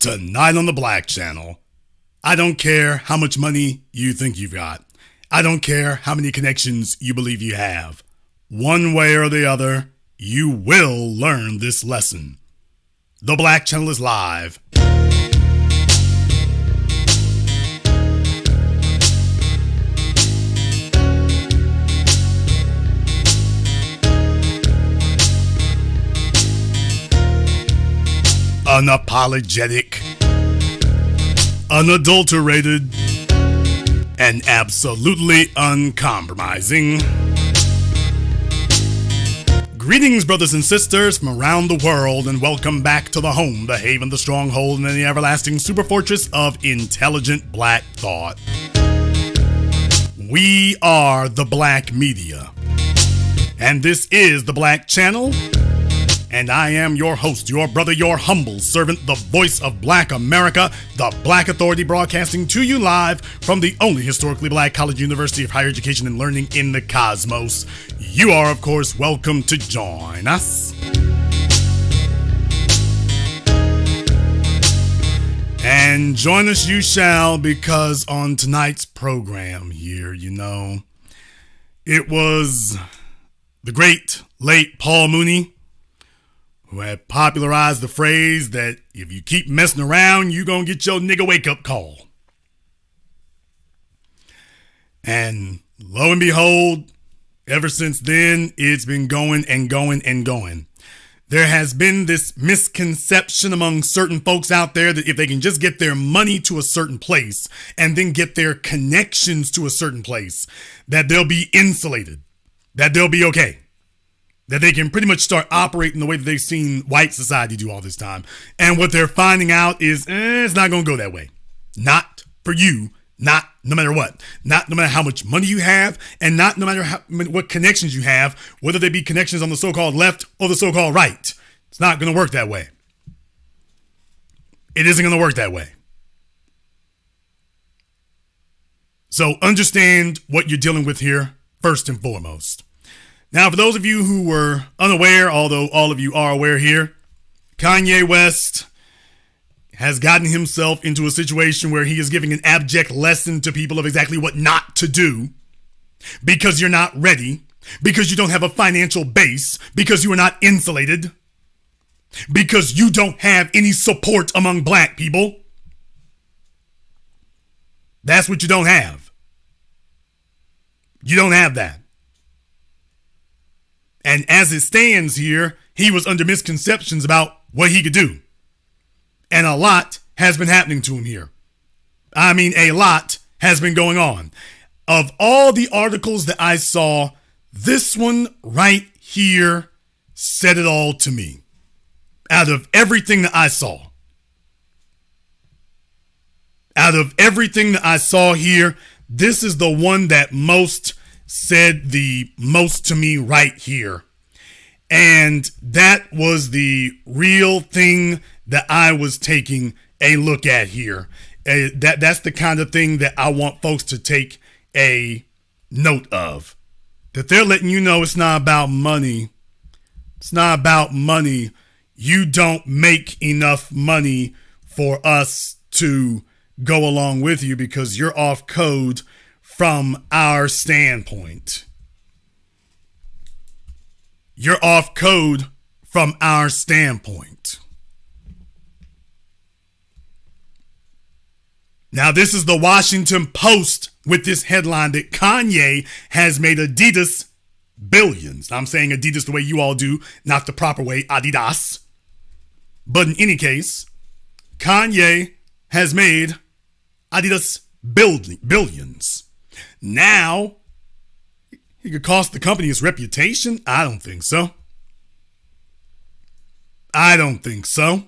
Tonight on the Black Channel, I don't care how much money you think you've got. I don't care how many connections you believe you have. One way or the other, you will learn this lesson. The Black Channel is live. Unapologetic, unadulterated, and absolutely uncompromising. Greetings, brothers and sisters from around the world, and welcome back to the home, the haven, the stronghold, and the everlasting super fortress of intelligent black thought. We are the Black Media, and this is the Black Channel. And I am your host, your brother, your humble servant, the voice of Black America, the Black Authority, broadcasting to you live from the only historically black college university of higher education and learning in the cosmos. You are, of course, welcome to join us. And join us you shall, because on tonight's program here, it was the great late Paul Mooney who had popularized the phrase that if you keep messing around, you gonna get your nigga wake-up call. And lo and behold, ever since then, it's been going and going and going. There has been this misconception among certain folks out there that if they can just get their money to a certain place and then get their connections to a certain place, that they'll be insulated, that they'll be okay. That they can pretty much start operating the way that they've seen white society do all this time. And what they're finding out is, it's not going to go that way. Not for you. Not no matter what. Not no matter how much money you have, and not no matter what connections you have, whether they be connections on the so-called left or the so-called right. It's not going to work that way. It isn't going to work that way. So understand what you're dealing with here, first and foremost. Now, for those of you who were unaware, although all of you are aware here, Kanye West has gotten himself into a situation where he is giving an abject lesson to people of exactly what not to do because you're not ready, because you don't have a financial base, because you are not insulated, because you don't have any support among black people. That's what you don't have. You don't have that. And as it stands here, he was under misconceptions about what he could do. And a lot has been happening to him here. I mean, a lot has been going on. Of all the articles that I saw, this one right here said it all to me. Out of everything that I saw. Out of everything that I saw here, this is the one that most said the most to me right here. And that was the real thing that I was taking a look at here. That's the kind of thing that I want folks to take a note of. That they're letting you know it's not about money. It's not about money. You don't make enough money for us to go along with you because you're off code from our standpoint. You're off code from our standpoint. Now, this is the Washington Post with this headline that Kanye has made Adidas billions. I'm saying Adidas the way you all do, not the proper way, Adidas. But in any case, Kanye has made Adidas billions. Now, he could cost the company its reputation? I don't think so. I don't think so.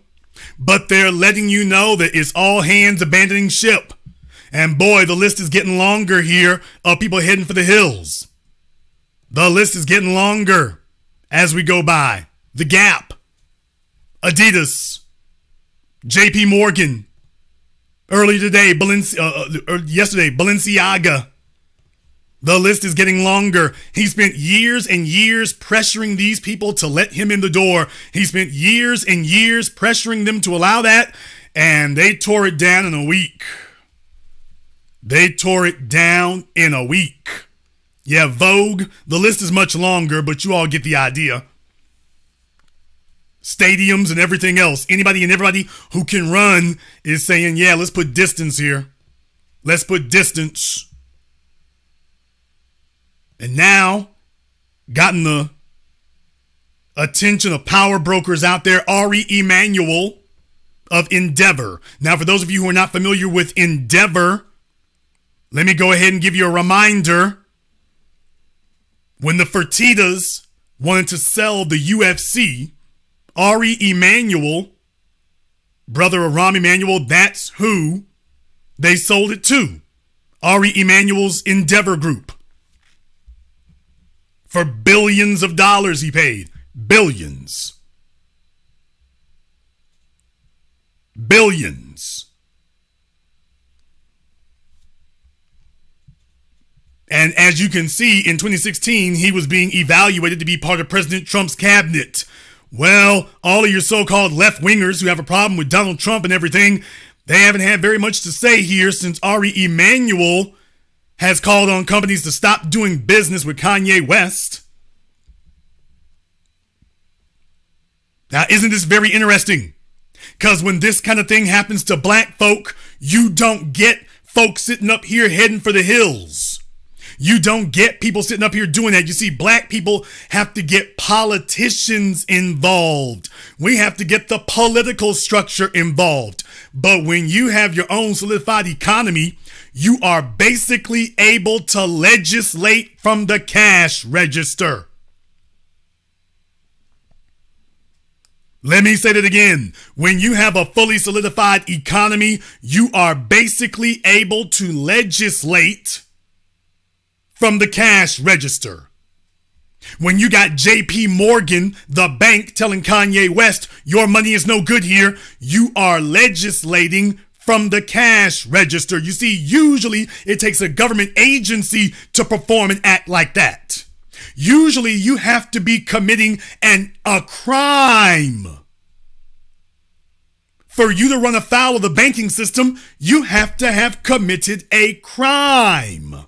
But they're letting you know that it's all hands abandoning ship. And boy, the list is getting longer here of people heading for the hills. The list is getting longer as we go by. The Gap, Adidas, JP Morgan, earlier today, yesterday, Balenciaga. The list is getting longer. He spent years and years pressuring these people to let him in the door. He spent years and years pressuring them to allow that. And they tore it down in a week. They tore it down in a week. Yeah, Vogue, the list is much longer, but you all get the idea. Stadiums and everything else. Anybody and everybody who can run is saying, yeah, let's put distance here. Let's put distance. And now, gotten the attention of power brokers out there, Ari Emanuel of Endeavor. Now, for those of you who are not familiar with Endeavor, let me go ahead and give you a reminder. When the Fertittas wanted to sell the UFC, Ari Emanuel, brother of Rahm Emanuel, that's who they sold it to. Ari Emanuel's Endeavor Group. For billions of dollars he paid. Billions. Billions. And as you can see, in 2016, he was being evaluated to be part of President Trump's cabinet. Well, all of your so-called left-wingers who have a problem with Donald Trump and everything, they haven't had very much to say here since Ari Emanuel has called on companies to stop doing business with Kanye West. Now, isn't this very interesting? Because when this kind of thing happens to black folk, you don't get folks sitting up here heading for the hills. You don't get people sitting up here doing that. You see, black people have to get politicians involved. We have to get the political structure involved. But when you have your own solidified economy, you are basically able to legislate from the cash register. Let me say that again. When you have a fully solidified economy, you are basically able to legislate from the cash register. When you got JP Morgan, the bank, telling Kanye West, your money is no good here, you are legislating from the cash register. You see, usually it takes a government agency to perform an act like that. Usually you have to be committing a crime. For you to run afoul of the banking system, you have to have committed a crime.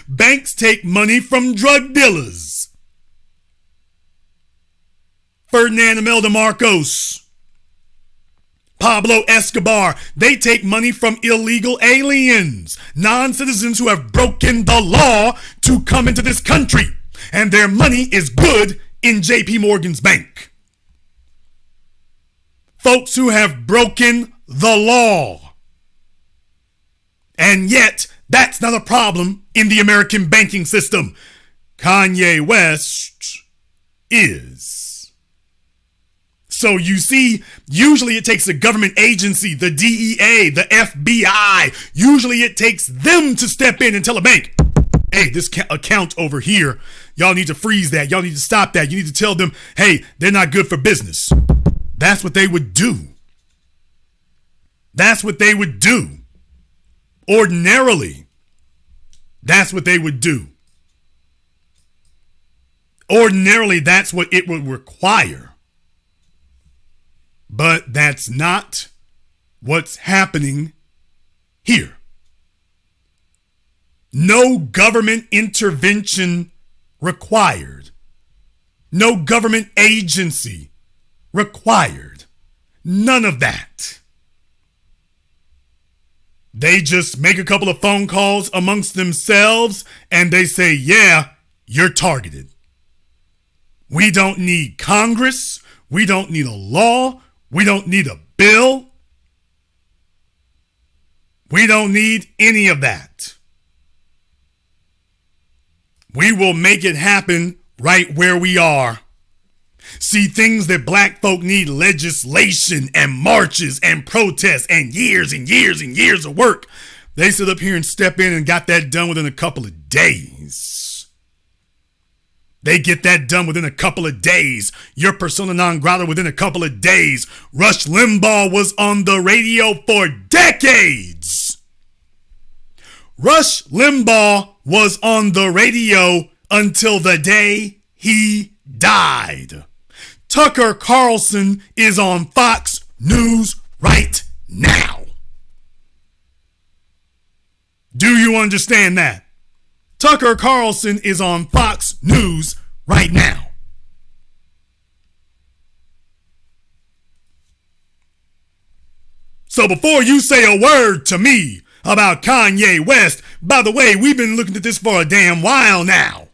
Banks take money from drug dealers. Ferdinand Imelda Marcos, Pablo Escobar, they take money from illegal aliens, non-citizens who have broken the law to come into this country, and their money is good in JP Morgan's bank. Folks who have broken the law. And yet, that's not a problem in the American banking system. Kanye West is. So you see, usually it takes a government agency, the DEA, the FBI. Usually it takes them to step in and tell a bank, hey, this account over here, y'all need to freeze that. Y'all need to stop that. You need to tell them, hey, they're not good for business. That's what they would do. That's what they would do. Ordinarily, that's what they would do. Ordinarily, that's what it would require. But that's not what's happening here. No government intervention required. No government agency required. None of that. They just make a couple of phone calls amongst themselves and they say, yeah, you're targeted. We don't need Congress. We don't need a law. We don't need a bill. We don't need any of that. We will make it happen right where we are. See, things that black folk need legislation and marches and protests and years and years and years of work. They sit up here and step in and got that done within a couple of days. They get that done within a couple of days. Your persona non grata within a couple of days. Rush Limbaugh was on the radio for decades. Rush Limbaugh was on the radio until the day he died. Tucker Carlson is on Fox News right now. Do you understand that? Tucker Carlson is on Fox News right now. So before you say a word to me about Kanye West, by the way, we've been looking at this for a damn while now.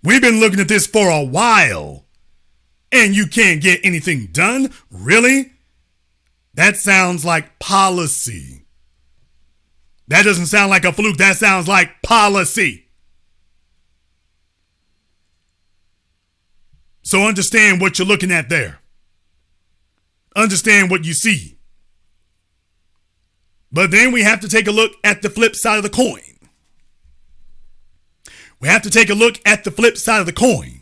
We've been looking at this for a while. And you can't get anything done? Really? That sounds like policy. That doesn't sound like a fluke. That sounds like policy. So understand what you're looking at there. Understand what you see. But then we have to take a look at the flip side of the coin. We have to take a look at the flip side of the coin.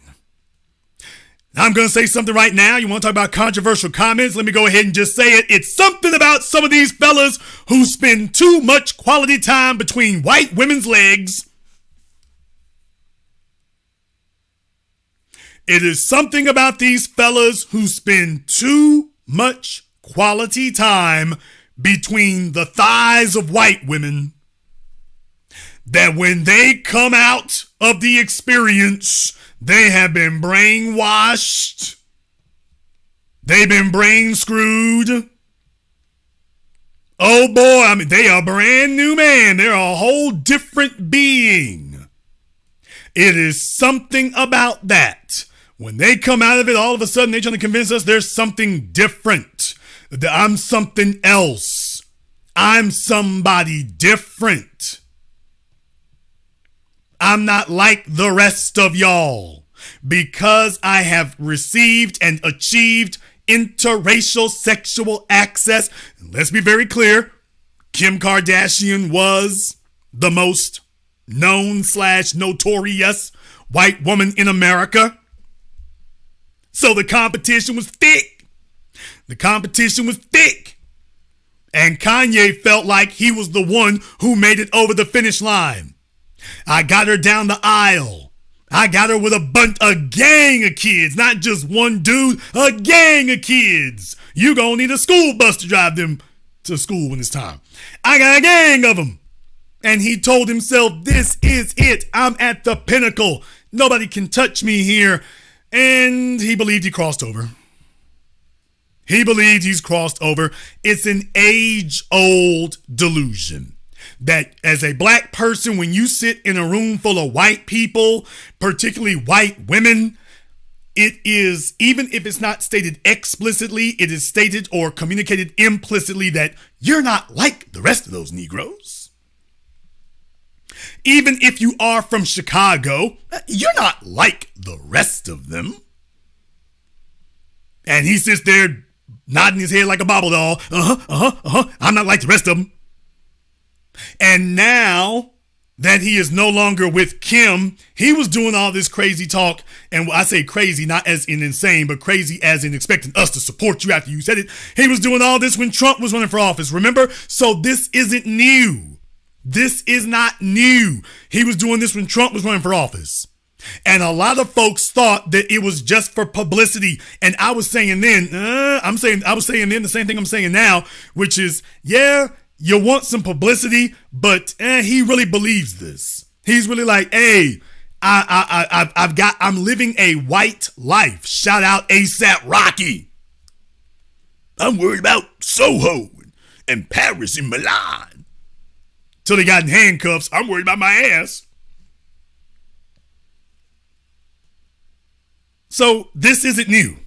I'm going to say something right now. You want to talk about controversial comments? Let me go ahead and just say it. It's something about some of these fellas who spend too much quality time between white women's legs. It is something about these fellas who spend too much quality time between the thighs of white women, that when they come out of the experience, they have been brainwashed. They've been brain screwed. Oh boy, I mean, they are a brand new man. They're a whole different being. It is something about that. When they come out of it, all of a sudden they're trying to convince us there's something different. That I'm something else. I'm somebody different. I'm not like the rest of y'all because I have received and achieved interracial sexual access. And let's be very clear. Kim Kardashian was the most known / notorious white woman in America. So the competition was thick. The competition was thick. And Kanye felt like he was the one who made it over the finish line. I got her down the aisle. I got her with a gang of kids, not just one dude, a gang of kids. You gonna need a school bus to drive them to school when it's time. I got a gang of them. And he told himself, this is it. I'm at the pinnacle. Nobody can touch me here. And he believed he crossed over. He believes he's crossed over. It's an age-old delusion that as a black person, when you sit in a room full of white people, particularly white women, it is, even if it's not stated explicitly, it is stated or communicated implicitly that you're not like the rest of those Negroes. Even if you are from Chicago, you're not like the rest of them. And he sits there nodding his head like a bobble doll. I'm not like the rest of them. And now that he is no longer with Kim, he was doing all this crazy talk. And I say crazy, not as in insane, but crazy as in expecting us to support you after you said it. He was doing all this when Trump was running for office, remember? So this isn't new. This is not new. He was doing this when Trump was running for office. And a lot of folks thought that it was just for publicity. And I was saying then, I was saying then the same thing I'm saying now, which is, yeah, you want some publicity, but he really believes this. He's really like, hey, I'm living a white life. Shout out ASAP Rocky. I'm worried about Soho and Paris and Milan. Till they got in handcuffs, I'm worried about my ass. So this isn't new.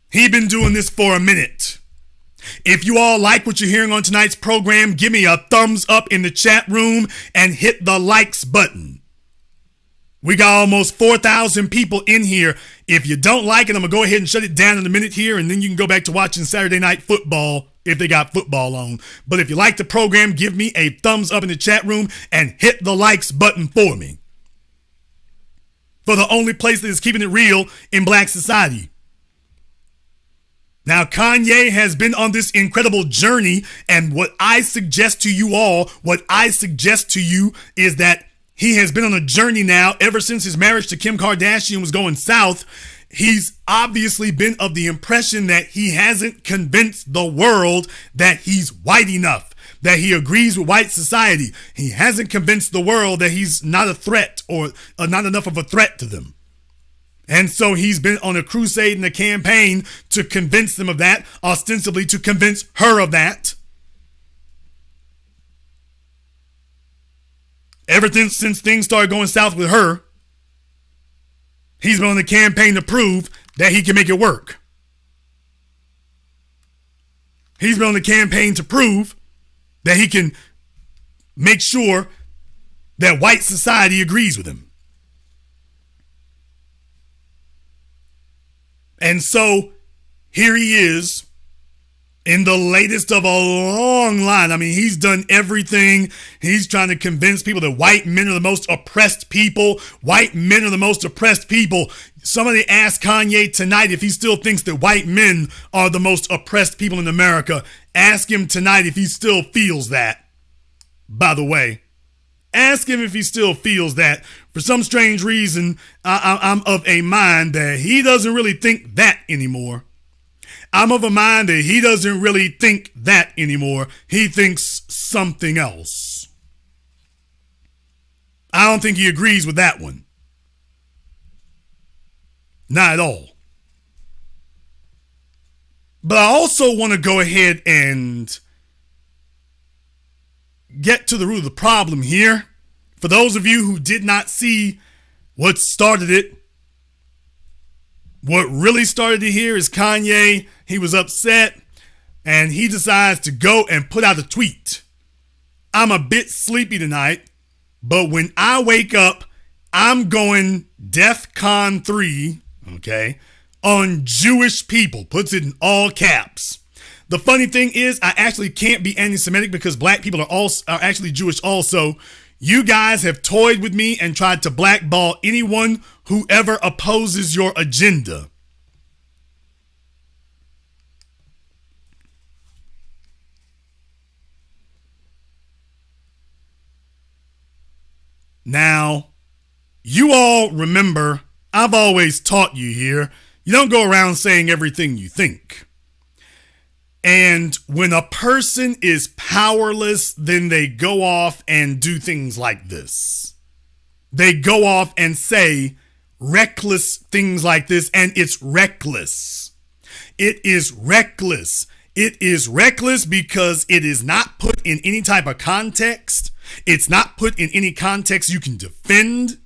He's been doing this for a minute. If you all like what you're hearing on tonight's program, give me a thumbs up in the chat room and hit the likes button. We got almost 4,000 people in here. If you don't like it, I'm going to go ahead and shut it down in a minute here, and then you can go back to watching Saturday Night Football if they got football on. But if you like the program, give me a thumbs up in the chat room and hit the likes button for me. For the only place that is keeping it real in black society. Now, Kanye has been on this incredible journey, and what I suggest to you is that he has been on a journey now ever since his marriage to Kim Kardashian was going south. He's obviously been of the impression that he hasn't convinced the world that he's white enough, that he agrees with white society. He hasn't convinced the world that he's not a threat or not enough of a threat to them. And so he's been on a crusade and a campaign to convince them of that, ostensibly to convince her of that. Ever since things started going south with her, he's been on a campaign to prove that he can make it work. He's been on a campaign to prove that he can make sure that white society agrees with him. And so here he is in the latest of a long line. I mean, he's done everything. He's trying to convince people that white men are the most oppressed people. White men are the most oppressed people. Somebody asked Kanye tonight if he still thinks that white men are the most oppressed people in America. Ask him tonight if he still feels that. By the way, ask him if he still feels that. For some strange reason, I'm of a mind that he doesn't really think that anymore. I'm of a mind that he doesn't really think that anymore. He thinks something else. I don't think he agrees with that one. Not at all. But I also want to go ahead and get to the root of the problem here. For those of you who did not see what started it, what really started it here is Kanye. He was upset and he decides to go and put out a tweet. I'm a bit sleepy tonight, but when I wake up, I'm going DEFCON 3, okay, on Jewish people. Puts it in all caps. The funny thing is, I actually can't be anti-Semitic because black people are actually Jewish also. You guys have toyed with me and tried to blackball anyone who ever opposes your agenda. Now, you all remember, I've always taught you here, you don't go around saying everything you think. And when a person is powerless, then they go off and do things like this. They go off and say reckless things like this, and it's reckless. It is reckless. It is reckless because it is not put in any type of context. It's not put in any context you can defend.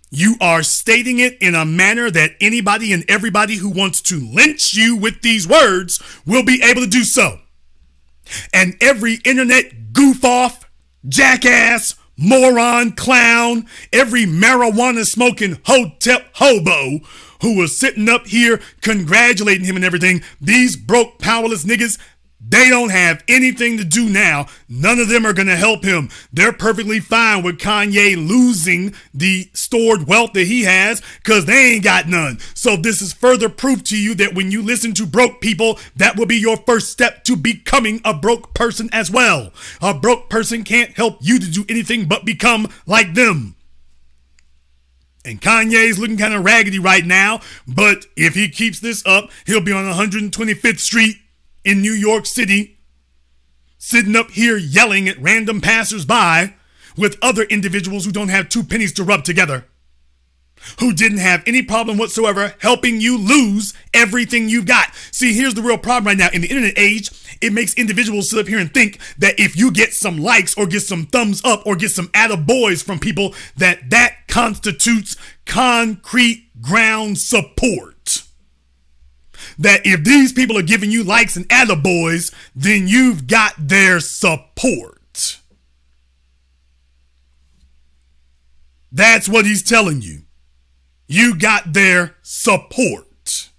You are stating it in a manner that anybody and everybody who wants to lynch you with these words will be able to do so. And every internet goof off, jackass, moron, clown, every marijuana smoking hobo who was sitting up here congratulating him and everything, these broke, powerless niggas, they don't have anything to do now. None of them are going to help him. They're perfectly fine with Kanye losing the stored wealth that he has because they ain't got none. So this is further proof to you that when you listen to broke people, that will be your first step to becoming a broke person as well. A broke person can't help you to do anything but become like them. And Kanye's looking kind of raggedy right now, but if he keeps this up, he'll be on 125th Street in New York City, sitting up here yelling at random passersby with other individuals who don't have two pennies to rub together, who didn't have any problem whatsoever helping you lose everything you've got. See, here's the real problem right now. In the internet age, it makes individuals sit up here and think that if you get some likes or get some thumbs up or get some attaboys from people, that constitutes concrete ground support. That if these people are giving you likes and attaboys, then you've got their support. That's what he's telling you. You got their support.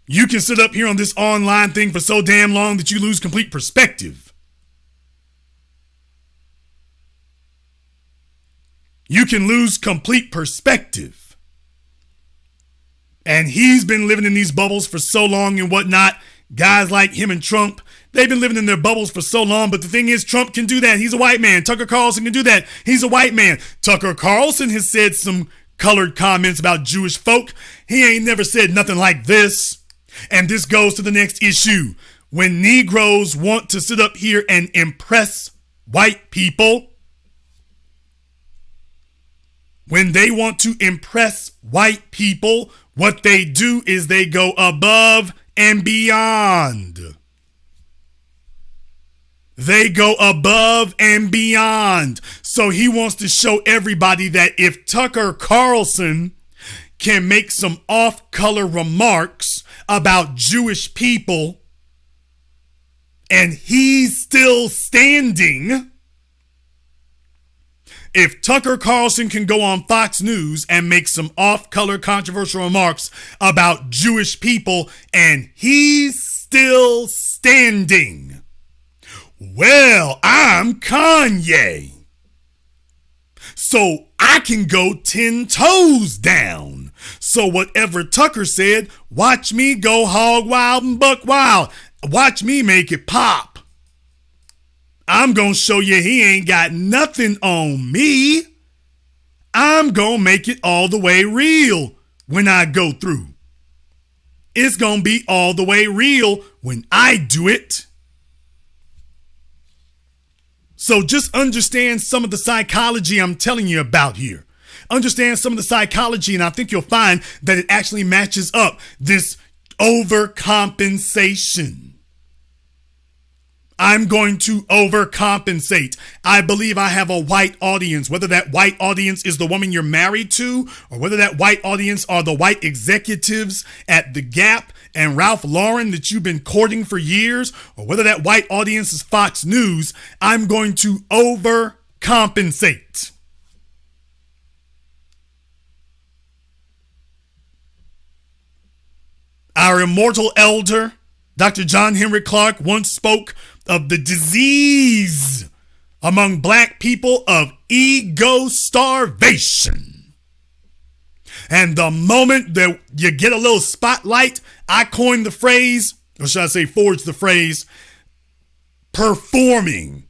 You can sit up here on this online thing for so damn long that you lose complete perspective. You can lose complete perspective. And he's been living in these bubbles for so long and whatnot. Guys like him and Trump, They've been living in their bubbles for so long, but the thing is, Trump can do that. He's a white man. Tucker Carlson can do that. He's a white man. Tucker Carlson has said some colored comments about Jewish folk. He ain't never said nothing like this. And this goes to the next issue. When Negroes want to sit up here and impress white people, when they want to impress white people, what they do is they go above and beyond. They go above and beyond. So he wants to show everybody that if Tucker Carlson can make some off-color remarks about Jewish people and he's still standing, if Tucker Carlson can go on Fox News and make some off-color controversial remarks about Jewish people and he's still standing, well, I'm Kanye, so I can go 10 toes down. So whatever Tucker said, watch me go hog wild and buck wild. Watch me make it pop. I'm going to show you he ain't got nothing on me. I'm going to make it all the way real when I go through. It's going to be all the way real when I do it. So just understand some of the psychology I'm telling you about here. Understand some of the psychology, and I think you'll find that it actually matches up this overcompensation. I'm going to overcompensate. I believe I have a white audience, whether that white audience is the woman you're married to, or whether that white audience are the white executives at The Gap and Ralph Lauren that you've been courting for years, or whether that white audience is Fox News. I'm going to overcompensate. Our immortal elder, Dr. John Henry Clark, once spoke of the disease among black people of ego starvation. And the moment that you get a little spotlight, I coined the phrase, or should I say forged the phrase, performing.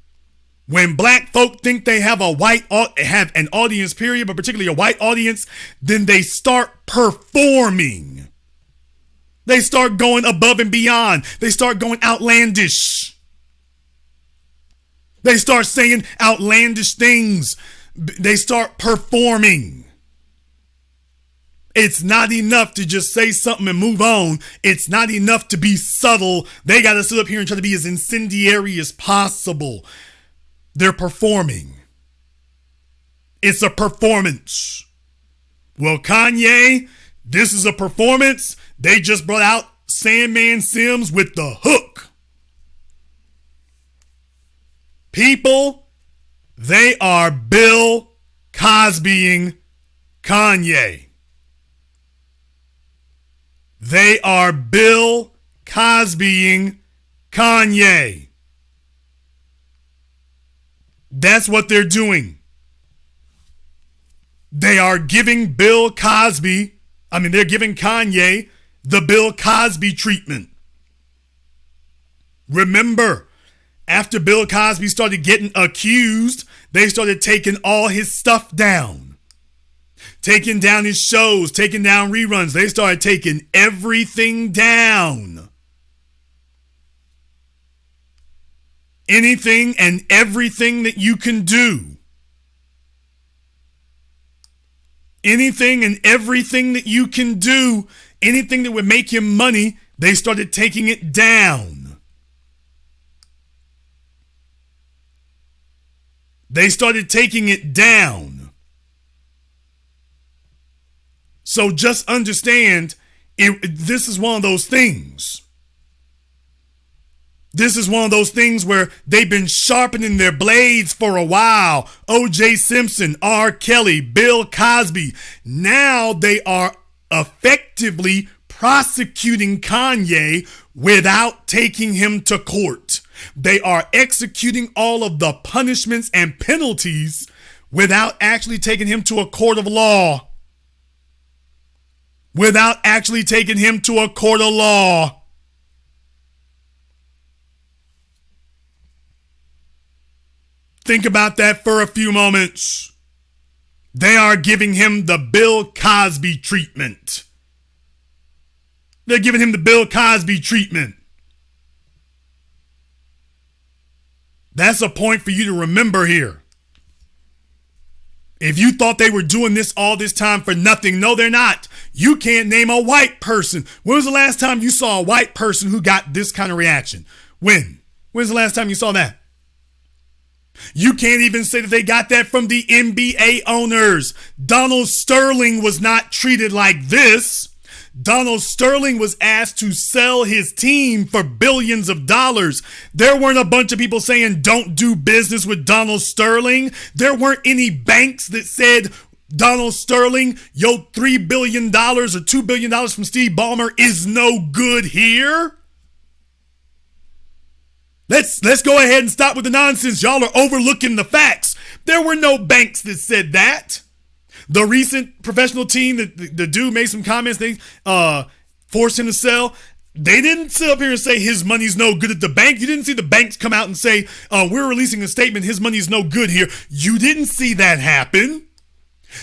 When black folk think they have have an audience period, but particularly a white audience, then they start performing. They start going above and beyond. They start going outlandish. They start saying outlandish things. They start performing. It's not enough to just say something and move on. It's not enough to be subtle. They got to sit up here and try to be as incendiary as possible. They're performing. It's a performance. Well, Kanye, this is a performance. They just brought out Sandman Sims with the hook. People, they are Bill Cosbying Kanye. They are Bill Cosbying Kanye. That's what they're doing. They are giving they're giving Kanye the Bill Cosby treatment. Remember, after Bill Cosby started getting accused, they started taking all his stuff down. Taking down his shows, taking down reruns. They started taking everything down. Anything and everything that you can do. Anything and everything that you can do, anything that would make him money, they started taking it down. They started taking it down. So just understand, this is one of those things. This is one of those things where they've been sharpening their blades for a while. O.J. Simpson, R. Kelly, Bill Cosby. Now they are effectively prosecuting Kanye without taking him to court. They are executing all of the punishments and penalties without actually taking him to a court of law. Without actually taking him to a court of law. Think about that for a few moments. They are giving him the Bill Cosby treatment. They're giving him the Bill Cosby treatment. That's a point for you to remember here. If you thought they were doing this all this time for nothing, no, they're not. You can't name a white person. When was the last time you saw a white person who got this kind of reaction? When? When's the last time you saw that? You can't even say that they got that from the NBA owners. Donald Sterling was not treated like this. Donald Sterling was asked to sell his team for billions of dollars. There weren't a bunch of people saying don't do business with Donald Sterling. There weren't any banks that said, Donald Sterling, your $3 billion or $2 billion from Steve Ballmer is no good here. Let's go ahead and stop with the nonsense. Y'all are overlooking the facts. There were no banks that said that. The recent professional team, the dude made some comments, they forced him to sell. They didn't sit up here and say his money's no good at the bank. You didn't see the banks come out and say, we're releasing a statement, his money's no good here. You didn't see that happen.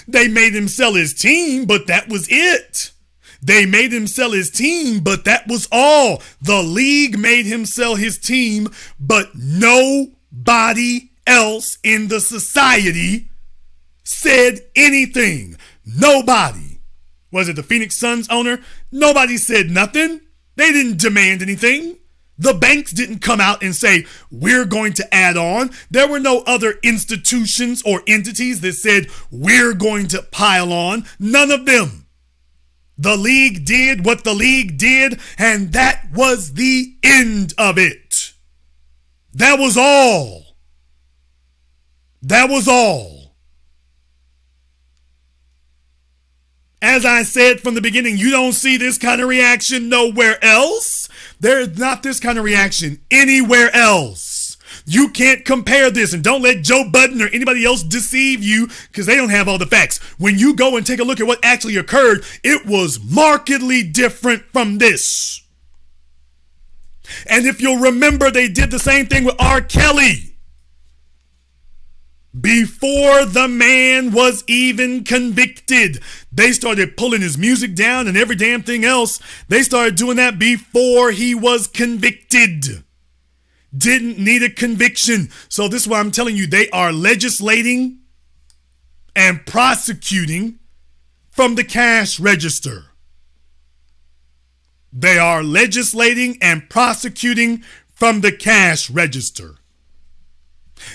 They made him sell his team, but that was it. They made him sell his team, but that was all. The league made him sell his team, but nobody else in the society said anything. Nobody. Was it the Phoenix Suns owner? Nobody said nothing. They didn't demand anything. The banks didn't come out and say, we're going to add on. There were no other institutions or entities that said, we're going to pile on. None of them. The league did what the league did, and that was the end of it. That was all. That was all. As I said from the beginning, you don't see this kind of reaction nowhere else. There's not this kind of reaction anywhere else. You can't compare this, and don't let Joe Budden or anybody else deceive you because they don't have all the facts. When you go and take a look at what actually occurred, it was markedly different from this. And if you'll remember, they did the same thing with R. Kelly. Before the man was even convicted, they started pulling his music down and every damn thing else. They started doing that before he was convicted. Didn't need a conviction. So this is why I'm telling you, they are legislating and prosecuting from the cash register. They are legislating and prosecuting from the cash register.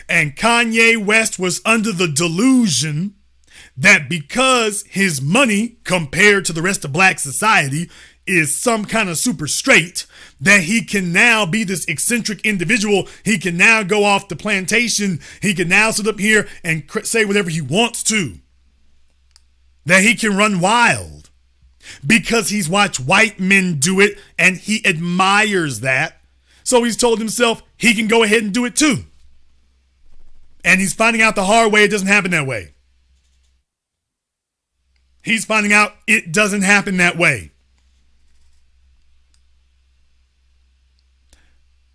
And Kanye West was under the delusion that because his money compared to the rest of black society is some kind of super straight, that he can now be this eccentric individual. He can now go off the plantation. He can now sit up here and say whatever he wants to. That he can run wild because he's watched white men do it and he admires that. So he's told himself he can go ahead and do it too. And he's finding out the hard way it doesn't happen that way. He's finding out it doesn't happen that way.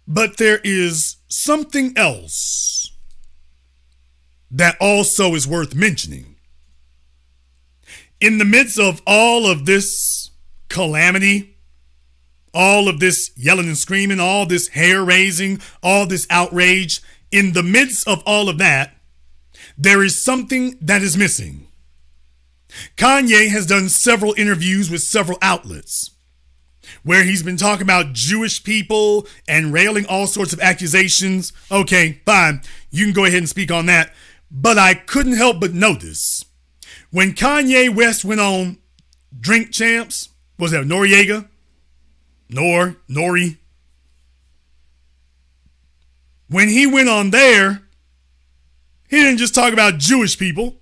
But there is something else that also is worth mentioning. In the midst of all of this calamity, all of this yelling and screaming, all this hair raising, all this outrage, in the midst of all of that, there is something that is missing. Kanye has done several interviews with several outlets where he's been talking about Jewish people and railing all sorts of accusations. Okay, fine. You can go ahead and speak on that. But I couldn't help but notice when Kanye West went on Drink Champs, was that Noriega? Nori? When he went on there, he didn't just talk about Jewish people.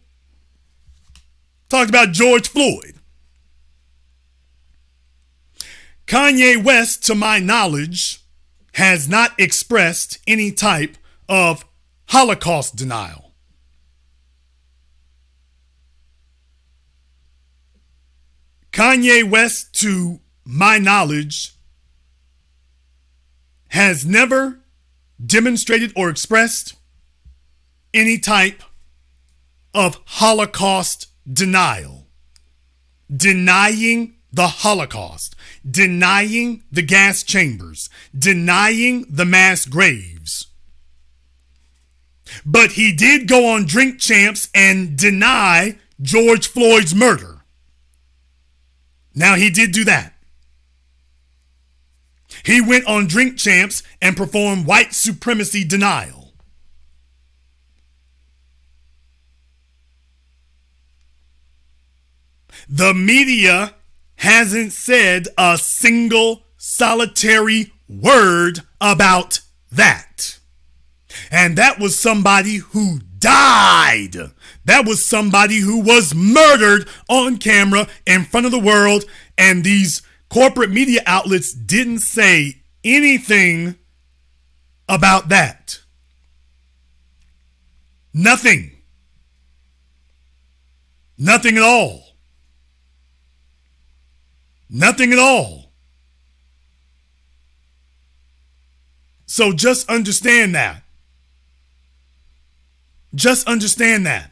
Talked about George Floyd. Kanye West, to my knowledge, has not expressed any type of Holocaust denial. Kanye West, to my knowledge, has never demonstrated or expressed any type of Holocaust denial, denying the Holocaust, denying the gas chambers, denying the mass graves. But he did go on Drink Champs and deny George Floyd's murder. Now, he did do that. He went on Drink Champs and performed white supremacy denial. The media hasn't said a single solitary word about that. And that was somebody who died. That was somebody who was murdered on camera in front of the world, and these corporate media outlets didn't say anything about that. Nothing. Nothing at all. Nothing at all. So just understand that. Just understand that.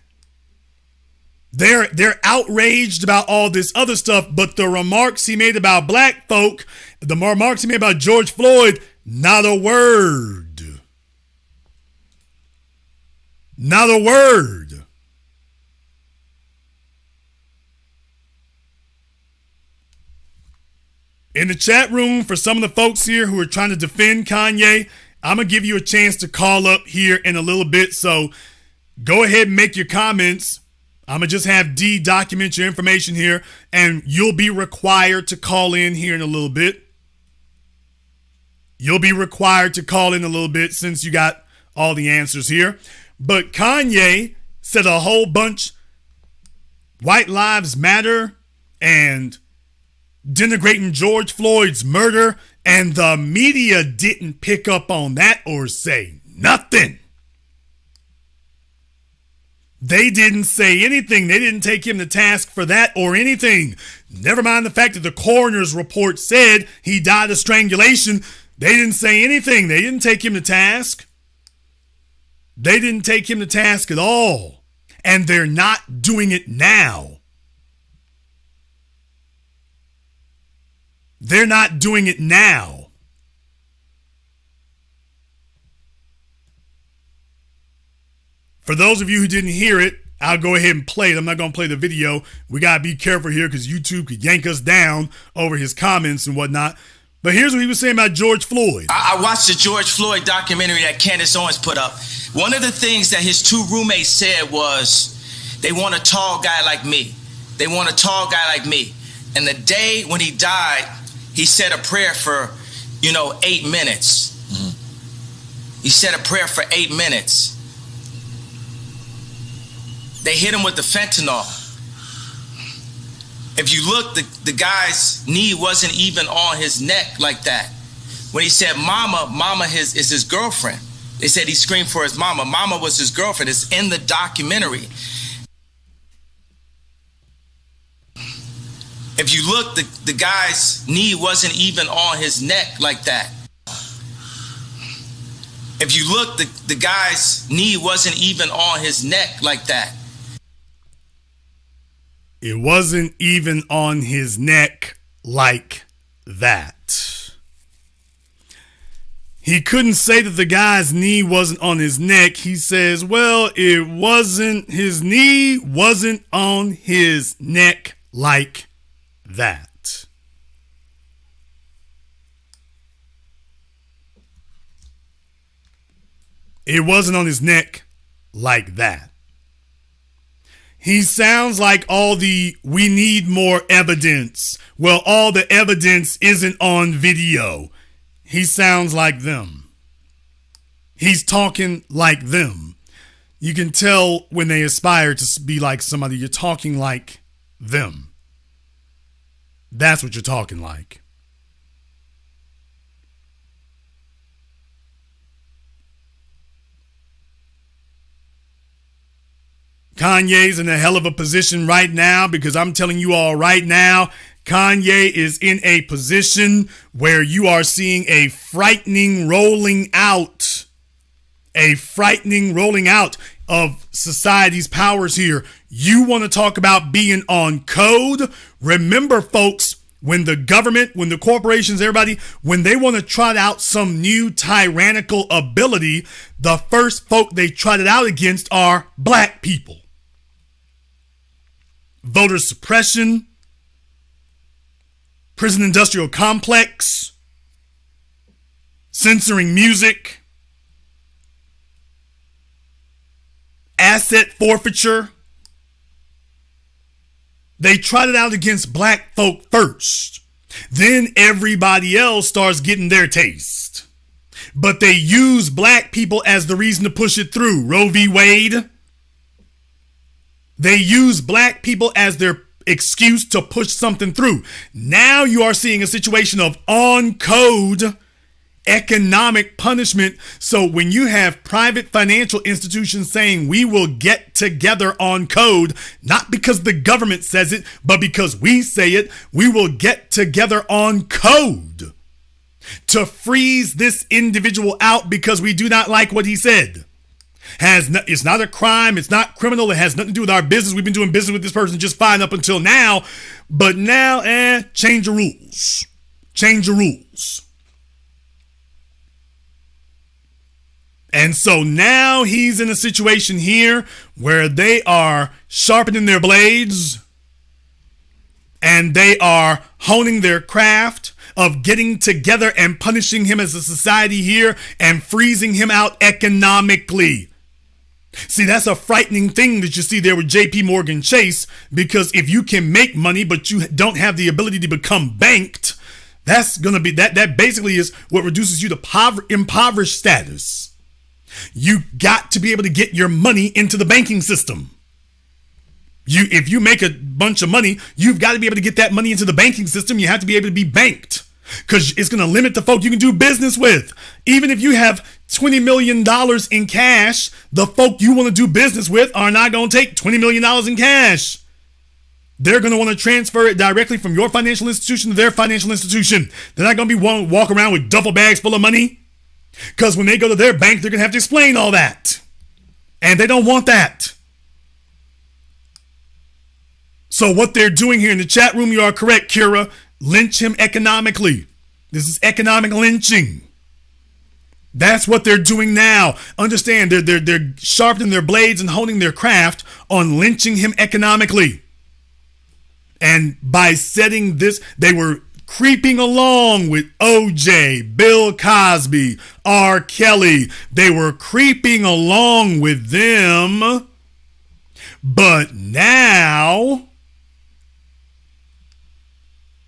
They're outraged about all this other stuff, but the remarks he made about black folk, the remarks he made about George Floyd, not a word. Not a word. In the chat room, for some of the folks here who are trying to defend Kanye, I'm going to give you a chance to call up here in a little bit. So go ahead and make your comments. I'm going to just have D document your information here, and you'll be required to call in here in a little bit. You'll be required to call in a little bit since you got all the answers here. But Kanye said a whole bunch, White Lives Matter and denigrating George Floyd's murder, and the media didn't pick up on that or say nothing. They didn't say anything. They didn't take him to task for that or anything. Never mind the fact that the coroner's report said he died of strangulation. They didn't say anything. They didn't take him to task. They didn't take him to task at all. And they're not doing it now. They're not doing it now. For those of you who didn't hear it, I'll go ahead and play it. I'm not going to play the video. We got to be careful here because YouTube could yank us down over his comments and whatnot. But here's what he was saying about George Floyd. I watched the George Floyd documentary that Candace Owens put up. One of the things that his two roommates said was, they want a tall guy like me. They want a tall guy like me. And the day when he died, he said a prayer for, 8 minutes. Mm-hmm. He said a prayer for 8 minutes. They hit him with the fentanyl. If you look, the guy's knee wasn't even on his neck like that. When he said mama is his girlfriend. They said he screamed for his mama. Mama was his girlfriend. It's in the documentary. If you look, the guy's knee wasn't even on his neck like that. If you look, the guy's knee wasn't even on his neck like that. It wasn't even on his neck like that. He couldn't say that the guy's knee wasn't on his neck. He says, well, it wasn't, his knee wasn't on his neck like that. It wasn't on his neck like that. He sounds like all the we need more evidence. Well, all the evidence isn't on video. He sounds like them. He's talking like them. You can tell when they aspire to be like somebody, you're talking like them. That's what you're talking like. Kanye's in a hell of a position right now because I'm telling you all right now, Kanye is in a position where you are seeing a frightening rolling out. A frightening rolling out. of society's powers here. You want to talk about being on code? Remember, folks, when the government, when the corporations, everybody, when they want to trot out some new tyrannical ability, the first folk they trot it out against are black people. Voter suppression, prison industrial complex, censoring music, asset forfeiture. They trot it out against black folk first. Then everybody else starts getting their taste. But they use black people as the reason to push it through. Roe v. Wade. They use black people as their excuse to push something through. Now you are seeing a situation of on code economic punishment. So when you have private financial institutions saying we will get together on code, not because the government says it, but because we say it, we will get together on code to freeze this individual out because we do not like what he said. It's not a crime. It's not criminal. It has nothing to do with our business. We've been doing business with this person just fine up until now. But now, change the rules. Change the rules. And so now he's in a situation here where they are sharpening their blades and they are honing their craft of getting together and punishing him as a society here and freezing him out economically. See, that's a frightening thing that you see there with JP Morgan Chase, because if you can make money but you don't have the ability to become banked, that's going to be that basically is what reduces you to impoverished status. You got to be able to get your money into the banking system. If you make a bunch of money, you've got to be able to get that money into the banking system. You have to be able to be banked, because it's going to limit the folk you can do business with. Even if you have $20 million in cash, the folk you want to do business with are not going to take $20 million in cash. They're going to want to transfer it directly from your financial institution to their financial institution. They're not going to be walk around with duffel bags full of money, because when they go to their bank, they're going to have to explain all that. And they don't want that. So what they're doing here in the chat room, you are correct, Kira. Lynch him economically. This is economic lynching. That's what they're doing now. Understand, they're sharpening their blades and honing their craft on lynching him economically. And by setting this, they were creeping along with OJ, Bill Cosby, R. Kelly. They were creeping along with them. But now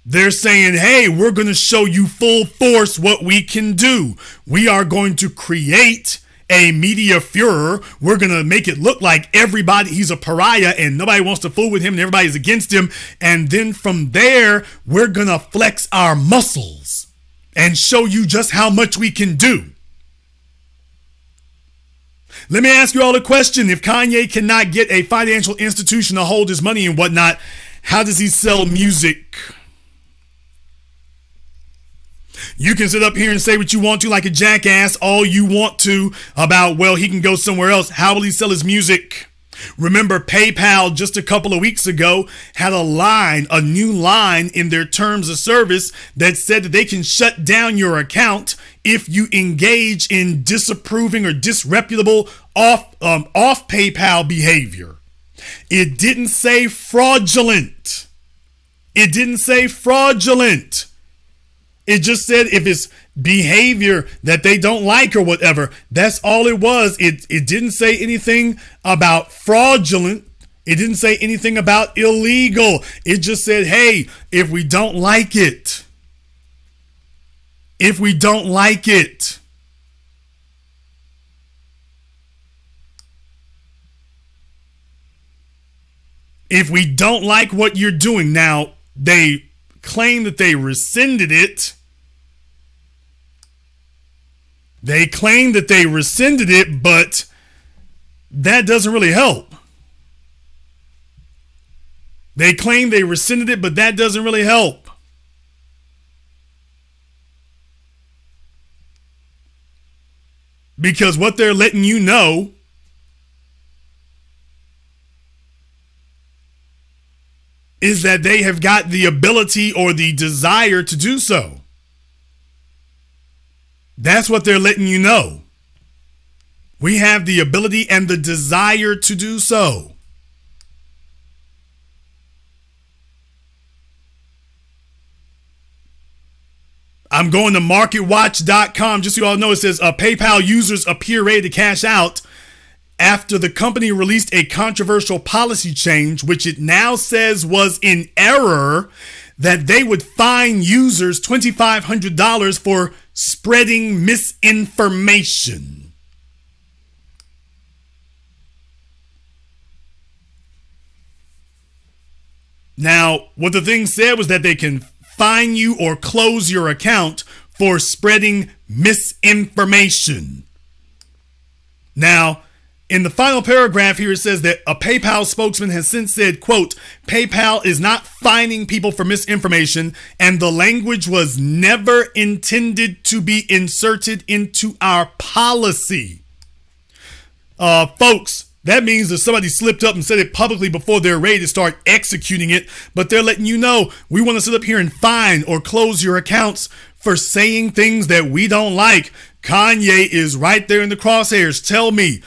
they're saying, hey, we're going to show you full force what we can do. We are going to create a media furor. We're going to make it look like he's a pariah and nobody wants to fool with him and everybody's against him. And then from there, we're going to flex our muscles and show you just how much we can do. Let me ask you all a question. If Kanye cannot get a financial institution to hold his money and whatnot, how does he sell music? You can sit up here and say what you want to like a jackass all you want to about, well, he can go somewhere else. How will he sell his music? Remember, PayPal just a couple of weeks ago had a new line in their terms of service that said that they can shut down your account if you engage in disapproving or disreputable off PayPal behavior. It didn't say fraudulent. It didn't say fraudulent. It just said if it's behavior that they don't like or whatever. That's all it was. It didn't say anything about fraudulent. It didn't say anything about illegal. It just said, hey, if we don't like it, if we don't like what you're doing. Now, they claim that they rescinded it. But that doesn't really help. They claim they rescinded it, but that doesn't really help. Because what they're letting you know is that they have got the ability or the desire to do so. That's what they're letting you know. We have the ability and the desire to do so. I'm going to marketwatch.com. Just so you all know, it says PayPal users appear ready to cash out after the company released a controversial policy change, which it now says was in error, that they would fine users $2,500 for spreading misinformation. Now, what the thing said was that they can fine you or close your account for spreading misinformation. Now, in the final paragraph here, it says that a PayPal spokesman has since said, quote, PayPal is not fining people for misinformation, and the language was never intended to be inserted into our policy. Folks, that means that somebody slipped up and said it publicly before they're ready to start executing it, but they're letting you know we want to sit up here and fine or close your accounts for saying things that we don't like. Kanye is right there in the crosshairs. Tell me,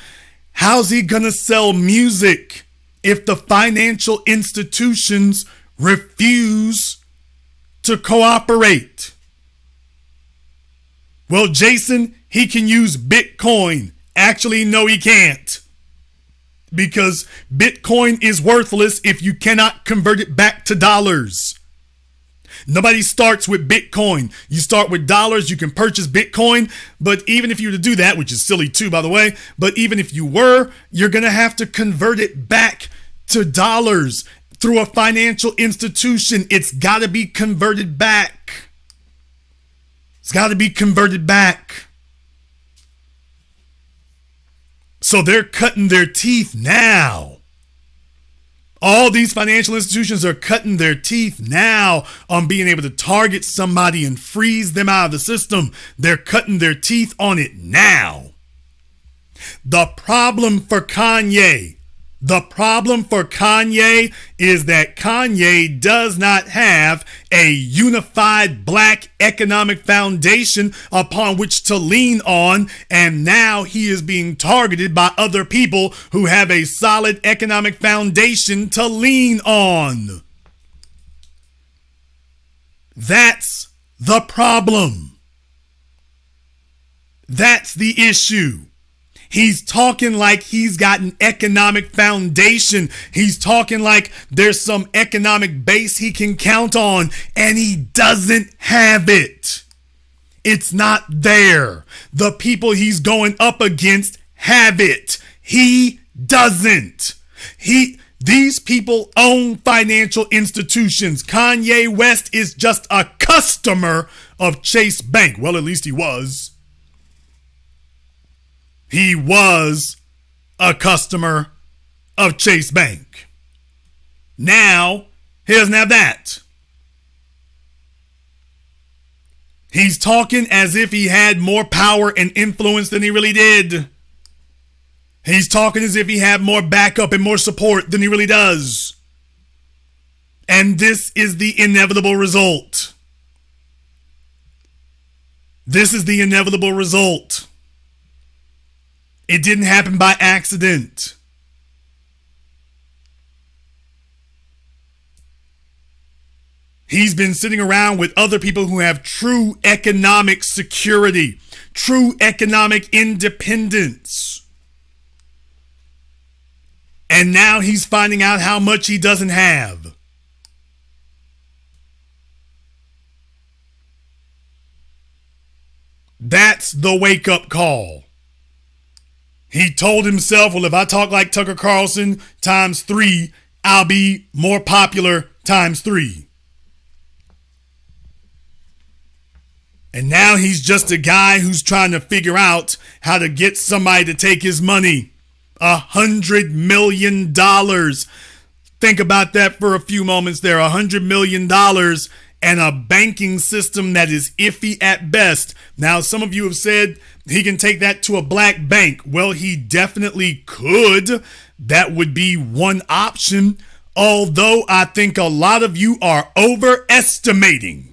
how's he gonna sell music if the financial institutions refuse to cooperate? Well, Jason, he can use Bitcoin. Actually, no, he can't. Because Bitcoin is worthless if you cannot convert it back to dollars. Nobody starts with Bitcoin. You start with dollars. You can purchase Bitcoin. But even if you were to do that, which is silly too, by the way, but even if you were, you're going to have to convert it back to dollars through a financial institution. It's got to be converted back. It's got to be converted back. So they're cutting their teeth now. All these financial institutions are cutting their teeth now on being able to target somebody and freeze them out of the system. They're cutting their teeth on it now. The problem for Kanye is that Kanye does not have a unified black economic foundation upon which to lean on, and now he is being targeted by other people who have a solid economic foundation to lean on. That's the problem. That's the issue. He's talking like he's got an economic foundation. He's talking like there's some economic base he can count on, and he doesn't have it. It's not there. The people he's going up against have it. He doesn't. These people own financial institutions. Kanye West is just a customer of Chase Bank. Well, at least he was. He was a customer of Chase Bank. Now, he doesn't have that. He's talking as if he had more power and influence than he really did. He's talking as if he had more backup and more support than he really does. And this is the inevitable result. This is the inevitable result. It didn't happen by accident. He's been sitting around with other people who have true economic security, true economic independence. And now he's finding out how much he doesn't have. That's the wake-up call. He told himself, well, if I talk like Tucker Carlson times 3, I'll be more popular times 3. And now he's just a guy who's trying to figure out how to get somebody to take his money. $100 million. Think about that for a few moments there. $100 million and a banking system that is iffy at best. Now, some of you have said he can take that to a black bank. Well, he definitely could. That would be one option. Although I think a lot of you are overestimating.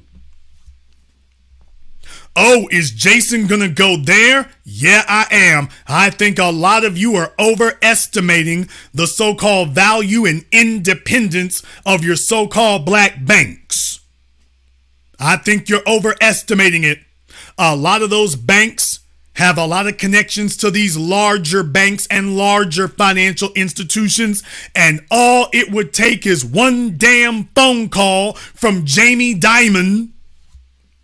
Oh, is Jason gonna go there? Yeah, I am. I think a lot of you are overestimating the so-called value and independence of your so-called black banks. I think you're overestimating it. A lot of those banks have a lot of connections to these larger banks and larger financial institutions, and all it would take is one damn phone call from Jamie Dimon.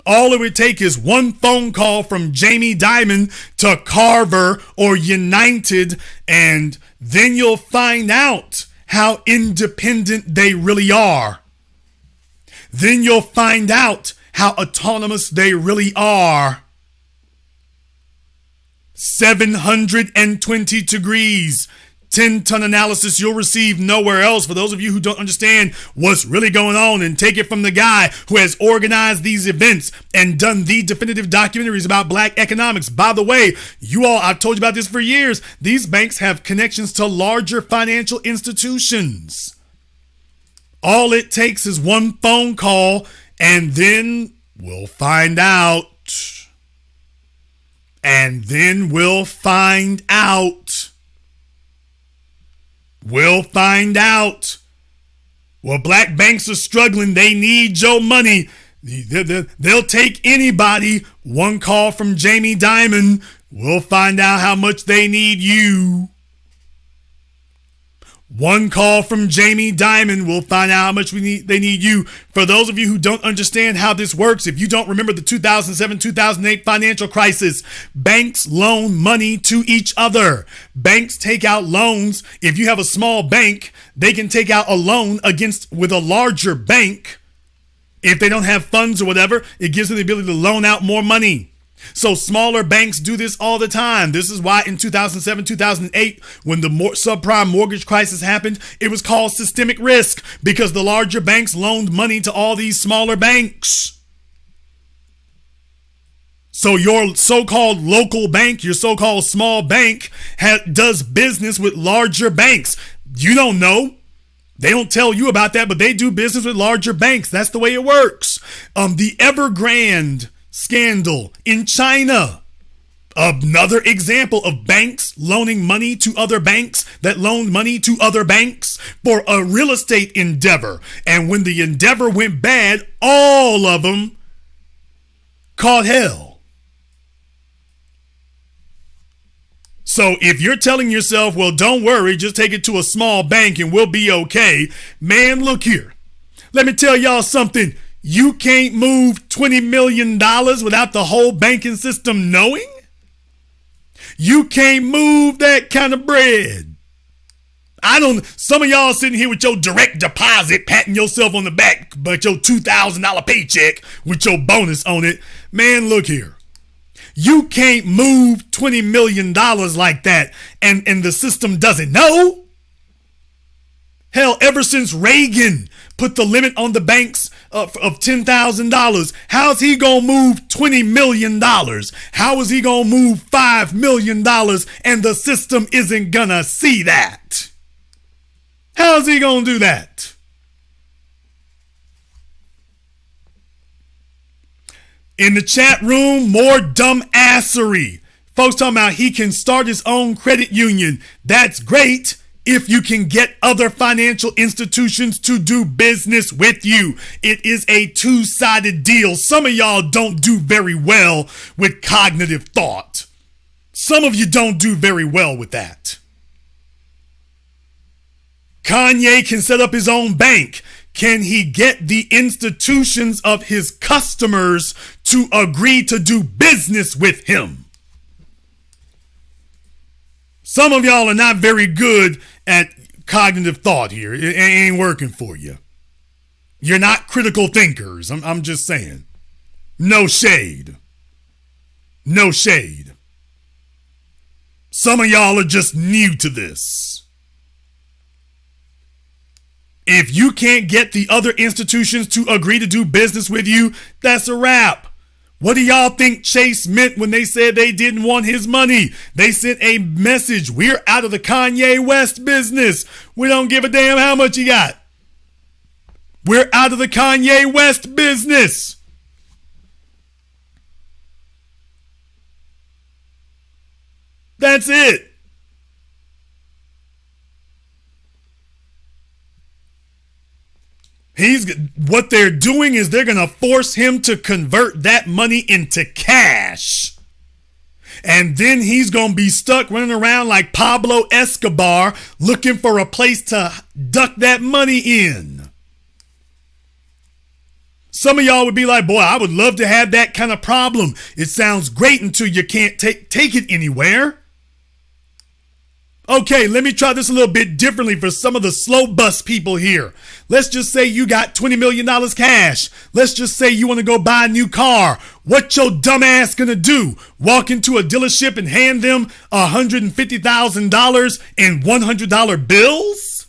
All it would take is one phone call from Jamie Dimon to Carver or United, and then you'll find out how independent they really are. Then you'll find out how autonomous they really are. 720 degrees. 10-ton analysis you'll receive nowhere else. For those of you who don't understand what's really going on, and take it from the guy who has organized these events and done the definitive documentaries about black economics. By the way, you all, I've told you about this for years. These banks have connections to larger financial institutions. All it takes is one phone call, and then we'll find out. And then we'll find out. We'll find out. Well, black banks are struggling. They need your money. They'll take anybody. One call from Jamie Dimon. We'll find out how much they need you. One call from Jamie Dimon. We'll find out how much they need you. For those of you who don't understand how this works, if you don't remember the 2007-2008 financial crisis, banks loan money to each other. Banks take out loans. If you have a small bank, they can take out a loan with a larger bank. If they don't have funds or whatever, it gives them the ability to loan out more money. So smaller banks do this all the time. This is why in 2007, 2008, when the subprime mortgage crisis happened, it was called systemic risk, because the larger banks loaned money to all these smaller banks. So your so-called local bank, your so-called small bank, does business with larger banks. You don't know. They don't tell you about that, but they do business with larger banks. That's the way it works. The Evergrande scandal in China. Another example of banks loaning money to other banks that loaned money to other banks for a real estate endeavor. And when the endeavor went bad, all of them caught hell. So if you're telling yourself, well, don't worry, just take it to a small bank and we'll be okay. Man, look here. Let me tell y'all something. You can't move $20 million without the whole banking system knowing? You can't move that kind of bread. Some of y'all sitting here with your direct deposit, patting yourself on the back, but your $2,000 paycheck with your bonus on it. Man, look here. You can't move $20 million like that, and the system doesn't know. Hell, ever since Reagan put the limit on the banks of $10,000, how's he gonna move $20 million? How is he gonna move $5 million and the system isn't gonna see that? How's he gonna do that? In the chat room, more dumbassery. Folks talking about he can start his own credit union. That's great if you can get other financial institutions to do business with you. It is a two-sided deal. Some of y'all don't do very well with cognitive thought. Some of you don't do very well with that. Kanye can set up his own bank. Can he get the institutions of his customers to agree to do business with him? Some of y'all are not very good at cognitive thought here. It ain't working for you. You're not critical thinkers. I'm just saying. No shade. No shade. Some of y'all are just new to this. If you can't get the other institutions to agree to do business with you, that's a wrap. What do y'all think Chase meant when they said they didn't want his money? They sent a message. We're out of the Kanye West business. We don't give a damn how much you got. We're out of the Kanye West business. That's it. What they're doing is they're going to force him to convert that money into cash. And then he's going to be stuck running around like Pablo Escobar looking for a place to duck that money in. Some of y'all would be like, boy, I would love to have that kind of problem. It sounds great until you can't take it anywhere. Okay, let me try this a little bit differently for some of the slow bus people here. Let's just say you got $20 million cash. Let's just say you want to go buy a new car. What your dumb ass gonna do? Walk into a dealership and hand them $150,000 in $100 bills?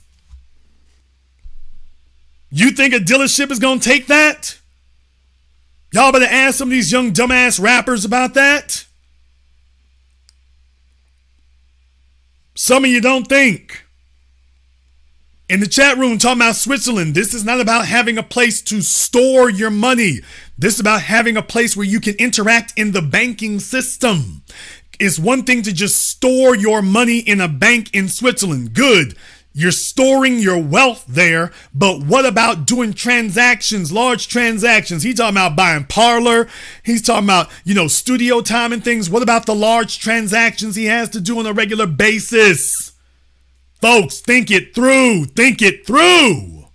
You think a dealership is gonna take that? Y'all better ask some of these young dumbass rappers about that. Some of you don't think. In the chat room talking about Switzerland, this is not about having a place to store your money. This is about having a place where you can interact in the banking system. It's one thing to just store your money in a bank in Switzerland. Good. You're storing your wealth there, but what about doing transactions, large transactions? He's talking about buying Parlor. He's talking about, studio time and things. What about the large transactions he has to do on a regular basis? Folks, think it through. Think it through.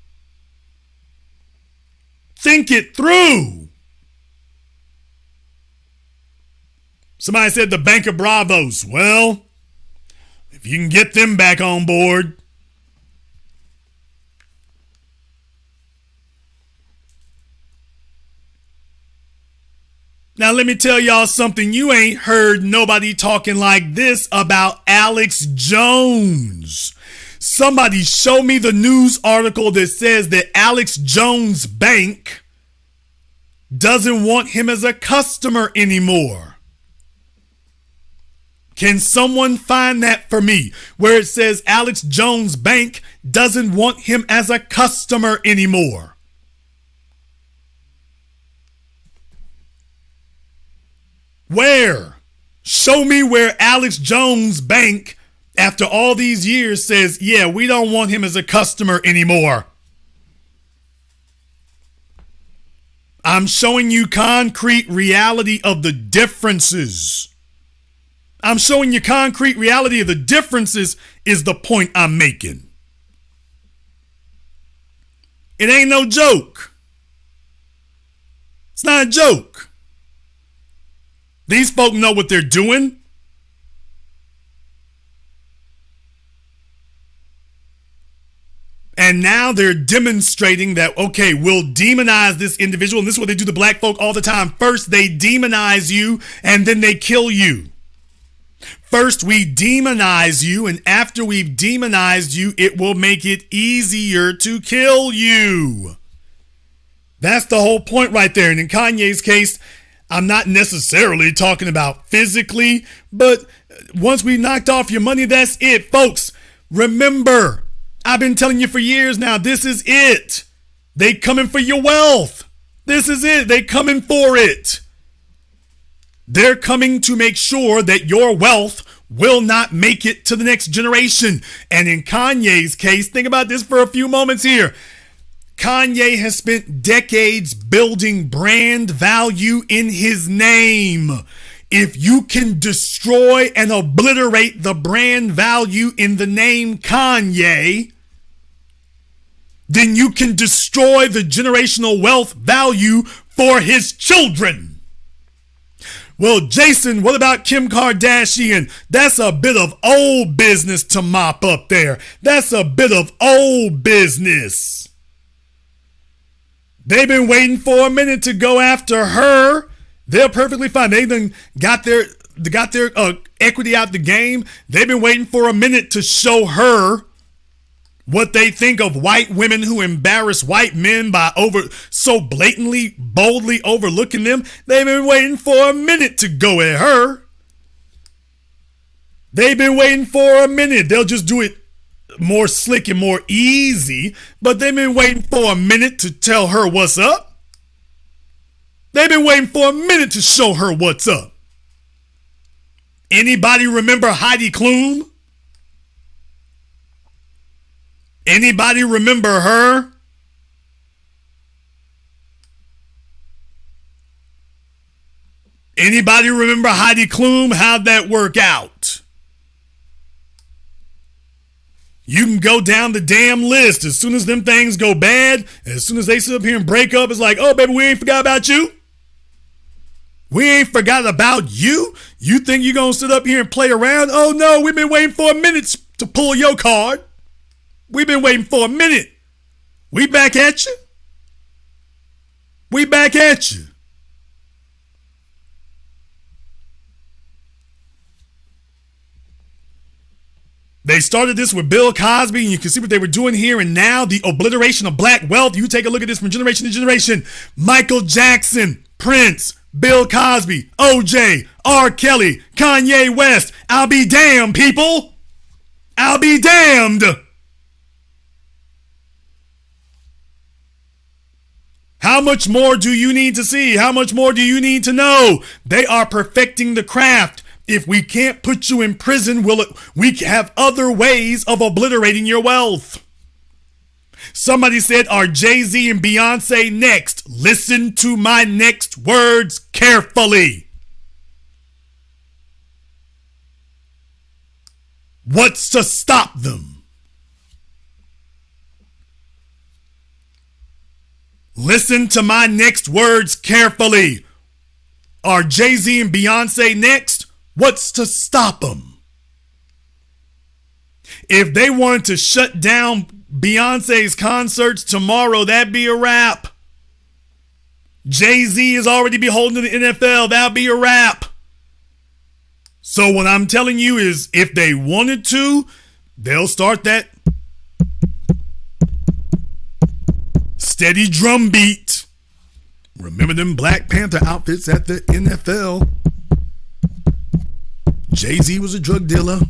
Think it through. Somebody said the Bank of Bravos. Well, if you can get them back on board. Now, let me tell y'all something. You ain't heard nobody talking like this about Alex Jones. Somebody show me the news article that says that Alex Jones Bank doesn't want him as a customer anymore. Can someone find that for me? Where it says Alex Jones Bank doesn't want him as a customer anymore. Where? Show me where Alex Jones Bank, after all these years, says, yeah, we don't want him as a customer anymore. I'm showing you concrete reality of the differences. I'm showing you concrete reality of the differences is the point I'm making. It ain't no joke. It's not a joke. These folk know what they're doing. And now they're demonstrating that, okay, we'll demonize this individual. And this is what they do to black folk all the time. First, they demonize you, and then they kill you. First, we demonize you, and after we've demonized you, it will make it easier to kill you. That's the whole point right there. And in Kanye's case, I'm not necessarily talking about physically, but once we knocked off your money, that's it. Folks, remember, I've been telling you for years now, this is it. They coming for your wealth. This is it. They coming for it. They're coming to make sure that your wealth will not make it to the next generation. And in Kanye's case, think about this for a few moments here. Kanye has spent decades building brand value in his name. If you can destroy and obliterate the brand value in the name Kanye, then you can destroy the generational wealth value for his children. Well, Jason, what about Kim Kardashian? That's a bit of old business to mop up there. That's a bit of old business. They've been waiting for a minute to go after her. They're perfectly fine. They done got their equity out the game. They've been waiting for a minute to show her what they think of white women who embarrass white men by so blatantly, boldly overlooking them. They've been waiting for a minute to go at her. They've been waiting for a minute. They'll just do it more slick and more easy, but they've been waiting for a minute to tell her what's up. They've been waiting for a minute to show her what's up. Anybody remember Heidi Klum? Anybody remember her? Anybody remember Heidi Klum? How'd that work out? You can go down the damn list. As soon as them things go bad, as soon as they sit up here and break up, it's like, oh, baby, we ain't forgot about you. We ain't forgot about you. You think you're going to sit up here and play around? Oh, no, we've been waiting for a minute to pull your card. We've been waiting for a minute. We back at you. We back at you. They started this with Bill Cosby, and you can see what they were doing here and now. The obliteration of black wealth. You take a look at this from generation to generation. Michael Jackson, Prince, Bill Cosby, OJ, R. Kelly, Kanye West. I'll be damned, people. I'll be damned. How much more do you need to see? How much more do you need to know? They are perfecting the craft. If we can't put you in prison, we have other ways of obliterating your wealth. Somebody said, are Jay-Z and Beyonce next? Listen to my next words carefully. What's to stop them? Listen to my next words carefully. Are Jay-Z and Beyonce next? What's to stop them? If they wanted to shut down Beyonce's concerts tomorrow, that'd be a wrap. Jay-Z is already beholden to the NFL. That'd be a wrap. So what I'm telling you is, if they wanted to, they'll start that steady drum beat. Remember them Black Panther outfits at the NFL? Jay-Z was a drug dealer.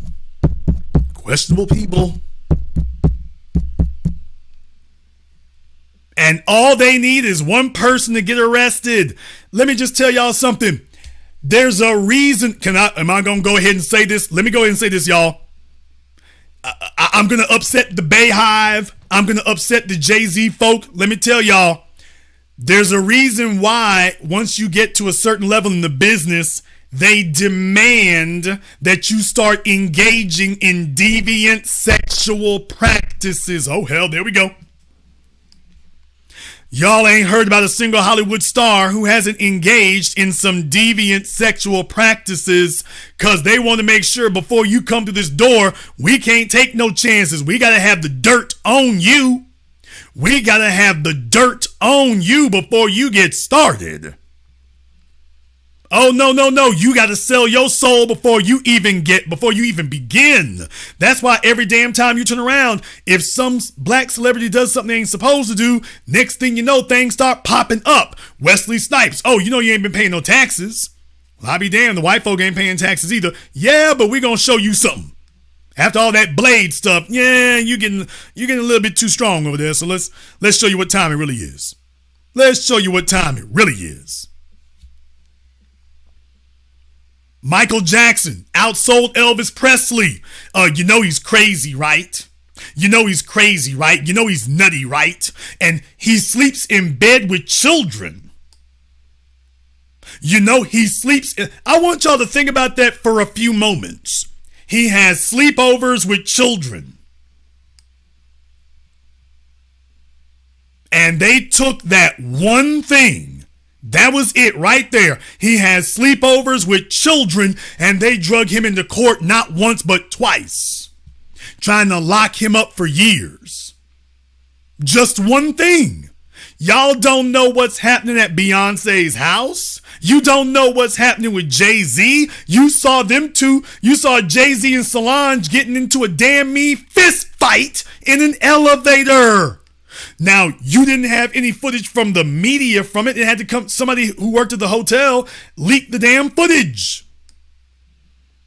Questionable people. And all they need is one person to get arrested. Let me just tell y'all something. There's a reason. Am I going to go ahead and say this? Let me go ahead and say this, y'all. I'm going to upset the Bayhive. I'm going to upset the Jay-Z folk. Let me tell y'all. There's a reason why once you get to a certain level in the business, they demand that you start engaging in deviant sexual practices. Oh, hell, there we go. Y'all ain't heard about a single Hollywood star who hasn't engaged in some deviant sexual practices, because they want to make sure before you come to this door, we can't take no chances. We got to have the dirt on you. We got to have the dirt on you before you get started. Oh, no. You got to sell your soul before you even begin. That's why every damn time you turn around, if some black celebrity does something they ain't supposed to do, next thing you know, things start popping up. Wesley Snipes. Oh, you know you ain't been paying no taxes. Well, I'll be damned. The white folk ain't paying taxes either. Yeah, but we going to show you something. After all that Blade stuff, yeah, you're getting a little bit too strong over there. So let's show you what time it really is. Let's show you what time it really is. Michael Jackson outsold Elvis Presley. You know he's crazy, right? You know he's crazy, right? You know he's nutty, right? And he sleeps in bed with children. You know he sleeps. I want y'all to think about that for a few moments. He has sleepovers with children. And they took that one thing. That was it right there. He has sleepovers with children, and they drug him into court not once but twice, trying to lock him up for years. Just one thing. Y'all don't know what's happening at Beyonce's house. You don't know what's happening with Jay-Z. You saw them two. You saw Jay-Z and Solange getting into a damn me fist fight in an elevator. Now, you didn't have any footage from the media from it. It had to come, somebody who worked at the hotel leaked the damn footage.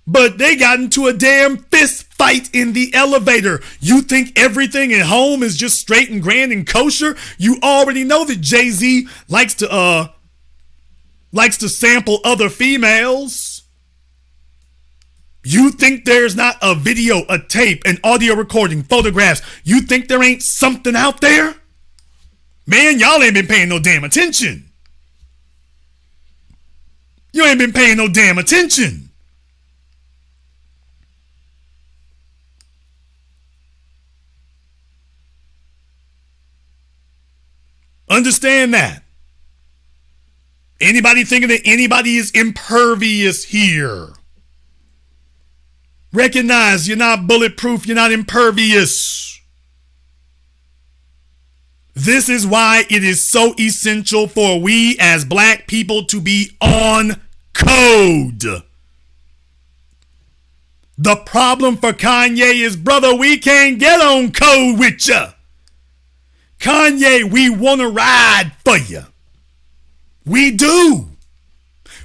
But they got into a damn fist fight in the elevator. You think everything at home is just straight and grand and kosher? You already know that Jay-Z likes to sample other females. You think there's not a video, a tape, an audio recording, photographs? You think there ain't something out there? Man, y'all ain't been paying no damn attention. You ain't been paying no damn attention. Understand that. Anybody thinking that anybody is impervious here? Recognize you're not bulletproof, you're not impervious. This is why it is so essential for we as black people to be on code. The problem for Kanye is, brother, we can't get on code with ya. Kanye, we want to ride for you. We do.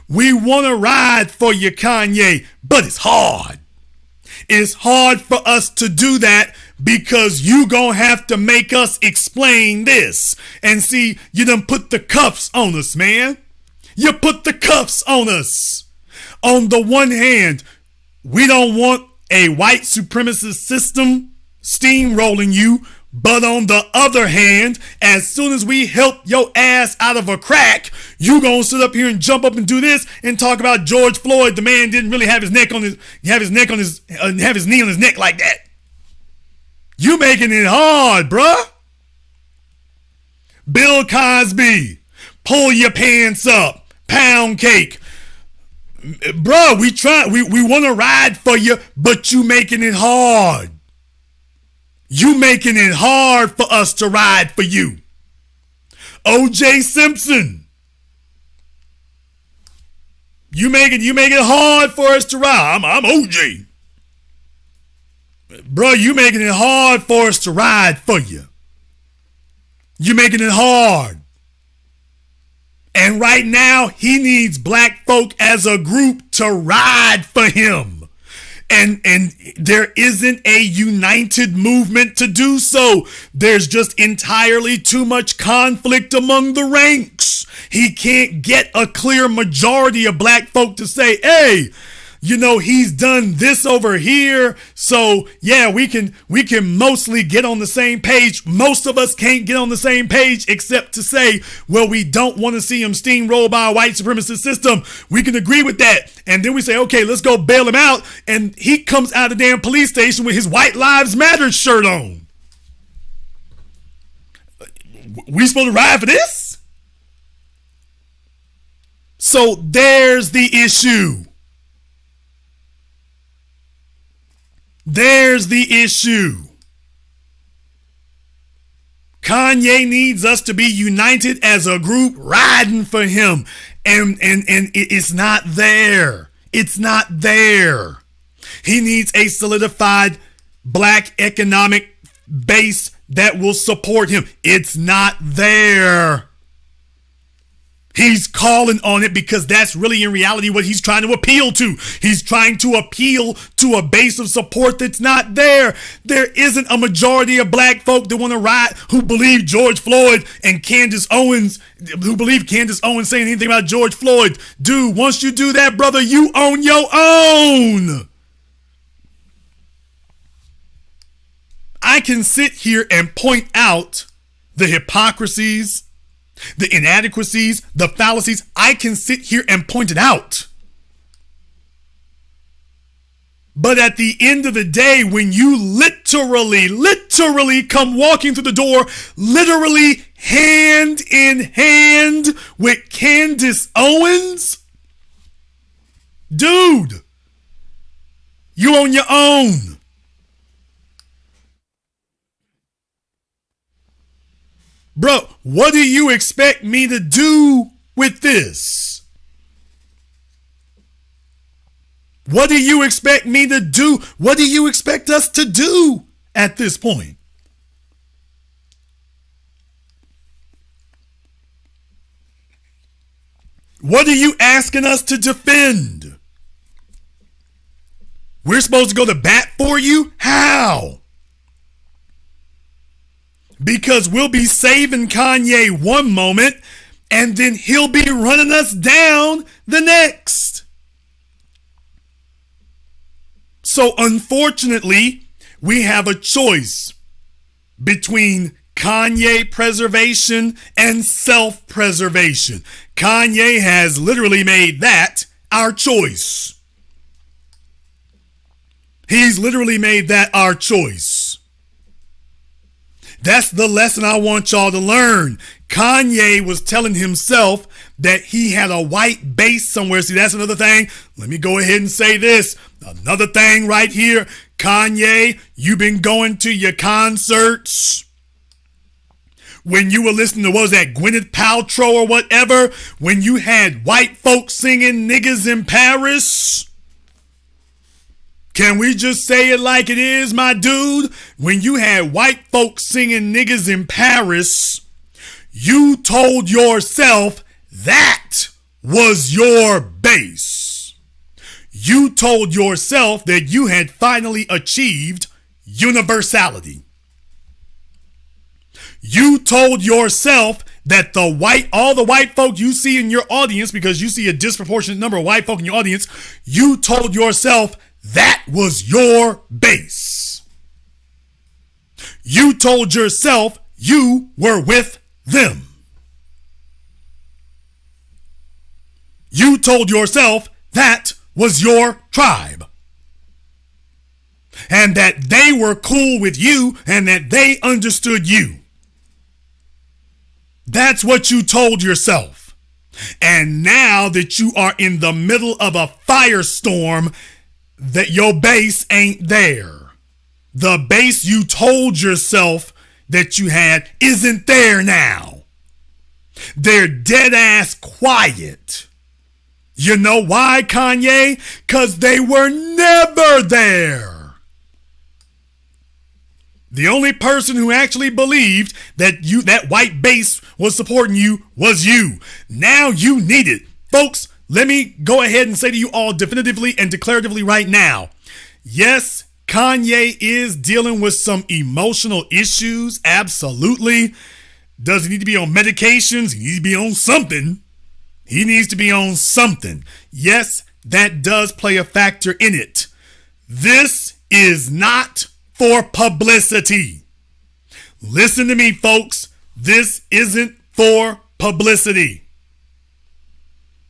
We want to ride for you, Kanye, but it's hard. It's hard for us to do that because you gonna have to make us explain this. And see, you done put the cuffs on us, man. You put the cuffs on us. On the one hand, we don't want a white supremacist system steamrolling you. But on the other hand, as soon as we help your ass out of a crack, you gonna sit up here and jump up and do this and talk about George Floyd. The man didn't really have his knee on his neck like that. You making it hard, bruh. Bill Cosby, pull your pants up, pound cake. Bruh, we want to ride for you, but you making it hard. You making it hard for us to ride for you. O.J. Simpson. You make it hard for us to ride. I'm O.J. Bro, you making it hard for us to ride for you. You making it hard. And right now, he needs black folk as a group to ride for him. And there isn't a united movement to do so. There's just entirely too much conflict among the ranks. He can't get a clear majority of black folk to say, hey, you know, he's done this over here. So yeah, we can mostly get on the same page. Most of us can't get on the same page except to say, well, we don't want to see him steamrolled by a white supremacist system. We can agree with that. And then we say, okay, let's go bail him out. And he comes out of the damn police station with his White Lives Matter shirt on. We supposed to ride for this? So there's the issue. There's the issue. Kanye needs us to be united as a group riding for him. And it's not there. It's not there. He needs a solidified black economic base that will support him. It's not there. He's calling on it because that's really in reality what he's trying to appeal to. He's trying to appeal to a base of support that's not there. There isn't a majority of black folk that want to ride, who believe George Floyd and Candace Owens, who believe Candace Owens saying anything about George Floyd. Dude, once you do that, brother, you own your own. I can sit here and point out the hypocrisies, the inadequacies, the fallacies. I can sit here and point it out. But at the end of the day, when you literally come walking through the door, literally hand in hand with Candace Owens, dude, you on your own. Bro, what do you expect me to do with this? What do you expect me to do? What do you expect us to do at this point? What are you asking us to defend? We're supposed to go to bat for you? How? Because we'll be saving Kanye one moment and then he'll be running us down the next. So unfortunately, we have a choice between Kanye preservation and self-preservation. Kanye has literally made that our choice. He's literally made that our choice. That's the lesson I want y'all to learn. Kanye was telling himself that he had a white base somewhere. See, that's another thing. Let me go ahead and say this. Another thing right here. Kanye, you've been going to your concerts when you were listening to, what was that, Gwyneth Paltrow or whatever, when you had white folks singing niggas in Paris. Can we just say it like it is, my dude? When you had white folks singing niggas in Paris, you told yourself that was your base. You told yourself that you had finally achieved universality. You told yourself that all the white folk you see in your audience, because you see a disproportionate number of white folk in your audience, you told yourself that was your base. You told yourself you were with them. You told yourself that was your tribe. And that they were cool with you and that they understood you. That's what you told yourself. And now that you are in the middle of a firestorm, that your base ain't there. The base you told yourself that you had isn't there now. They're dead ass quiet. You know why, Kanye? 'Cause they were never there. The only person who actually believed that that white base was supporting you was you. Now you need it. Folks, let me go ahead and say to you all definitively and declaratively right now. Yes, Kanye is dealing with some emotional issues. Absolutely. Does he need to be on medications? He needs to be on something. He needs to be on something. Yes, that does play a factor in it. This is not for publicity. Listen to me, folks. This isn't for publicity.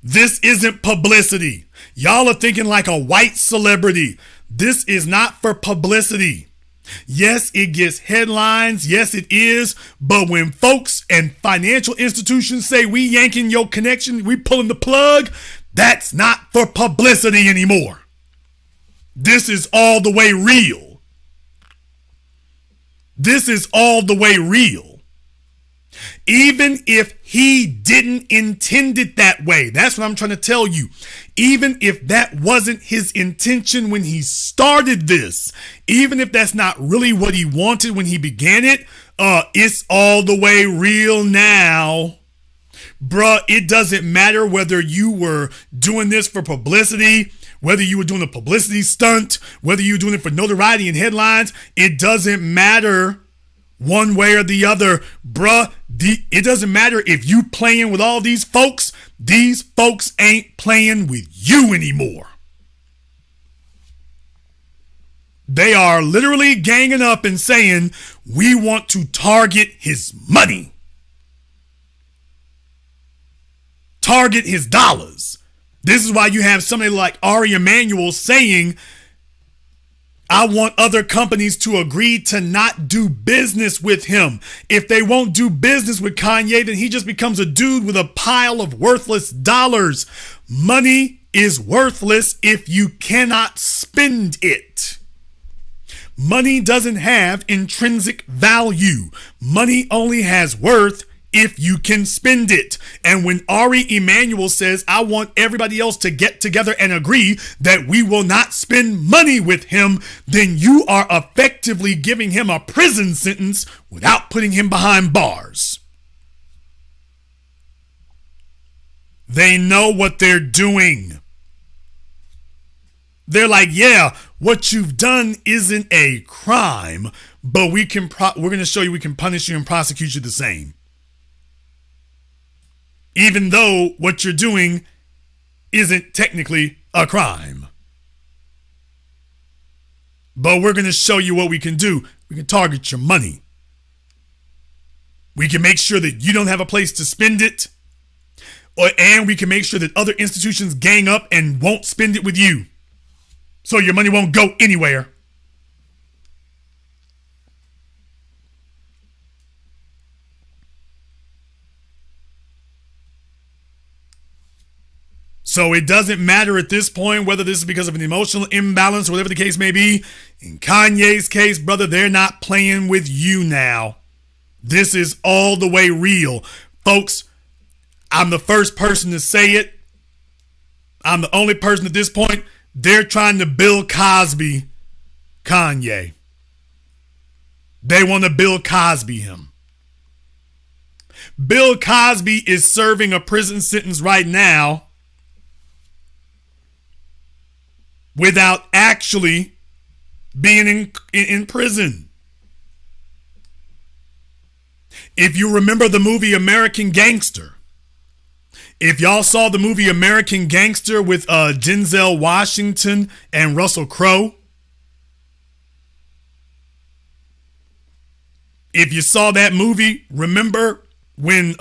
This isn't publicity. Y'all are thinking like a white celebrity. This is not for publicity. Yes, it gets headlines. Yes, it is. But when folks and financial institutions say we yanking your connection, we pulling the plug, that's not for publicity anymore. This is all the way real. This is all the way real. Even if he didn't intend it that way, that's what I'm trying to tell you. Even if that wasn't his intention when he started this, even if that's not really what he wanted when he began it, it's all the way real now. Bruh, it doesn't matter whether you were doing this for publicity, whether you were doing a publicity stunt, whether you were doing it for notoriety and headlines. It doesn't matter one way or the other. Bruh, it doesn't matter if you playing with all these folks. These folks ain't playing with you anymore. They are literally ganging up and saying, we want to target his money. Target his dollars. This is why you have somebody like Ari Emanuel saying, I want other companies to agree to not do business with him. If they won't do business with Kanye, then he just becomes a dude with a pile of worthless dollars. Money is worthless if you cannot spend it. Money doesn't have intrinsic value. Money only has worth if you can spend it. And when Ari Emanuel says, I want everybody else to get together and agree that we will not spend money with him, then you are effectively giving him a prison sentence without putting him behind bars. They know what they're doing. They're like, yeah, what you've done isn't a crime, but we're going to show you we can punish you and prosecute you the same. Even though what you're doing isn't technically a crime. But we're going to show you what we can do. We can target your money. We can make sure that you don't have a place to spend it. And we can make sure that other institutions gang up and won't spend it with you. So your money won't go anywhere. So it doesn't matter at this point whether this is because of an emotional imbalance or whatever the case may be. In Kanye's case, brother, they're not playing with you now. This is all the way real. Folks, I'm the first person to say it. I'm the only person at this point. They're trying to Bill Cosby Kanye. They want to Bill Cosby him. Bill Cosby is serving a prison sentence right now without actually being in prison. If you remember the movie American Gangster, if y'all saw the movie American Gangster with Denzel Washington and Russell Crowe, if you saw that movie, remember when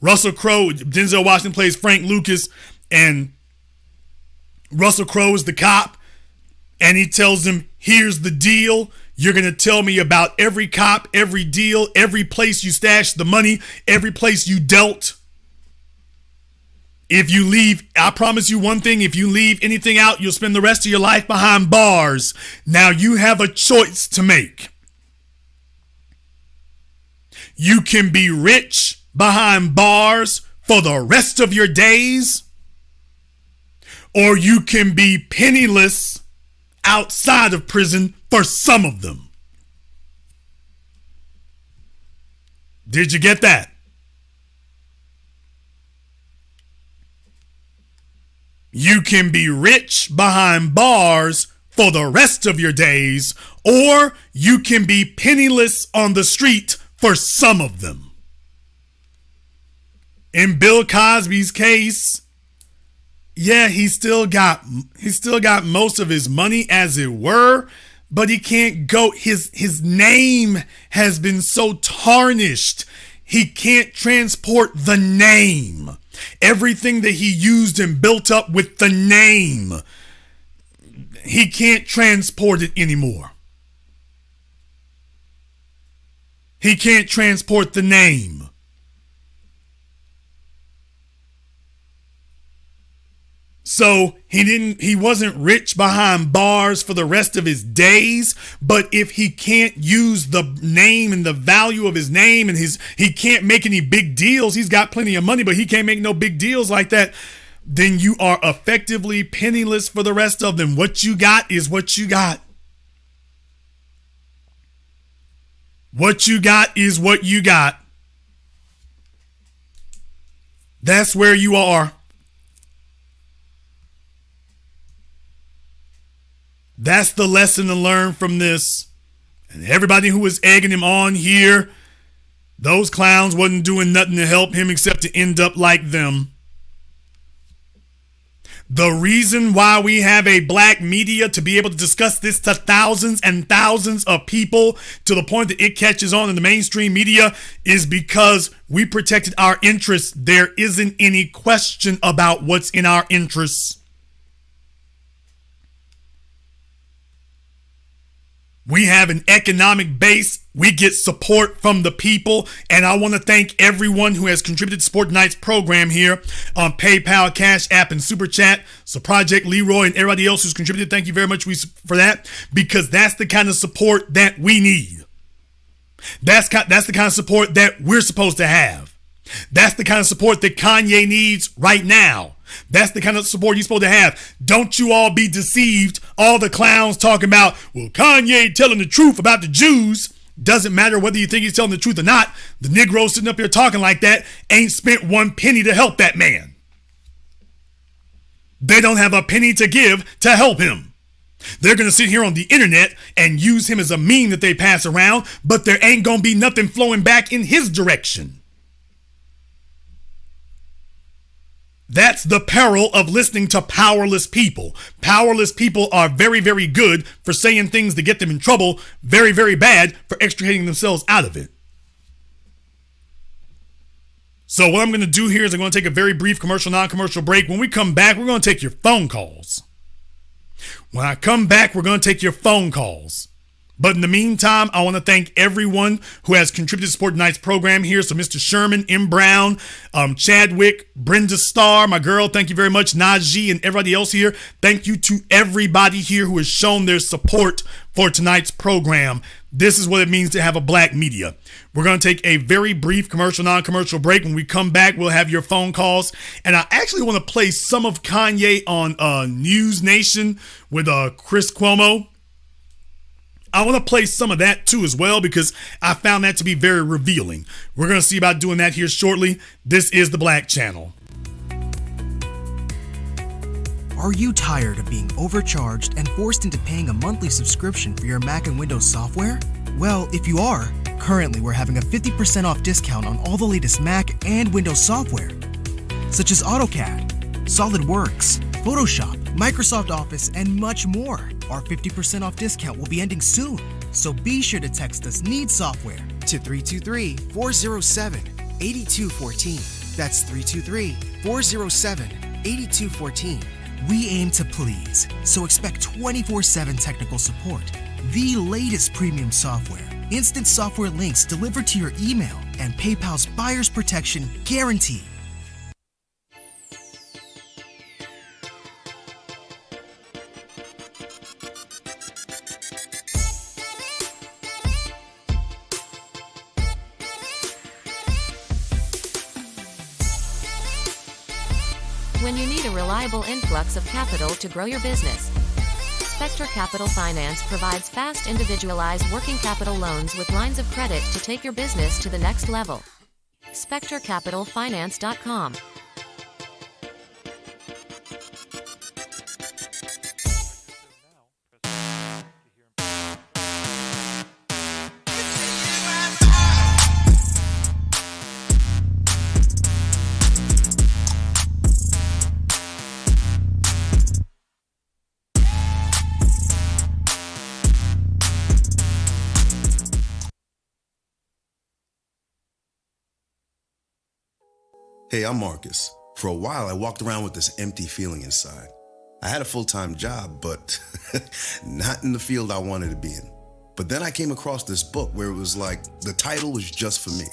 Russell Crowe, Denzel Washington plays Frank Lucas, and Russell Crowe is the cop, and he tells him, here's the deal. You're going to tell me about every cop, every deal, every place you stashed the money, every place you dealt. If you leave, I promise you one thing, if you leave anything out, you'll spend the rest of your life behind bars. Now you have a choice to make. You can be rich behind bars for the rest of your days, or you can be penniless outside of prison for some of them. Did you get that? You can be rich behind bars for the rest of your days, or you can be penniless on the street for some of them. In Bill Cosby's case, yeah, he still got most of his money, as it were, but he can't go. His name has been so tarnished. He can't transport the name. Everything that he used and built up with the name, he can't transport it anymore. He can't transport the name. So he wasn't rich behind bars for the rest of his days, but if he can't use the name and the value of his name, and he can't make any big deals, he's got plenty of money, but he can't make no big deals like that, then you are effectively penniless for the rest of them. What you got is what you got. What you got is what you got. That's where you are. That's the lesson to learn from this. And everybody who was egging him on here, those clowns wasn't doing nothing to help him except to end up like them. The reason why we have a black media to be able to discuss this to thousands and thousands of people to the point that it catches on in the mainstream media is because we protected our interests. There isn't any question about what's in our interests. We have an economic base. We get support from the people. And I want to thank everyone who has contributed to support tonight's program here on PayPal, Cash App, and Super Chat. So Project Leroy and everybody else who's contributed, thank you very much for that, because that's the kind of support that we need. That's the kind of support that we're supposed to have. That's the kind of support that Kanye needs right now. That's the kind of support he's supposed to have. Don't you all be deceived. All the clowns talking about, well, Kanye telling the truth about the Jews. Doesn't matter whether you think he's telling the truth or not. The Negro sitting up here talking like that ain't spent one penny to help that man. They don't have a penny to give to help him. They're going to sit here on the internet and use him as a meme that they pass around, but there ain't going to be nothing flowing back in his direction. That's the peril of listening to powerless people. Powerless people are very, very good for saying things to get them in trouble, very, very bad for extricating themselves out of it. So what I'm going to do here is I'm going to take a very brief commercial, non-commercial break. When we come back, we're going to take your phone calls. When I come back, we're going to take your phone calls. But in the meantime, I want to thank everyone who has contributed to support tonight's program here. So Mr. Sherman, M. Brown, Chadwick, Brenda Starr, my girl, thank you very much. Najee and everybody else here. Thank you to everybody here who has shown their support for tonight's program. This is what it means to have a black media. We're going to take a very brief commercial, non-commercial break. When we come back, we'll have your phone calls. And I actually want to play some of Kanye on News Nation with Chris Cuomo. I want to play some of that too as well because I found that to be very revealing. We're going to see about doing that here shortly. This is The Black Channel. Are you tired of being overcharged and forced into paying a monthly subscription for your Mac and Windows software? Well, if you are, currently we're having a 50% off discount on all the latest Mac and Windows software, such as AutoCAD, SolidWorks, Photoshop, Microsoft Office, and much more. Our 50% off discount will be ending soon, so be sure to text us Need Software to 323-407-8214. That's 323-407-8214. We aim to please, so expect 24/7 technical support, the latest premium software, instant software links delivered to your email, and PayPal's buyer's protection guarantee. When you need a reliable influx of capital to grow your business, Spectre Capital Finance provides fast, individualized working capital loans with lines of credit to take your business to the next level. SpectreCapitalFinance.com. Hey, I'm Marcus. For a while, I walked around with this empty feeling inside. I had a full-time job, but not in the field I wanted to be in. But then I came across this book where it was like, the title was just for me.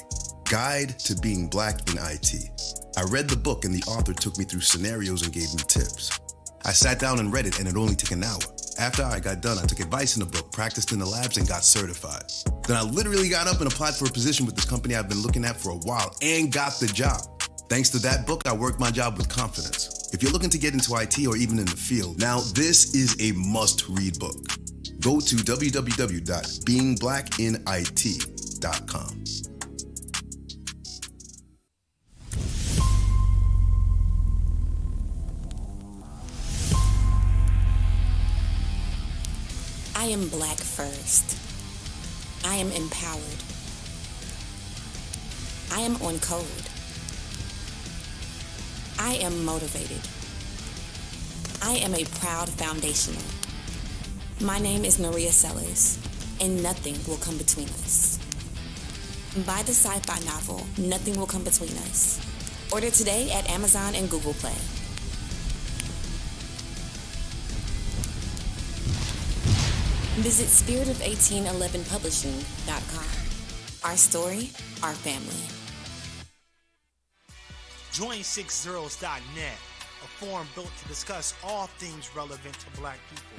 Guide to Being Black in IT. I read the book and the author took me through scenarios and gave me tips. I sat down and read it and it only took an hour. After I got done, I took advice in the book, practiced in the labs, and got certified. Then I literally got up and applied for a position with this company I've been looking at for a while and got the job. Thanks to that book, I worked my job with confidence. If you're looking to get into IT or even in the field, now this is a must-read book. Go to www.beingblackinit.com. I am black first. I am empowered. I am on code. I am motivated. I am a proud foundational. My name is Maria Sellers, and nothing will come between us. Buy the sci-fi novel, Nothing Will Come Between Us. Order today at Amazon and Google Play. Visit spiritofo1811publishing.com. Our story, our family. Join 6zeros.net, a forum built to discuss all things relevant to black people.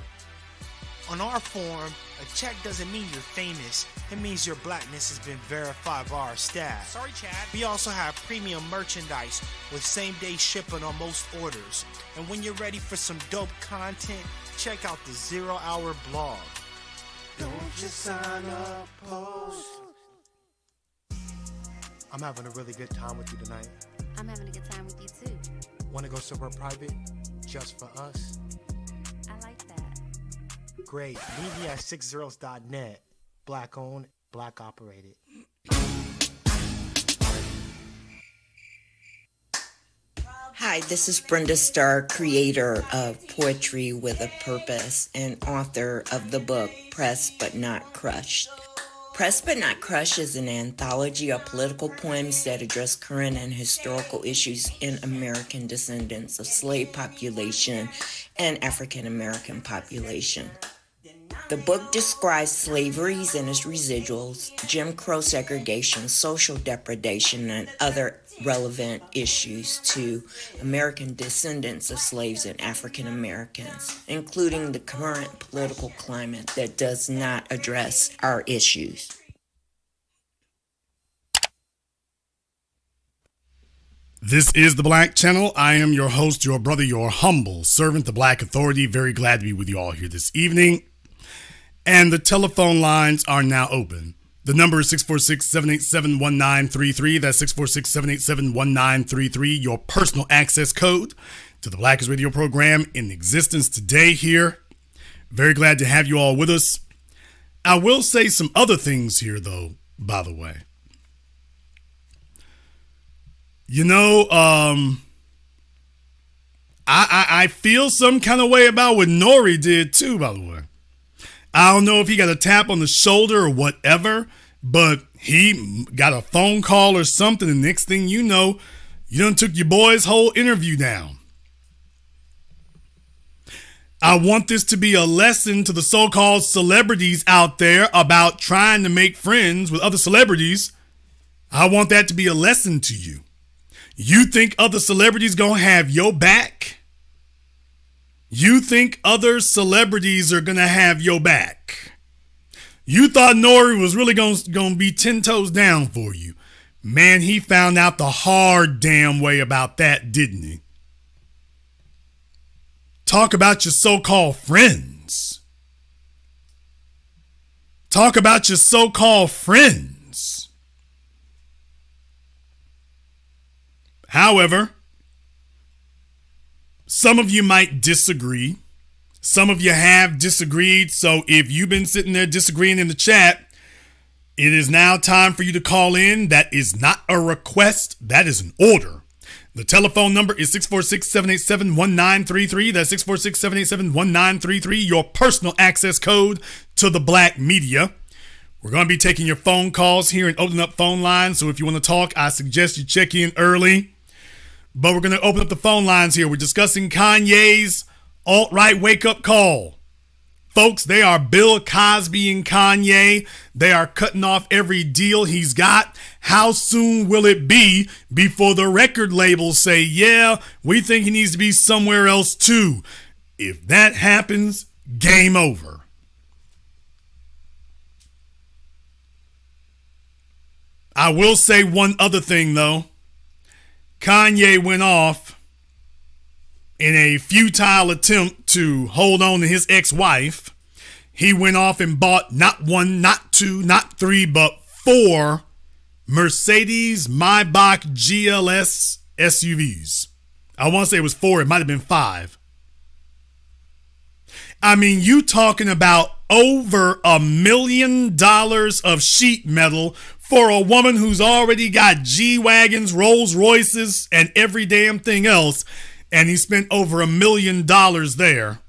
On our forum, a check doesn't mean you're famous. It means your blackness has been verified by our staff. Sorry, Chad. We also have premium merchandise with same-day shipping on most orders. And when you're ready for some dope content, check out the 0 Hour blog. Don't just sign up, post. I'm having a really good time with you tonight. I'm having a good time with you too. Want to go somewhere private? just for us. I like that. Great. Meet me at 6zeros.net. Black owned, black operated. Hi, this is Brenda Starr, creator of Poetry with a Purpose and author of the book Pressed But Not Crushed. Pressed But Not Crushed is an anthology of political poems that address current and historical issues in American descendants of slave population and African American population. The book describes slaveries and its residuals, Jim Crow segregation, social depredation, and other relevant issues to American descendants of slaves and African Americans, including the current political climate that does not address our issues. This is The Black Channel. I am your host, your brother, your humble servant, the Black Authority. Very glad to be with you all here this evening. And the telephone lines are now open. The number is 646-787-1933. That's 646-787-1933. Your personal access code to the Blackest Radio program in existence today here. Very glad to have you all with us. I will say some other things here, though, by the way. You know, I feel some kind of way about what Nori did, too, by the way. I don't know if he got a tap on the shoulder or whatever, but he got a phone call or something, and next thing you know, you done took your boy's whole interview down. I want this to be a lesson to the so-called celebrities out there about trying to make friends with other celebrities. I want that to be a lesson to you. You think other celebrities gonna have your back? You think other celebrities are going to have your back? You thought Nori was really going to be 10 toes down for you. Man, he found out the hard damn way about that, didn't he? Talk about your so-called friends. Talk about your so-called friends. However, some of you might disagree. Some of you have disagreed. So if you've been sitting there disagreeing in the chat, it is now time for you to call in. That is not a request. That is an order. The telephone number is 646-787-1933. That's 646-787-1933. Your personal access code to the Black Media. We're going to be taking your phone calls here and opening up phone lines. So if you want to talk, I suggest you check in early. But we're going to open up the phone lines here. We're discussing Kanye's alt-right wake-up call. Folks, they are Bill Cosby and Kanye. They are cutting off every deal he's got. How soon will it be before the record labels say, yeah, we think he needs to be somewhere else too? If that happens, game over. I will say one other thing, though. Kanye went off in a futile attempt to hold on to his ex-wife. He went off and bought not one, not two, not three, but 4 Mercedes Maybach GLS SUVs. I want to say it was 4. It might have been 5. I mean, you talking about over $1 million of sheet metal for a woman who's already got G-Wagons, Rolls Royces, and every damn thing else, and he spent over $1 million there.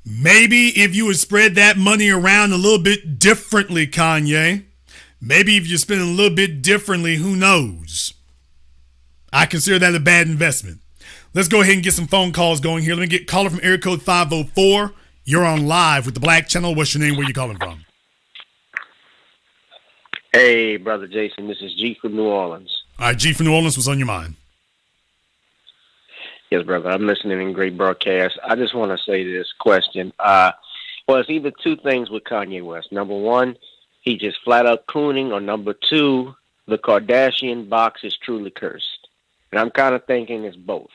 Maybe if you would spread that money around a little bit differently, Kanye, maybe if you spend a little bit differently, who knows? I consider that a bad investment. Let's go ahead and get some phone calls going here. Let me get caller from area code 504. You're on live with the Black Channel. What's your name? Where you calling from? Hey, Brother Jason, this is G from New Orleans. All right, G from New Orleans, what's on your mind? Yes, brother, I'm listening in great broadcast. I just want to say this question. Well, it's either two things with Kanye West. Number one, he just flat out cooning, or number two, the Kardashian box is truly cursed. And I'm kind of thinking it's both.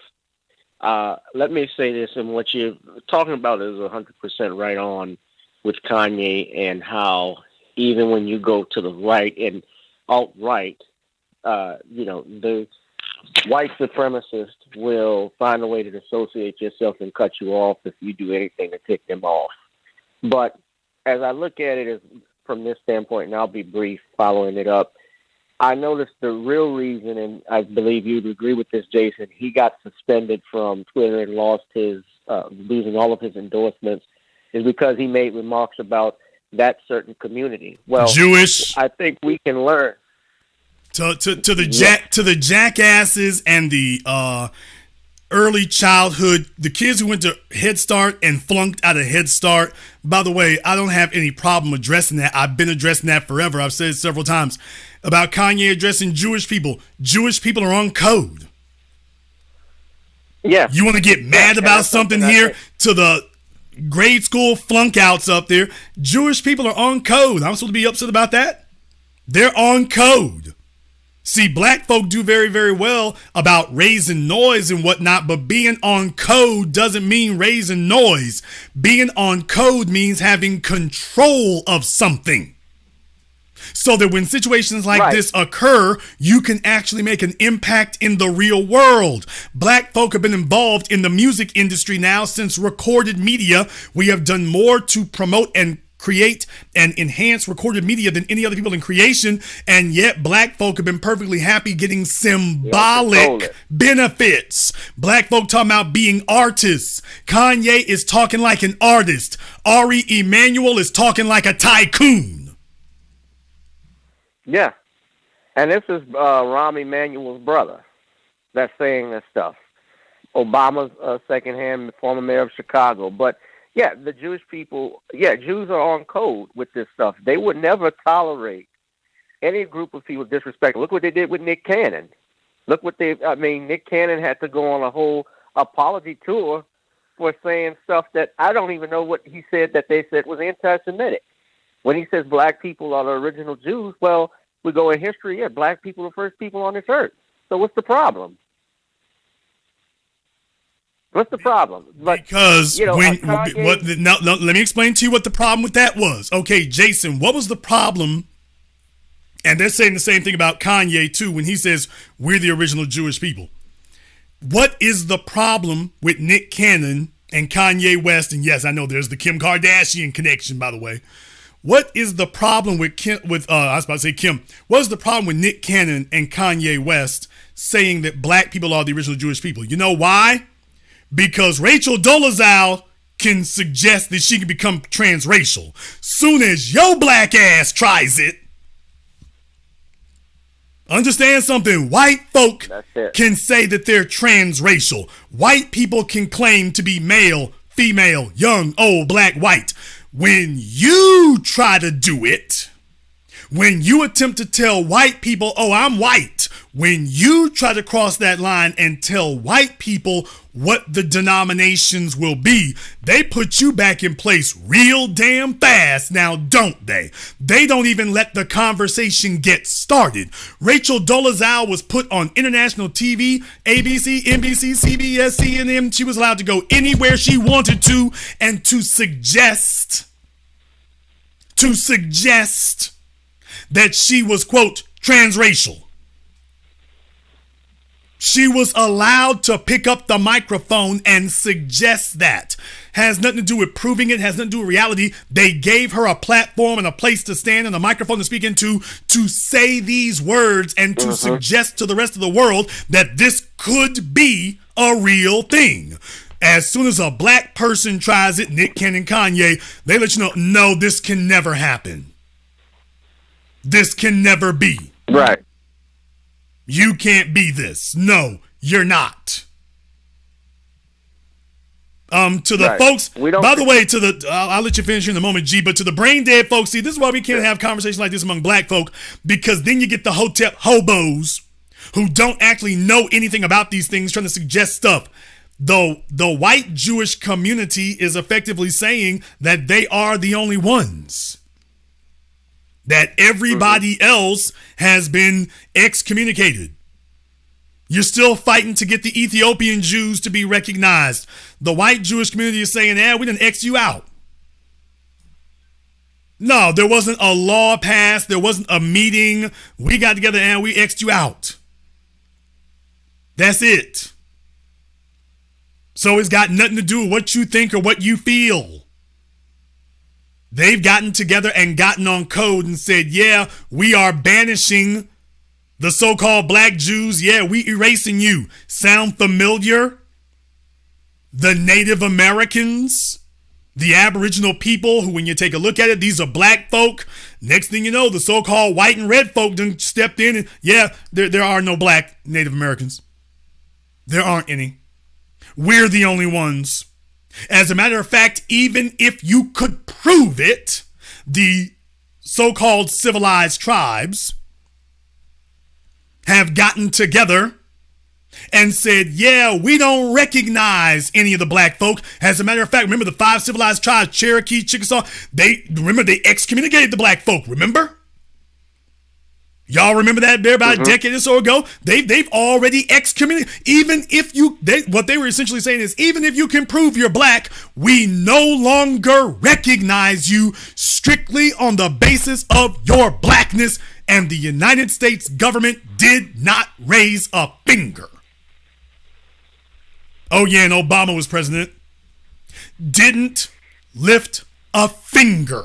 Let me say this, and what you're talking about is 100% right on with Kanye, and how even when you go to the right and alt-right, the white supremacists will find a way to dissociate yourself and cut you off if you do anything to tick them off. But as I look at it from this standpoint, and I'll be brief following it up, I noticed the real reason, and I believe you'd agree with this, Jason, he got suspended from Twitter and lost his, losing all of his endorsements, is because he made remarks about that certain community. Well, Jewish. I think we can learn. To the jackasses and the early childhood, the kids who went to Head Start and flunked out of Head Start. By the way, I don't have any problem addressing that. I've been addressing that forever. I've said it several times about Kanye addressing Jewish people. Jewish people are on code. Yeah. You want to get mad about something here to the grade school flunkouts up there? Jewish people are on code. I'm supposed to be upset about that? They're on code. See, black folk do very, very well about raising noise and whatnot, but being on code doesn't mean raising noise. Being on code means having control of something. So that when situations like this occur, you can actually make an impact in the real world. Black folk have been involved in the music industry now since recorded media. We have done more to promote and create and enhance recorded media than any other people in creation, and yet black folk have been perfectly happy getting symbolic benefits. Black folk talking about being artists. Kanye is talking like an artist. Ari Emanuel is talking like a tycoon. Yeah, and this is Rahm Emanuel's brother that's saying this stuff. Obama's secondhand former mayor of Chicago, but yeah, the Jewish people, Jews are on code with this stuff. They would never tolerate any group of people disrespecting. Look what they did with Nick Cannon. Nick Cannon had to go on a whole apology tour for saying stuff that I don't even know what he said that they said was anti-Semitic. When he says black people are the original Jews, well, we go in history, black people are the first people on this earth. So what's the problem? What's the problem? Because let me explain to you what the problem with that was. Okay, Jason, what was the problem? And they're saying the same thing about Kanye too when he says we're the original Jewish people. What is the problem with Nick Cannon and Kanye West? And yes, I know there's the Kim Kardashian connection, by the way. What is the problem with Kim? What is the problem with Nick Cannon and Kanye West saying that black people are the original Jewish people? You know why? Because Rachel Dolezal can suggest that she can become transracial. Soon as your black ass tries it, understand something, white folk can say that they're transracial. White people can claim to be male, female, young, old, black, white. When you try to do it, when you attempt to tell white people, oh, I'm white, when you try to cross that line and tell white people what the denominations will be, they put you back in place real damn fast now, don't they? They don't even let the conversation get started. Rachel Dolezal was put on international TV, ABC, NBC, CBS, CNN. She was allowed to go anywhere she wanted to, and to suggest that she was, quote, transracial. She was allowed to pick up the microphone and suggest that. Has nothing to do with proving it, has nothing to do with reality. They gave her a platform and a place to stand and a microphone to speak into to say these words and to suggest to the rest of the world that this could be a real thing. As soon as a black person tries it, Nick Cannon, Kanye, they let you know, no, this can never happen. This can never be. Right. You can't be this. No, you're not. To the folks, by the way, I'll let you finish here in a moment, G, but to the brain dead folks, see, this is why we can't have conversations like this among black folk, because then you get the hotep hobos who don't actually know anything about these things trying to suggest stuff. Though the white Jewish community is effectively saying that they are the only ones. That everybody else has been excommunicated. You're still fighting to get the Ethiopian Jews to be recognized. The white Jewish community is saying, we didn't X you out. No, there wasn't a law passed. There wasn't a meeting. We got together and we X'd you out. That's it. So it's got nothing to do with what you think or what you feel. They've gotten together and gotten on code and said, yeah, we are banishing the so-called black Jews. Yeah, we erasing you. Sound familiar? The Native Americans, the Aboriginal people who, when you take a look at it, these are black folk. Next thing you know, the so-called white and red folk done stepped in and, yeah, there are no black Native Americans. There aren't any. We're the only ones. As a matter of fact, even if you could prove it, the so-called civilized tribes have gotten together and said, yeah, we don't recognize any of the black folk. As a matter of fact, remember the 5 civilized tribes, Cherokee, Chickasaw, they excommunicated the black folk, remember? Y'all remember that there about a decade or so ago? They've already excommunicated. Even if what they were essentially saying is, even if you can prove you're black, we no longer recognize you strictly on the basis of your blackness. And the United States government did not raise a finger. Oh yeah, and Obama was president. Didn't lift a finger.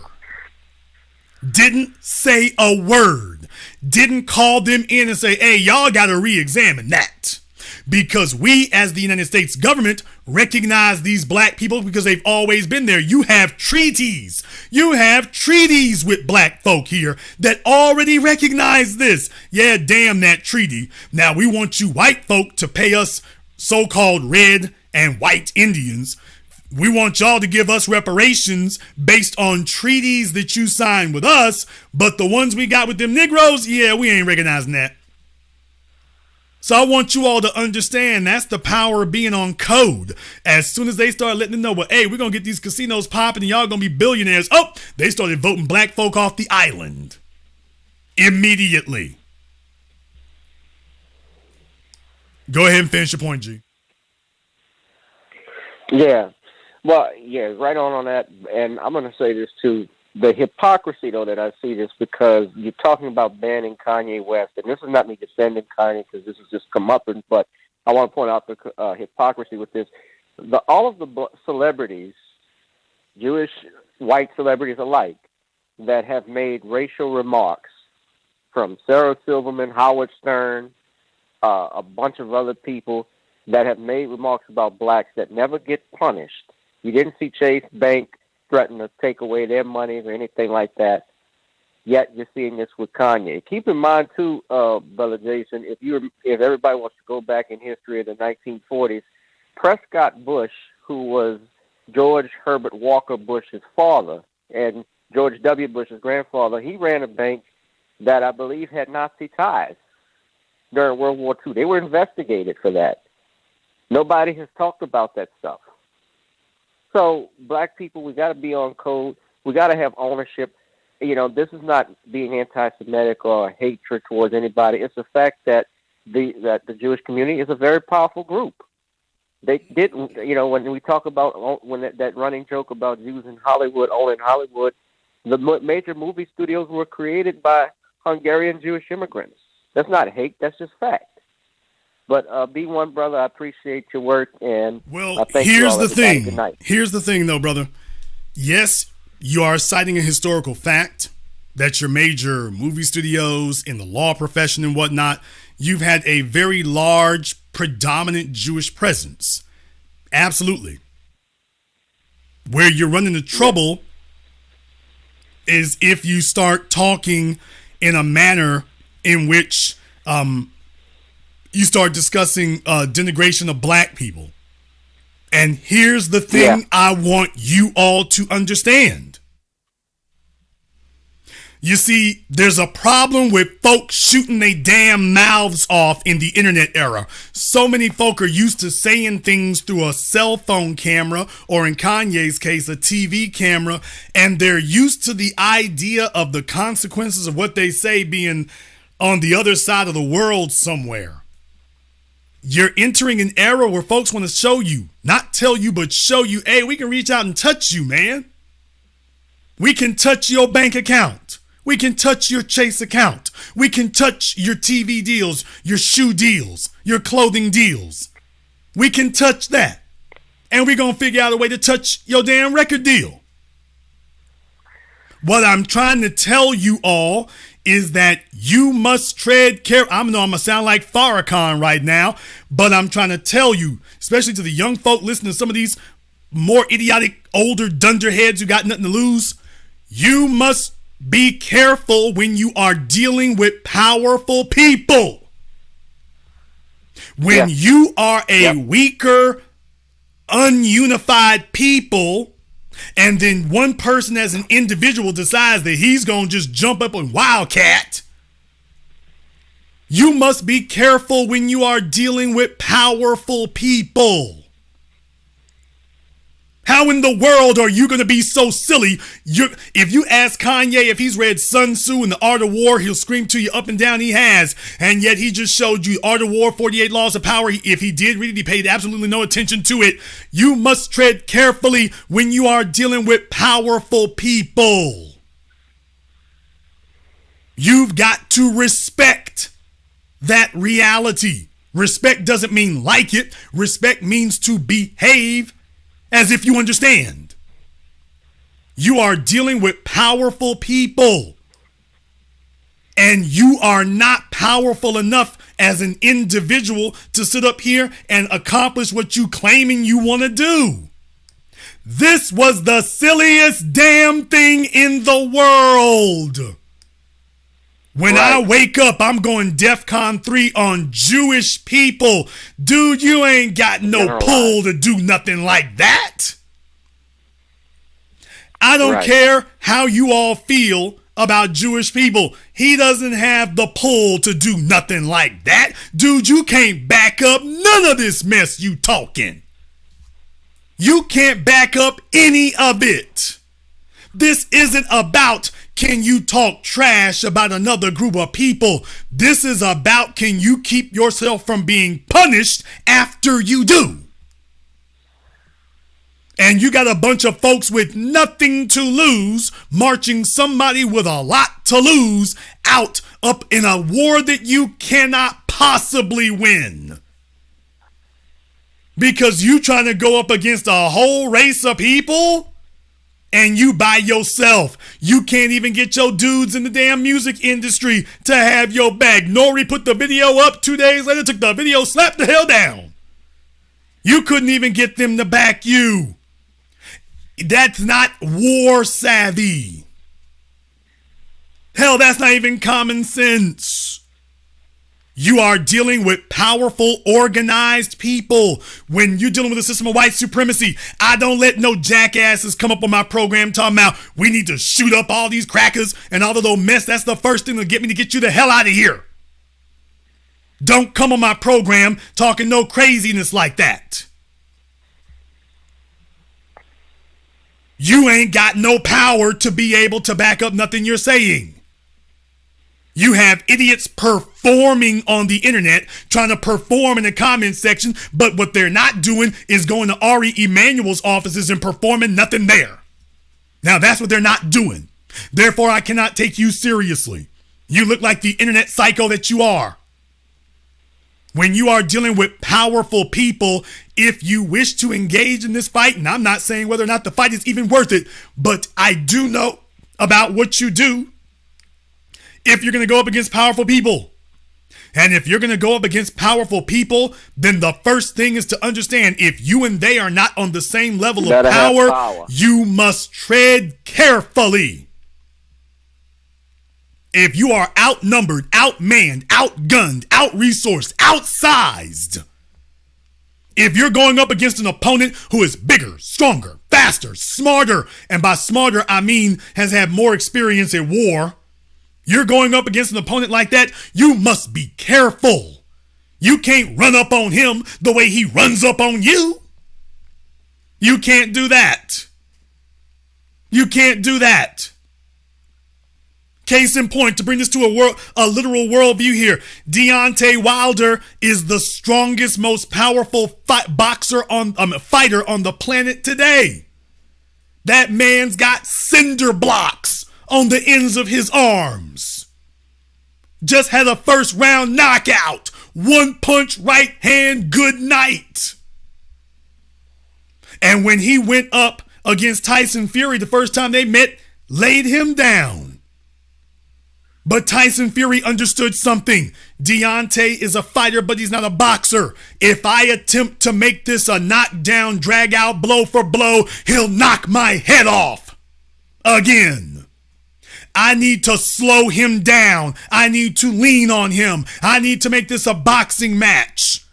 Didn't say a word. Didn't call them in and say, hey, y'all got to re-examine that. Because we, as the United States government, recognize these black people because they've always been there. You have treaties. You have treaties with black folk here that already recognize this. Yeah, damn that treaty. Now we want you white folk to pay us so-called red and white Indians. We want y'all to give us reparations based on treaties that you signed with us, but the ones we got with them Negroes, yeah, we ain't recognizing that. So I want you all to understand that's the power of being on code. As soon as they start letting them know, well, hey, we're going to get these casinos popping and y'all going to be billionaires. Oh, they started voting black folk off the island. Immediately. Go ahead and finish your point, G. Yeah. Well, yeah, right on that. And I'm going to say this too. The hypocrisy, though, that I see this because you're talking about banning Kanye West. And this is not me defending Kanye because this is just comeuppance, but I want to point out the hypocrisy with this. All of the celebrities, Jewish, white celebrities alike, that have made racial remarks, from Sarah Silverman, Howard Stern, a bunch of other people that have made remarks about blacks that never get punished. You didn't see Chase Bank threaten to take away their money or anything like that. Yet you're seeing this with Kanye. Keep in mind too, Brother Jason, if everybody wants to go back in history of the 1940s, Prescott Bush, who was George Herbert Walker Bush's father and George W. Bush's grandfather, he ran a bank that I believe had Nazi ties during World War II. They were investigated for that. Nobody has talked about that stuff. So black people, we got to be on code. We got to have ownership. You know, this is not being anti-Semitic or hatred towards anybody. It's the fact that the Jewish community is a very powerful group. They didn't, you know, when we talk about when that running joke about Jews in Hollywood, owning Hollywood, the major movie studios were created by Hungarian Jewish immigrants. That's not hate. That's just fact. But B1, brother, I appreciate your work. And well, here's the thing. Good night. Here's the thing, though, brother. Yes, you are citing a historical fact that your major movie studios in the law profession and whatnot, you've had a very large, predominant Jewish presence. Absolutely. Where you're running into trouble is if you start talking in a manner in which you start discussing denigration of black people. And here's the thing I want you all to understand. You see, there's a problem with folks shooting their damn mouths off in the internet era. So many folk are used to saying things through a cell phone camera, or in Kanye's case, a TV camera, and they're used to the idea of the consequences of what they say being on the other side of the world somewhere. You're entering an era where folks want to show you, not tell you, but show you, hey, we can reach out and touch you, man. We can touch your bank account. We can touch your Chase account. We can touch your TV deals, your shoe deals, your clothing deals. We can touch that. And we're going to figure out a way to touch your damn record deal. What I'm trying to tell you all is that you must tread carefully. I know I'm going to sound like Farrakhan right now, but I'm trying to tell you, especially to the young folk listening to some of these more idiotic, older dunderheads who got nothing to lose, you must be careful when you are dealing with powerful people. When you are a weaker, ununified people, and then one person as an individual decides that he's going to just jump up on wildcat, you must be careful when you are dealing with powerful people. How in the world are you going to be so silly? If you ask Kanye if he's read Sun Tzu and The Art of War, he'll scream to you up and down he has. And yet he just showed you Art of War, 48 Laws of Power. If he did read it, he paid absolutely no attention to it. You must tread carefully when you are dealing with powerful people. You've got to respect that reality. Respect doesn't mean like it. Respect means to behave as if you understand. You are dealing with powerful people. And you are not powerful enough as an individual to sit up here and accomplish what you claiming you want to do. This was the silliest damn thing in the world. When I wake up, I'm going DEFCON 3 on Jewish people. Dude, you ain't got no pull to do nothing like that. I don't care how you all feel about Jewish people. He doesn't have the pull to do nothing like that. Dude, you can't back up none of this mess you talking. You can't back up any of it. This isn't about can you talk trash about another group of people. This is about can you keep yourself from being punished after you do. And you got a bunch of folks with nothing to lose marching somebody with a lot to lose out up in a war that you cannot possibly win. Because you trying to go up against a whole race of people and you by yourself. You can't even get your dudes in the damn music industry to have your back. Nori put the video up 2 days later, took the video, slapped the hell down. You couldn't even get them to back you. That's not war savvy. Hell, that's not even common sense. You are dealing with powerful, organized people. When you're dealing with a system of white supremacy, I don't let no jackasses come up on my program talking about we need to shoot up all these crackers and all the little mess. That's the first thing to get me to get you the hell out of here. Don't come on my program talking no craziness like that. You ain't got no power to be able to back up nothing you're saying. You have idiots performing on the internet, trying to perform in the comments section, but what they're not doing is going to Ari Emanuel's offices and performing nothing there. Now that's what they're not doing. Therefore, I cannot take you seriously. You look like the internet psycho that you are. When you are dealing with powerful people, if you wish to engage in this fight, and I'm not saying whether or not the fight is even worth it, but I do know about what you do. If you're going to go up against powerful people, and if you're going to go up against powerful people, then the first thing is to understand if you and they are not on the same level of power, you must tread carefully. If you are outnumbered, outmanned, outgunned, outresourced, outsized, if you're going up against an opponent who is bigger, stronger, faster, smarter, and by smarter I mean has had more experience in war, you're going up against an opponent like that, you must be careful. You can't run up on him the way he runs up on you. You can't do that. You can't do that. Case in point, to bring this to a literal worldview here, Deontay Wilder is the strongest, most powerful fighter on the planet today. That man's got cinder blocks on the ends of his arms. Just had a first round knockout. One punch, right hand, good night. And when he went up against Tyson Fury the first time they met, laid him down. But Tyson Fury understood something. Deontay is a fighter, but he's not a boxer. If I attempt to make this a knockdown, drag out, blow for blow, he'll knock my head off. Again. I need to slow him down. I need to lean on him. I need to make this a boxing match.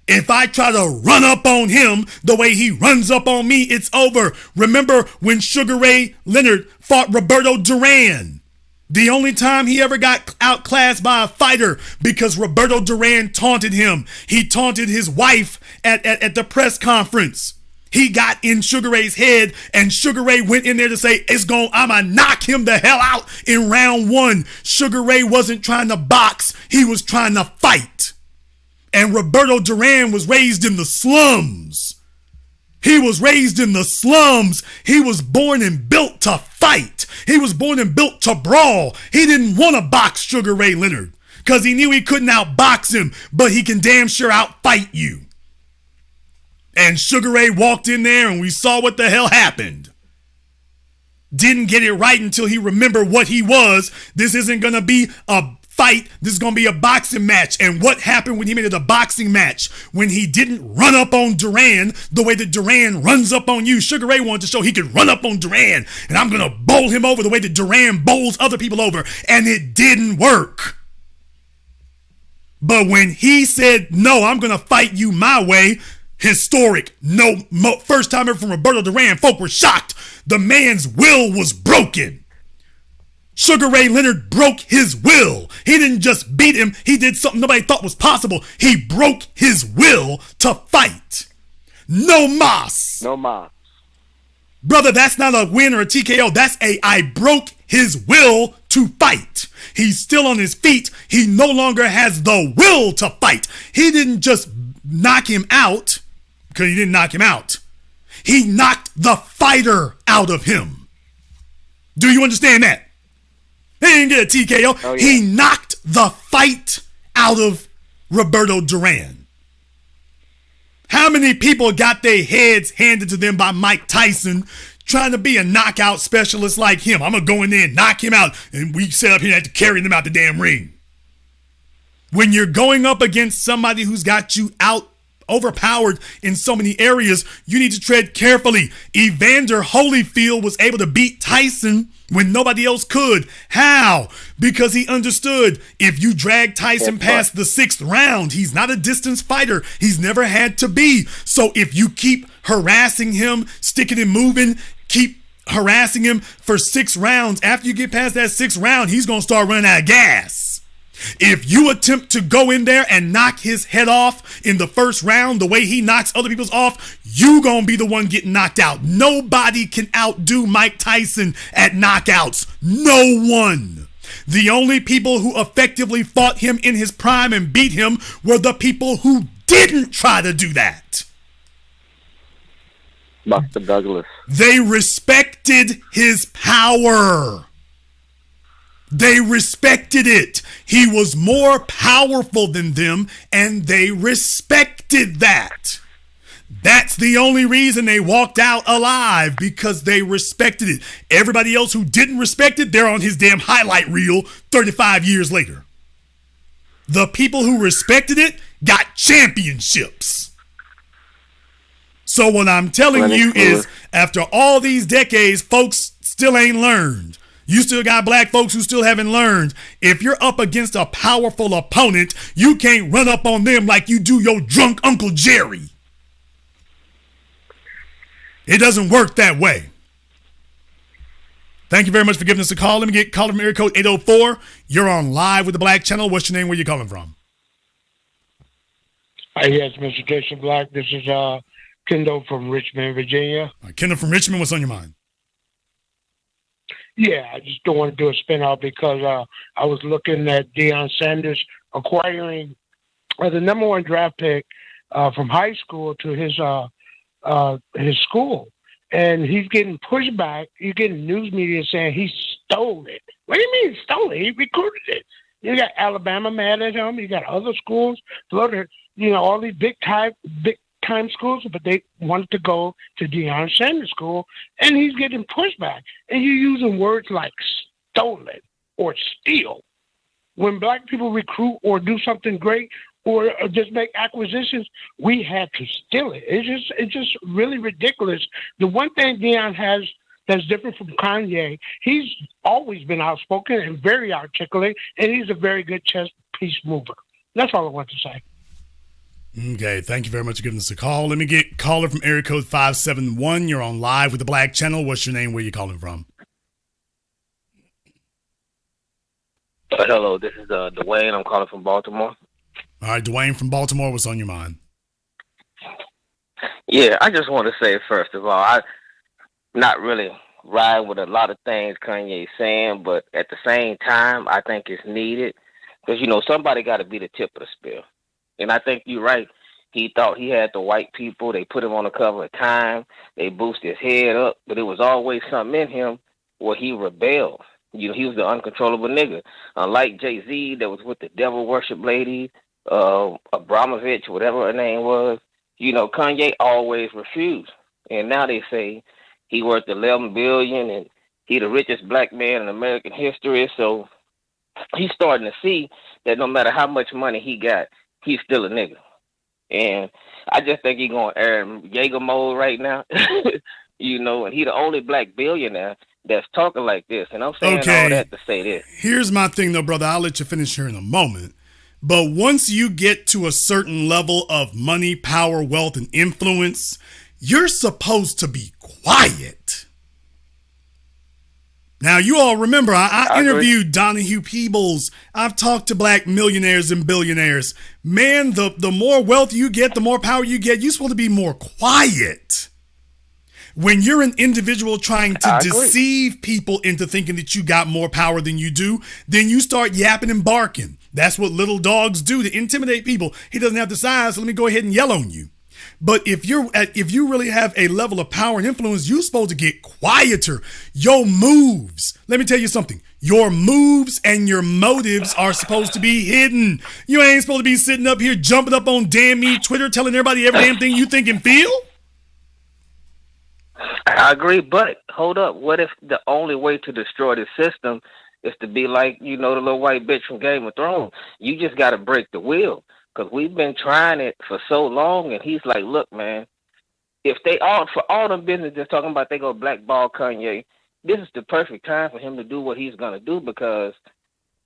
If I try to run up on him the way he runs up on me, it's over. Remember when Sugar Ray Leonard fought Roberto Duran? The only time he ever got outclassed by a fighter because Roberto Duran taunted him. He taunted his wife at the press conference. He got in Sugar Ray's head, and Sugar Ray went in there to say, I'ma knock him the hell out in round one. Sugar Ray wasn't trying to box. He was trying to fight. And Roberto Duran was raised in the slums. He was raised in the slums. He was born and built to fight. He was born and built to brawl. He didn't want to box Sugar Ray Leonard because he knew he couldn't outbox him, but he can damn sure outfight you. And Sugar Ray walked in there and we saw what the hell happened. Didn't get it right until he remembered what he was. This isn't going to be a fight. This is going to be a boxing match. And what happened when he made it a boxing match? When he didn't run up on Duran the way that Duran runs up on you. Sugar Ray wanted to show he could run up on Duran, and I'm going to bowl him over the way that Duran bowls other people over. And it didn't work. But when he said, no, I'm going to fight you my way, historic, first time ever from Roberto Duran, folk were shocked. The man's will was broken. Sugar Ray Leonard broke his will. He didn't just beat him. He did something nobody thought was possible. He broke his will to fight. No mas. No mas. Brother, that's not a win or a TKO. That's I broke his will to fight. He's still on his feet. He no longer has the will to fight. He didn't just knock him out because he didn't knock him out. He knocked the fighter out of him. Do you understand that? He didn't get a TKO. Oh, yeah. He knocked the fight out of Roberto Duran. How many people got their heads handed to them by Mike Tyson trying to be a knockout specialist like him? I'm going to go in there and knock him out, and we set up here and have to carry them out the damn ring. When you're going up against somebody who's got you overpowered in so many areas, you need to tread carefully. Evander Holyfield was able to beat Tyson when nobody else could. How? Because he understood if you drag Tyson past the 6th round, he's not a distance fighter. He's never had to be. So if you keep harassing him, sticking and moving, keep harassing him for 6 rounds, after you get past that 6th round, he's going to start running out of gas. If you attempt to go in there and knock his head off in the first round the way he knocks other people's off, you gonna be the one getting knocked out. Nobody can outdo Mike Tyson at knockouts. No one. The only people who effectively fought him in his prime and beat him were the people who didn't try to do that. Buster Douglas. They respected his power. They respected it. He was more powerful than them, and they respected that. That's the only reason they walked out alive, because they respected it. Everybody else who didn't respect it, they're on his damn highlight reel 35 years later. The people who respected it got championships. So what I'm telling you is, after all these decades, folks still ain't learned. You still got black folks who still haven't learned. If you're up against a powerful opponent, you can't run up on them like you do your drunk Uncle Jerry. It doesn't work that way. Thank you very much for giving us a call. Let me get caller from area code 804. You're on live with the Black Channel. What's your name? Where you calling from? Yes, Mr. Jason Black. This is Kendall from Richmond, Virginia. Kendall from Richmond, what's on your mind? Yeah, I just don't want to do a spin-off because I was looking at Deion Sanders acquiring the number 1 draft pick from high school to his school. And he's getting pushback. You're getting news media saying he's stole it. What do you mean stole it? He recruited it. You got Alabama mad at him. You got other schools, Florida, all these big time schools, but they wanted to go to Deion Sanders school, and he's getting pushback. And you're using words like stolen or steal. When black people recruit or do something great or just make acquisitions, we had to steal it. It's just really ridiculous. The one thing Deion has that's different from Kanye, he's always been outspoken and very articulate, and he's a very good chess piece mover. That's all I want to say. Okay, thank you very much for giving us a call. Let me get caller from area code 571. You're on live with the Black Channel. What's your name? Where you calling from? Hello, this is Dwayne. I'm calling from Baltimore. All right, Dwayne from Baltimore. What's on your mind? Yeah, I just want to say, first of all, I'm not really riding with a lot of things Kanye's saying, but at the same time, I think it's needed because, somebody got to be the tip of the spear. And I think you're right. He thought he had the white people. They put him on the cover of Time. They boosted his head up, but it was always something in him where he rebelled. He was the uncontrollable nigga. Unlike Jay-Z that was with the devil worship lady, Abramovich, whatever her name was, Kanye always refused. And now they say he worth $11 billion and he the richest black man in American history. So he's starting to see that no matter how much money he got, he's still a nigga. And I just think he's going to air in Jaeger mode right now. And he the only black billionaire that's talking like this. And I'm saying all that to say this. Here's my thing, though, brother. I'll let you finish here in a moment. But once you get to a certain level of money, power, wealth, and influence, you're supposed to be quiet. Now, you all remember, I interviewed Donahue Peebles. I've talked to black millionaires and billionaires. Man, the more wealth you get, the more power you get, you're supposed to be more quiet. When you're an individual trying to deceive people into thinking that you got more power than you do, then you start yapping and barking. That's what little dogs do to intimidate people. He doesn't have the size, so let me go ahead and yell on you. But if you really have a level of power and influence, you're supposed to get quieter. Your moves, let me tell you something. Your moves and your motives are supposed to be hidden. You ain't supposed to be sitting up here jumping up on damn me Twitter telling everybody every damn thing you think and feel. I agree, but hold up. What if the only way to destroy the system is to be like, the little white bitch from Game of Thrones? You just got to break the wheel. Because we've been trying it for so long, and he's like, look, man, if for all them businesses talking about they go blackball Kanye, this is the perfect time for him to do what he's going to do, because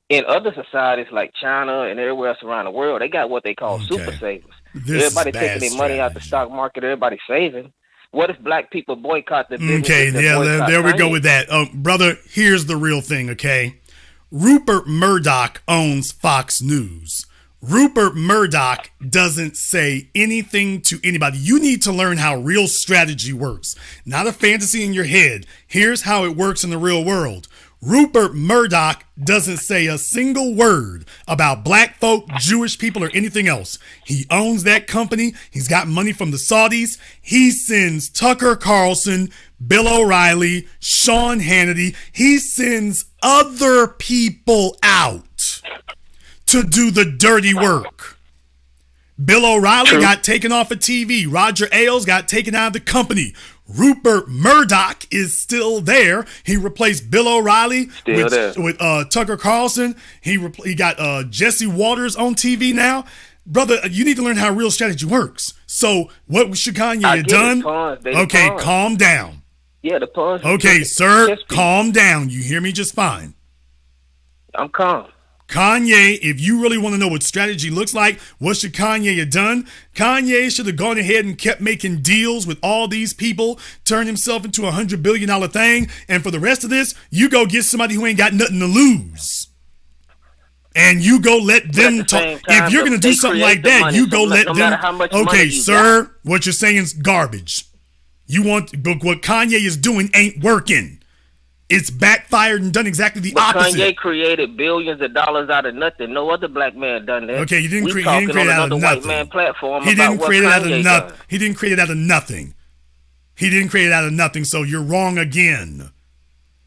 in other societies like China and everywhere else around the world, they got what they call super savers. Everybody taking their money out the stock market, everybody saving. What if black people boycott the business? Okay, there we go with that. Brother, here's the real thing, okay? Rupert Murdoch owns Fox News. Rupert Murdoch doesn't say anything to anybody. You need to learn how real strategy works. Not a fantasy in your head. Here's how it works in the real world. Rupert Murdoch doesn't say a single word about black folk, Jewish people, or anything else. He owns that company. He's got money from the Saudis. He sends Tucker Carlson, Bill O'Reilly, Sean Hannity. He sends other people out to do the dirty work. Bill O'Reilly got taken off of TV. Roger Ailes got taken out of the company. Rupert Murdoch is still there. He replaced Bill O'Reilly with Tucker Carlson. He got Jesse Waters on TV now. Brother, you need to learn how real strategy works. So what should Kanye have done? Okay, calm down. Yeah, the pawns. Okay, sir, calm down. You hear me just fine. I'm calm. Kanye, if you really want to know what strategy looks like, what should Kanye have done? Kanye should have gone ahead and kept making deals with all these people, turned himself into a $100 billion thing, and for the rest of this, you go get somebody who ain't got nothing to lose. And you go let them talk. If you're going to do something like that, you go let them. Okay, sir, what you're saying is garbage. But what Kanye is doing ain't working. It's backfired and done exactly the opposite. Kanye created billions of dollars out of nothing. No other black man done that. Okay, he didn't create it out of nothing. He didn't create it out of nothing. He didn't create it out of nothing. He didn't create it out of nothing, so you're wrong again.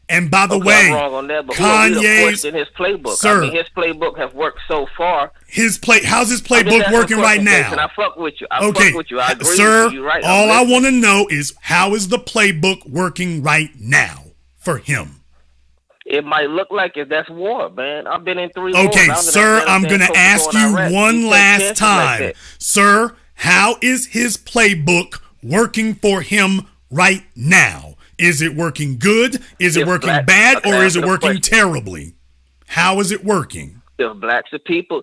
And by the Okay, way, I'm wrong on that, but who are we to Kanye's question his playbook? sir, I mean, his playbook has worked so far. How's his I'm just playbook asking working right questions, now? Jason. I fuck with you. I Okay, fuck with you. I agree sir, with you. You're right. all I I'm want to listening. know is how is the playbook working right now for him? It might look like it. That's war, man. I've been in 3 wars. Okay, I was in sir, I'm Afghanistan, going to ask Kosovo, and you Iraq. one You take last chances time. like that. Sir, how is his playbook working for him right now? Is it working good? Is it working bad? Or is it working terribly? How is it working? If blacks of people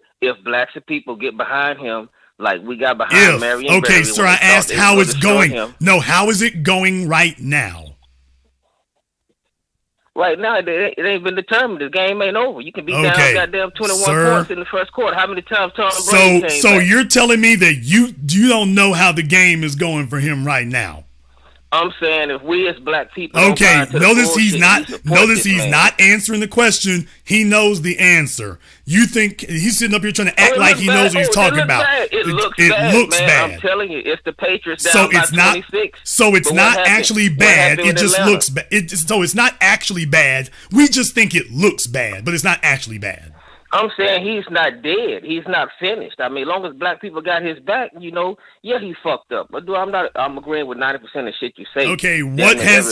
get behind him, like we got behind Marion Okay, Barry sir, when I they thought asked they how would it's destroy going. him. No, how is it going right now? Right now, it ain't been determined. The game ain't over. You can be down goddamn 21 sir. points in the first quarter. How many times Tom Brady came So back? you're telling me that you don't know how the game is going for him right now? I'm saying if we as black people Okay, notice he's not man. not answering the question. He knows the answer. You think he's sitting up here trying to act like he knows what he's talking about. It looks looks man. bad. I'm telling you, it's the Patriots So down by it's not 26. so it's But not what happened? actually What bad. happened It in just Atlanta? looks bad. So it's not actually bad. We just think it looks bad, but it's not actually bad. I'm saying he's not dead. He's not finished. I mean, as long as black people got his back, yeah, he fucked up. But I'm agreeing with 90% of shit you say. Okay, what has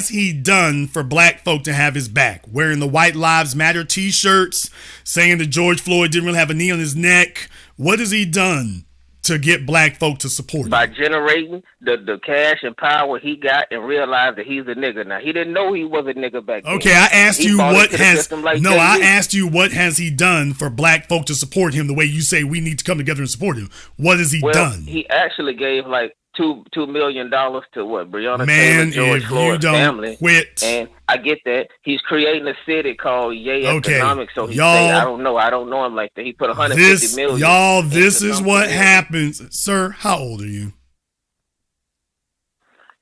he done for black folk to have his back? Wearing the White Lives Matter t-shirts, saying that George Floyd didn't really have a knee on his neck. What has he done to get black folk to support him? By generating the cash and power he got and realized that he's a nigga now. He didn't know he was a nigga back then. Okay, I asked you I asked you what has he done for black folk to support him the way you say we need to come together and support him. What has he done? He actually gave like $2 million to what? Breonna Man, Taylor, George if Floyd's you don't family. quit. And I get that. He's creating a city called Yay Economics. So he y'all, say, I don't know him like that. He put $150 million. This is what happens. Sir, how old are you?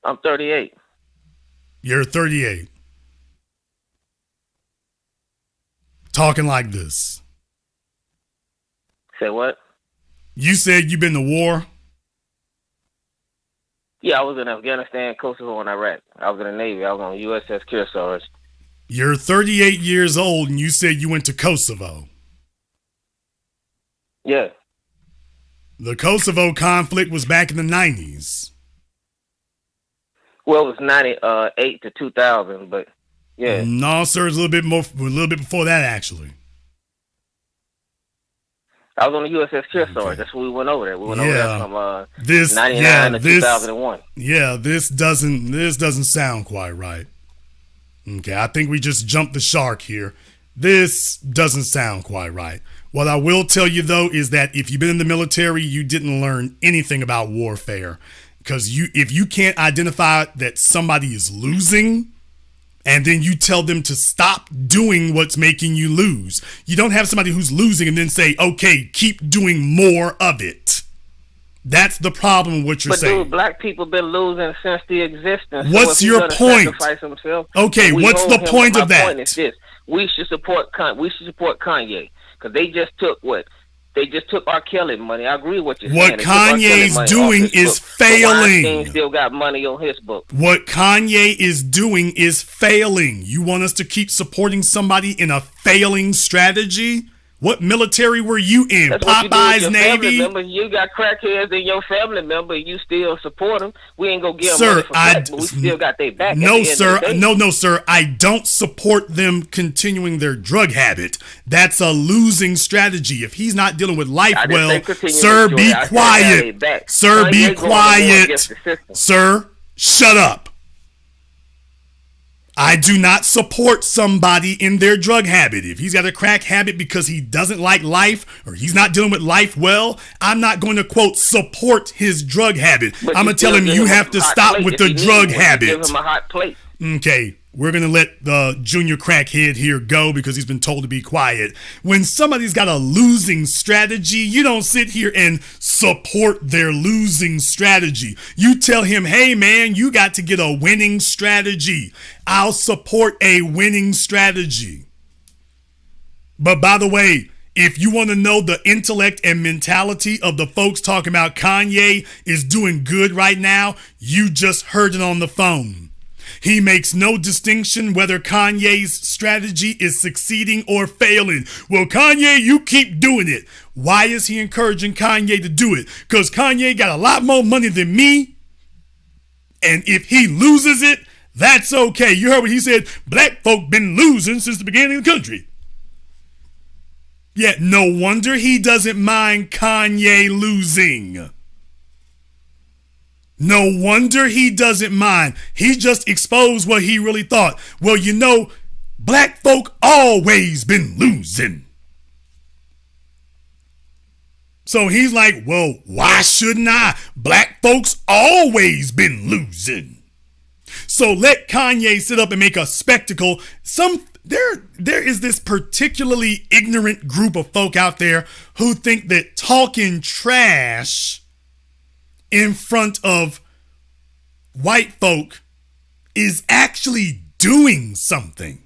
I'm 38. You're 38. Talking like this. Say what? You said you've been to war? Yeah, I was in Afghanistan, Kosovo, and Iraq. I was in the Navy. I was on USS Kearsarge. You're 38 years old, and you said you went to Kosovo. Yeah. The Kosovo conflict was back in the 90s. Well, it was 98 to 2000, but yeah. No, sir, it's a little bit before that, actually. I was on the USS Kearsarge. Okay. That's when we went over there. We went over there from 99 to 2001. Yeah, this doesn't sound quite right. Okay, I think we just jumped the shark here. This doesn't sound quite right. What I will tell you, though, is that if you've been in the military, you didn't learn anything about warfare. Because if you can't identify that somebody is losing, and then you tell them to stop doing what's making you lose. You don't have somebody who's losing and then say, okay, keep doing more of it. That's the problem with what you're saying. But dude, black people been losing since the existence. What's your point? Okay, what's the point of that? My point is this. We should support Kanye. Because they just took what? They just took R. Kelly money. I agree with what you're saying. What Kanye's doing is failing. Weinstein still got money on his book. What Kanye is doing is failing. You want us to keep supporting somebody in a failing strategy? What military were you in? That's Popeye's Navy? You got crackheads in your family member. You still support them. We ain't gonna give them money for that, but we still got their back. No, sir. No, sir. I don't support them continuing their drug habit. That's a losing strategy. If he's not dealing with life well, sir, be quiet. Sir, be quiet. Sir, shut up. I do not support somebody in their drug habit. If he's got a crack habit because he doesn't like life or he's not dealing with life well, I'm not going to, quote, support his drug habit. I'm going to tell him you have to stop with the drug habit. Give him a hot plate. Okay, we're going to let the junior crackhead here go because he's been told to be quiet. When somebody's got a losing strategy, you don't sit here and support their losing strategy. You tell him, hey, man, you got to get a winning strategy. I'll support a winning strategy. But by the way, if you want to know the intellect and mentality of the folks talking about Kanye is doing good right now, you just heard it on the phone. He makes no distinction whether Kanye's strategy is succeeding or failing. Well, Kanye, you keep doing it. Why is he encouraging Kanye to do it? Because Kanye got a lot more money than me. And if he loses it, that's okay. You heard what he said. Black folk been losing since the beginning of the country. Yet no wonder he doesn't mind Kanye losing. No wonder he doesn't mind. He just exposed what he really thought. Well, you know, black folk always been losing. So he's like, well, why shouldn't I? Black folks always been losing. So let Kanye sit up and make a spectacle. There is this particularly ignorant group of folk out there who think that talking trash in front of white folk is actually doing something.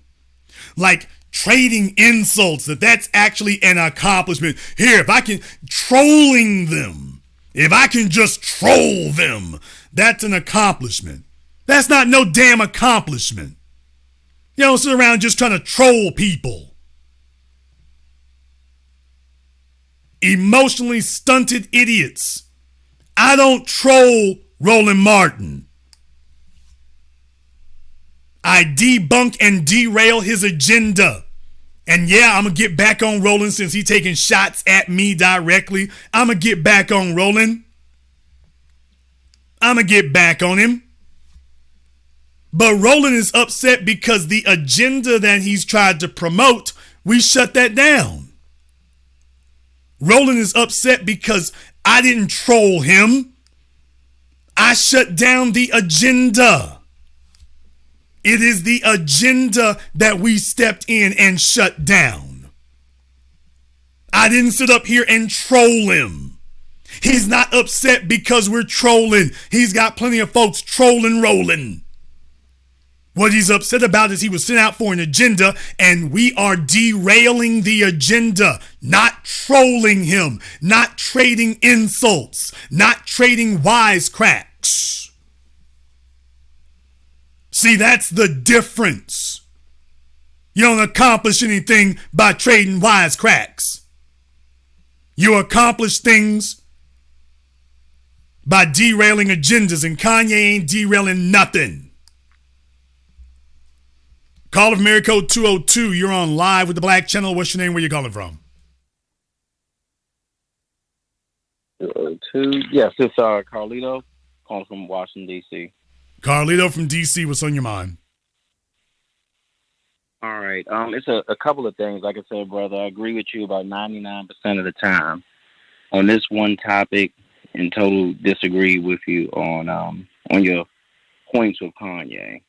Like trading insults, that's actually an accomplishment. Here, if I can, trolling them, if I can just troll them, that's an accomplishment. That's not no damn accomplishment. You don't sit around just trying to troll people. Emotionally stunted idiots. I don't troll Roland Martin. I debunk and derail his agenda. And yeah, I'm going to get back on Roland since he's taking shots at me directly. I'm going to get back on Roland. I'm going to get back on him. But Roland is upset because the agenda that he's tried to promote, we shut that down. Roland is upset because I didn't troll him. I shut down the agenda. It is the agenda that we stepped in and shut down. I didn't sit up here and troll him. He's not upset because we're trolling. He's got plenty of folks trolling Roland. What he's upset about is he was sent out for an agenda and we are derailing the agenda, not trolling him, not trading insults, not trading wisecracks. See, that's the difference. You don't accomplish anything by trading wisecracks. You accomplish things by derailing agendas, and Kanye ain't derailing nothing. Call of Mary Code 202. You're on live with the Black Channel. What's your name? Where you calling from? 202. Yes, it's Carlito calling from Washington, D.C. Carlito from D.C. What's on your mind? All right. It's a couple of things. Like I said, brother, I agree with you about 99% of the time. On this one topic, and total disagree with you on your points with Kanye.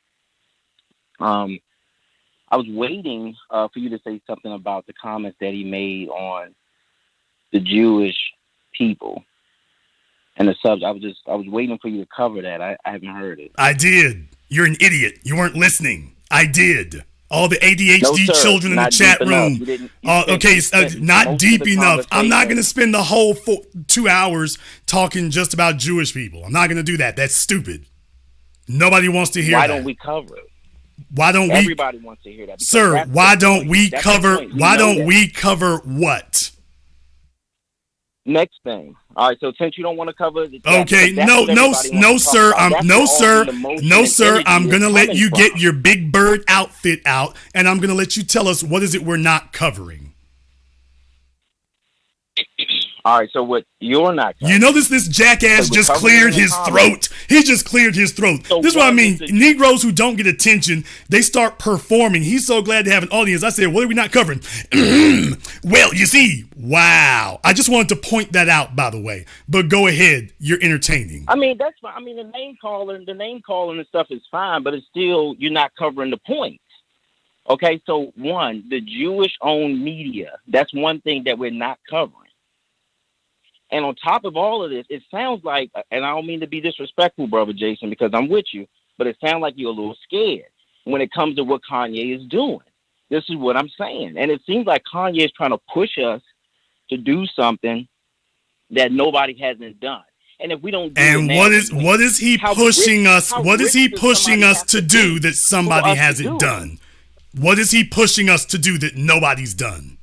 I was waiting for you to say something about the comments that he made on the Jewish people and the subject. I was waiting for you to cover that. I haven't heard it. I did. You're an idiot. You weren't listening. I did. All the ADHD children in the chat room. Not deep enough. I'm not going to spend the whole 2 hours talking just about Jewish people. I'm not going to do that. That's stupid. Nobody wants to hear that. Why don't we cover it? Why don't Everybody wants to hear that. Sir, why don't we cover what? Next thing. All right, so since you don't want to cover it, okay, no, sir. I'm gonna let you get your big bird outfit out, and I'm gonna let you tell us what is it we're not covering. All right, so what you're not covering. You know this jackass just cleared his throat. He just cleared his throat. So this is what I mean. Negroes who don't get attention, they start performing. He's so glad to have an audience. I said, what are we not covering? Well, you see, wow. I just wanted to point that out, by the way. But go ahead. You're entertaining. I mean, that's fine. I mean, the name calling and stuff is fine, but it's still, you're not covering the point. Okay, so one, the Jewish-owned media, that's one thing that we're not covering. And on top of all of this, it sounds like, and I don't mean to be disrespectful, Brother Jason, because I'm with you, but it sounds like you're a little scared when it comes to what Kanye is doing. This is what I'm saying. And it seems like Kanye is trying to push us to do something that nobody hasn't done. And if we don't do and it now, what is he pushing us? What is he pushing us to do that somebody hasn't done? What is he pushing us to do that nobody's done?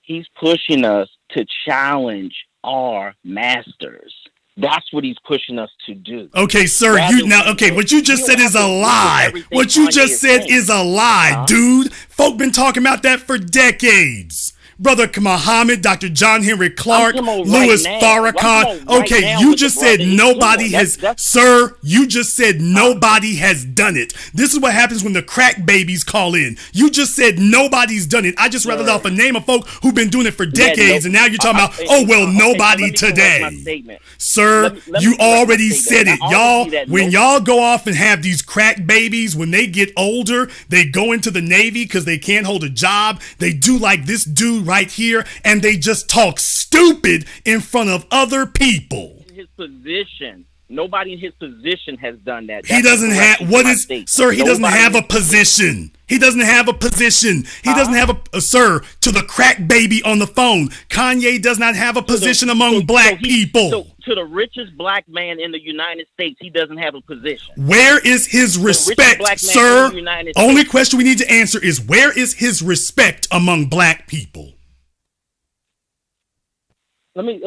He's pushing us to challenge our masters. That's what he's pushing us to do. Okay, sir. What you just said is a lie. What you just said is a lie, dude. Folk been talking about that for decades. Brother Muhammad, Dr. John Henry Clark, Louis Farrakhan. Okay, you just said nobody has, sir, you just said nobody has done it. This is what happens when the crack babies call in. You just said nobody's done it. I just rattled off a name of folk who've been doing it for decades, and now you're talking about, nobody today. Sir, you already said it. Y'all, when y'all go off and have these crack babies, when they get older, they go into the Navy because they can't hold a job. They do like this dude right here, and they just talk stupid in front of other people. His position. Nobody in his position has done that. He doesn't have, what is, sir, he doesn't have a position. He doesn't have a position. He doesn't have sir, to the crack baby on the phone, Kanye does not have a position among black people. So to the richest black man in the United States, he doesn't have a position. Where is his respect, sir? Only question we need to answer is, where is his respect among black people? Let me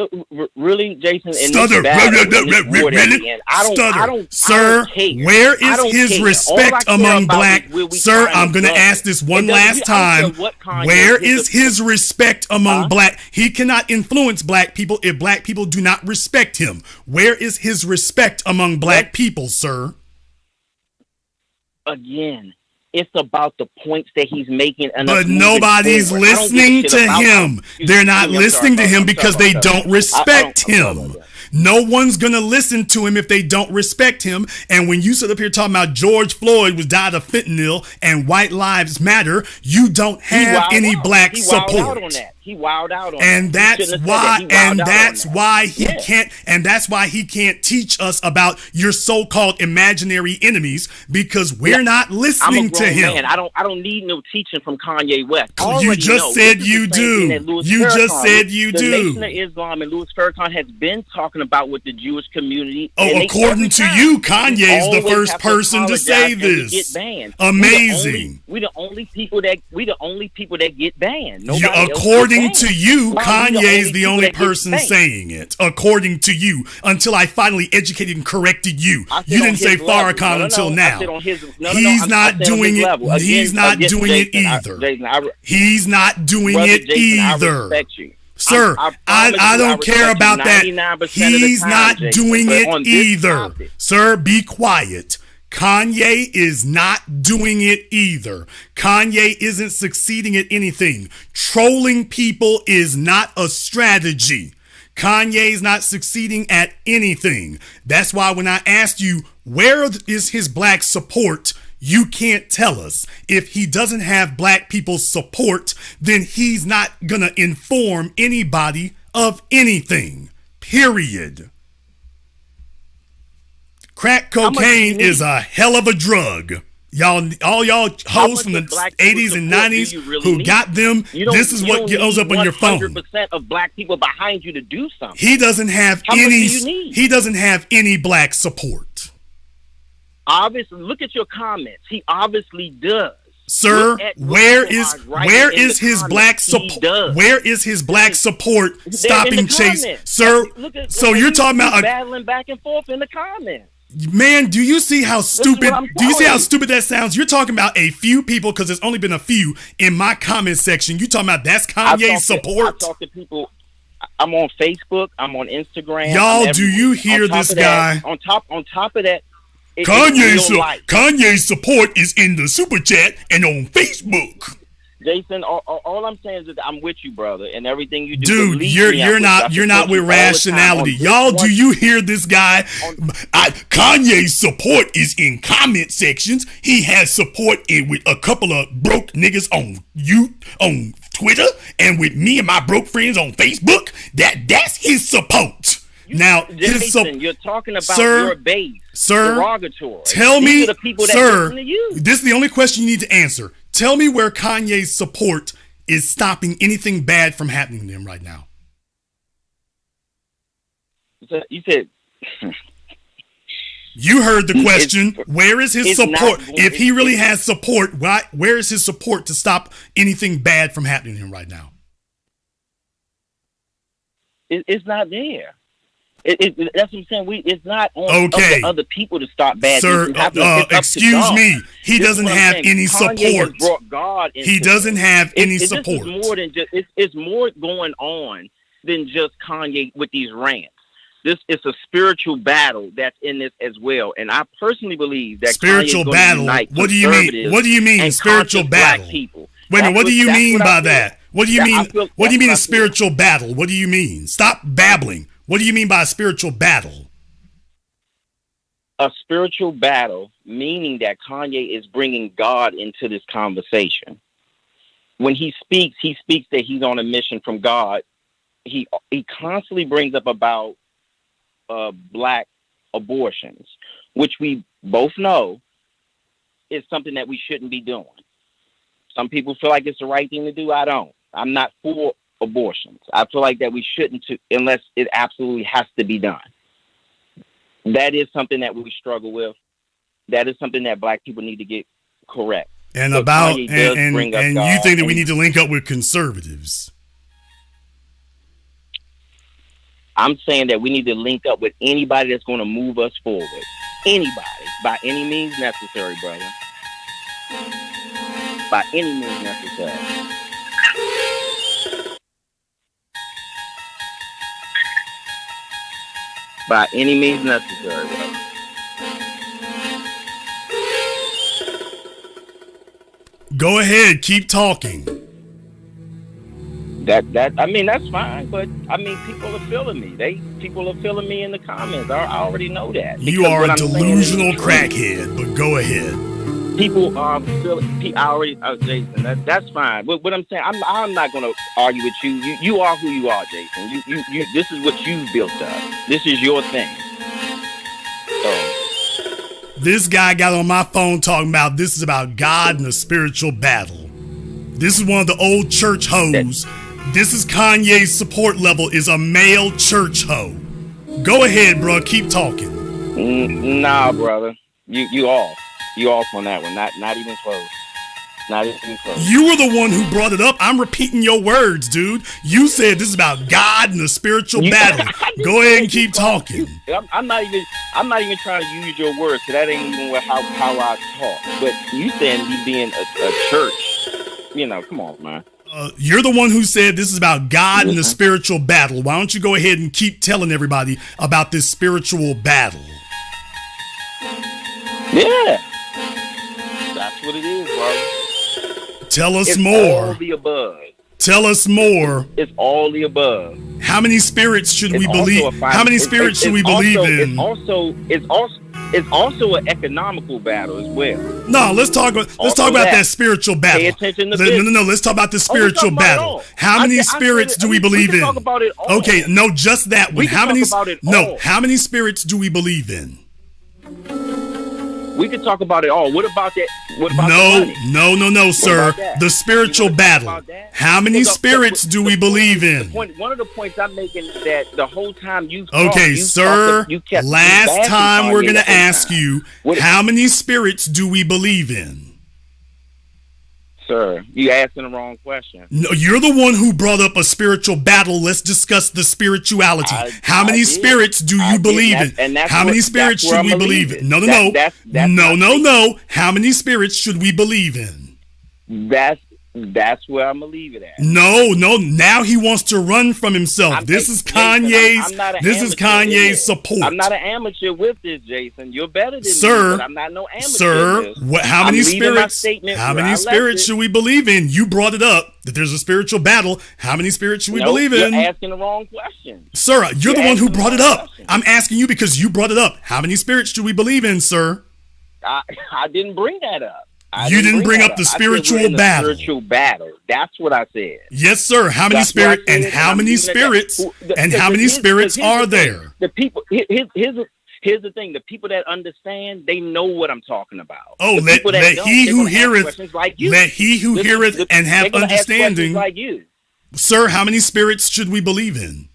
really, Jason. Stutter, really? Stutter, sir. Where is his respect among black? Sir, I'm gonna ask this one last time. Where is his respect among black? He cannot influence black people if black people do not respect him. Where is his respect among black people, sir? Again, it's about the points that he's making. But nobody's listening to him. They're not listening to him because they don't respect him. No one's going to listen to him if they don't respect him. And when you sit up here talking about George Floyd was died of fentanyl and white lives matter, you don't have any black support. He wilded out on and that's why, and that's why he can't, and that's why he can't teach us about your so-called imaginary enemies, because we're not listening to him. Man. I don't need no teaching from Kanye West. You just said you do. You just said you do. The Nation of Islam and Louis Farrakhan has been talking about with the Jewish community. Oh, according to you, Kanye is the first person to say this. Amazing. We the only people that get banned. According to you, Kanye is the only person saying it. According to you, until I finally educated and corrected you. You didn't say Farrakhan until now. He's not doing it. He's not doing it either. He's not doing it either. Sir, I don't care about that. He's not doing it either. Sir, be quiet. Kanye is not doing it either. Kanye isn't succeeding at anything. Trolling people is not a strategy. Kanye's not succeeding at anything. That's why when I asked you, where is his black support? You can't tell us. If he doesn't have black people's support, then he's not gonna inform anybody of anything. Period. Crack cocaine is a hell of a drug. All y'all hoes from the 80s and 90s who got them, this is what goes up on your phone. 100% of black people behind you to do something. He doesn't have any black support. Obviously, look at your comments. He obviously does. Sir, where is his black support? Where is his black support stopping Chase? Sir, so you're talking about battling back and forth in the comments. Man, do you see how stupid? Do you see how stupid that sounds? You're talking about a few people because there's only been a few in my comment section. You talking about that's Kanye's support? I talk to people. I'm on Facebook. I'm on Instagram. Y'all, do you hear this guy? On top of that, Kanye's support is in the super chat and on Facebook. Jason, all I'm saying is that I'm with you, brother, and everything you do. Dude, you're not with rationality. Y'all, do you hear this guy? Kanye's support is in comment sections. He has support with a couple of broke niggas on Twitter, and with me and my broke friends on Facebook. That's his support. Now, Jason, you're talking about your base. Sir, derogatory. Tell me, the people that sir, listen to you. This is the only question you need to answer. Tell me where Kanye's support is stopping anything bad from happening to him right now. You said. You heard the question. Where is his support? If he really has support, where is his support to stop anything bad from happening to him right now? It's not there. That's what I'm saying. It's not on other people to stop bad things. Sir, excuse me. He doesn't have any support. He doesn't have any support. This is more than just. It's more going on than just Kanye with these rants. This is a spiritual battle that's in this as well, and I personally believe that spiritual battle. What do you mean? What do you mean spiritual battle? Wait a minute. What do you mean by that? What do you mean? What do you mean a spiritual battle? What do you mean? Stop babbling. What do you mean by a spiritual battle? A spiritual battle, meaning that Kanye is bringing God into this conversation. When he speaks that he's on a mission from God. He constantly brings up about black abortions, which we both know is something that we shouldn't be doing. Some people feel like it's the right thing to do. I don't. I'm not for abortions. I feel like that we shouldn't unless it absolutely has to be done. That is something that we struggle with. That is something that black people need to get correct. And so about and you think that we need to link up with conservatives? I'm saying that we need to link up with anybody that's going to move us forward. Anybody, by any means necessary, brother. By any means necessary. By any means necessary, brother. Go ahead, keep talking. I mean, that's fine, but I mean, people are feeling me. People are feeling me in the comments. I already know that. You are a delusional crackhead, but go ahead. People are feeling. I already, Jason. That's fine. But what I'm saying, I'm not going to argue with you. You are who you are, Jason. You. This is what you've built up. This is your thing. So. This guy got on my phone talking about this is about God and a spiritual battle. This is one of the old church hoes. This is Kanye's support level is a male church hoe. Go ahead, bro. Keep talking. Nah, brother. You off. You off on that one. Not even close. Not even close. You were the one who brought it up. I'm repeating your words, dude. You said this is about God and a spiritual battle. Go ahead and keep talking. I'm not even trying to use your words, so that ain't even how I talk. But you saying you being a church, come on, man. You're the one who said this is about God and the spiritual battle. Why don't you go ahead and keep telling everybody about this spiritual battle? Yeah. That's what it is, bro. Tell us it's more. All the above. Tell us more. It's all the above. How many spirits should we believe? How many spirits should we believe in? It's also an economical battle as well. No, let's talk about that spiritual battle. Pay attention to No, let's talk about the spiritual battle. How many spirits do we believe in? Talk about it all. Okay, no, just that one. How many spirits do we believe in? We could talk about it all. What about that? What about No, sir. The spiritual battle. How many spirits do we believe in? One of the points I'm making is that the whole time you kept last time we're going to ask you, how many spirits do we believe in? Sir, you asking the wrong question. No, you're the one who brought up a spiritual battle. Let's discuss the spirituality. How many spirits do you believe in? How many spirits should we believe in? No. How many spirits should we believe in? That's where I'm gonna leave it at. No. Now he wants to run from himself. This is Kanye's support. I'm not an amateur with this, Jason. You're better than me, but I'm not no amateur. Sir, how many spirits? How many spirits should we believe in? You brought it up that there's a spiritual battle. How many spirits should we believe in? You're asking the wrong question. Sir, you're the one who brought it up. I'm asking you because you brought it up. How many spirits should we believe in, sir? I didn't bring that up. You didn't bring up the spiritual battle. Spiritual battle. That's what I said. Yes, sir. How many spirits and how many spirits and how many spirits are there? The people. Here's the thing. The people that understand, they know what I'm talking about. Oh, let he who heareth and have understanding. Like you. Sir, how many spirits should we believe in?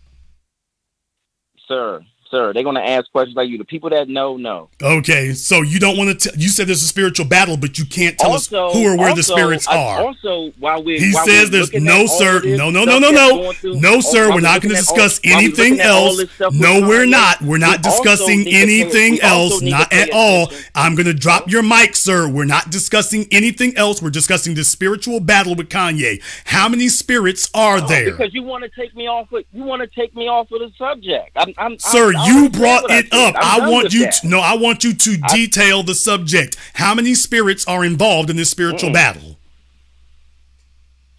Sir, sir. They're going to ask questions like you. The people that know. Okay, so you don't want to. You said there's a spiritual battle, but you can't tell us who or where the spirits are. Also, he says there's no, sir. No, sir. We're not going to discuss anything else. No, we're not. We're not discussing anything else. Not at all. I'm going to drop your mic, sir. We're not discussing anything else. We're discussing the spiritual battle with Kanye. How many spirits are there? Because you want to take me off. You want to take me off of the subject. Sir, you brought it up. I want you to detail the subject. How many spirits are involved in this spiritual battle?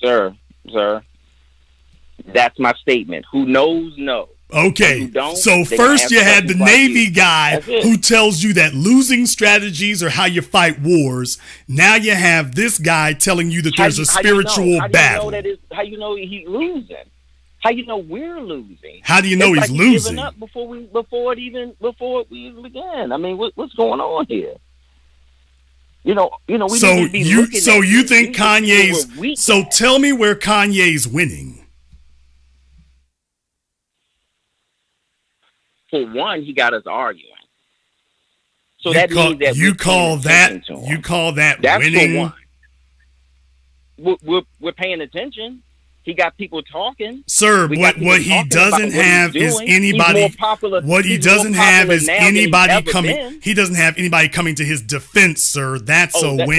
Sir, that's my statement. Who knows, no. Okay, so first you had the Navy guy who tells you that losing strategies are how you fight wars. Now you have this guy telling you that there's a spiritual battle. How you know he's losing? How you know we're losing? How do you know he's losing? Giving up before it even began. I mean, what's going on here? We so you think Kanye's? So tell me where Kanye's winning. For one, he got us arguing. So that means that you call that that's winning. For one. We're paying attention. He got people talking. Sir, what he doesn't have is anybody. What he doesn't have is anybody coming. He doesn't have anybody coming to his defense, sir. That's a win.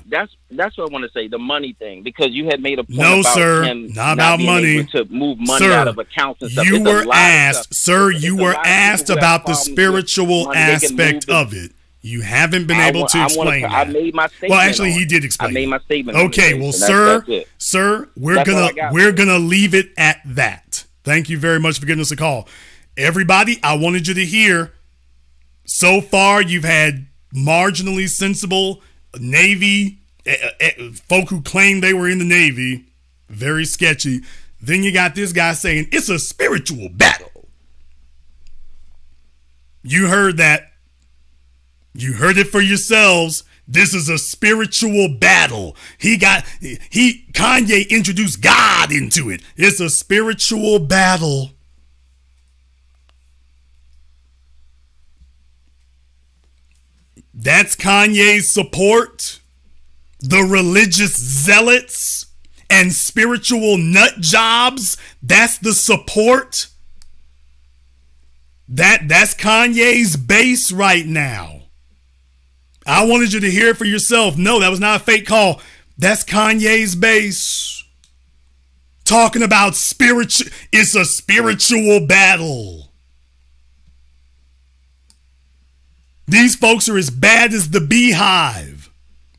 That's what I want to say. The money thing, because you had made a point about him not about money. Able to move money out of accounts and stuff. You were asked about the spiritual aspect of it. You haven't been able to explain that. I made my statement. Well, actually, he did explain. I made my statement. Okay, well, sir, we're gonna leave it at that. Thank you very much for giving us a call, everybody. I wanted you to hear. So far, you've had marginally sensible Navy folk who claim they were in the Navy, very sketchy. Then you got this guy saying it's a spiritual battle. You heard that. You heard it for yourselves. This is a spiritual battle. Kanye introduced God into it. It's a spiritual battle. That's Kanye's support. The religious zealots and spiritual nut jobs. That's the support. That's Kanye's base right now. I wanted you to hear it for yourself. No, that was not a fake call. That's Kanye's base. Talking about it's a spiritual battle. These folks are as bad as the Beehive.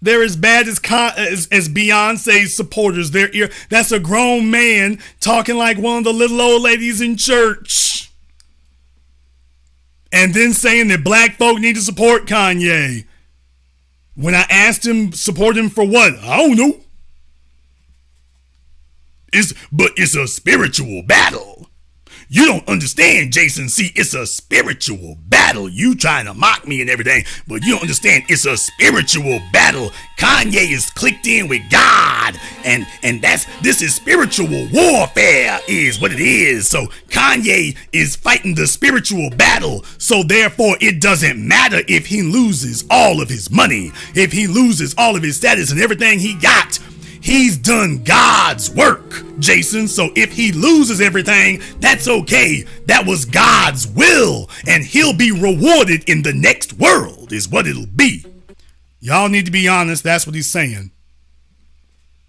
They're as bad as Beyonce's supporters. That's a grown man talking like one of the little old ladies in church. And then saying that black folk need to support Kanye. When I asked him, support him for what? I don't know. But it's a spiritual battle. You don't understand, Jason. See, it's a spiritual battle. You trying to mock me and everything, but you don't understand. It's a spiritual battle. Kanye is clicked in with God, and this is spiritual warfare, is what it is. So Kanye is fighting the spiritual battle. So therefore, it doesn't matter if he loses all of his money, if he loses all of his status and everything he got. He's done God's work, Jason. So if he loses everything, that's okay. That was God's will, and he'll be rewarded in the next world, is what it'll be. Y'all need to be honest. That's what he's saying.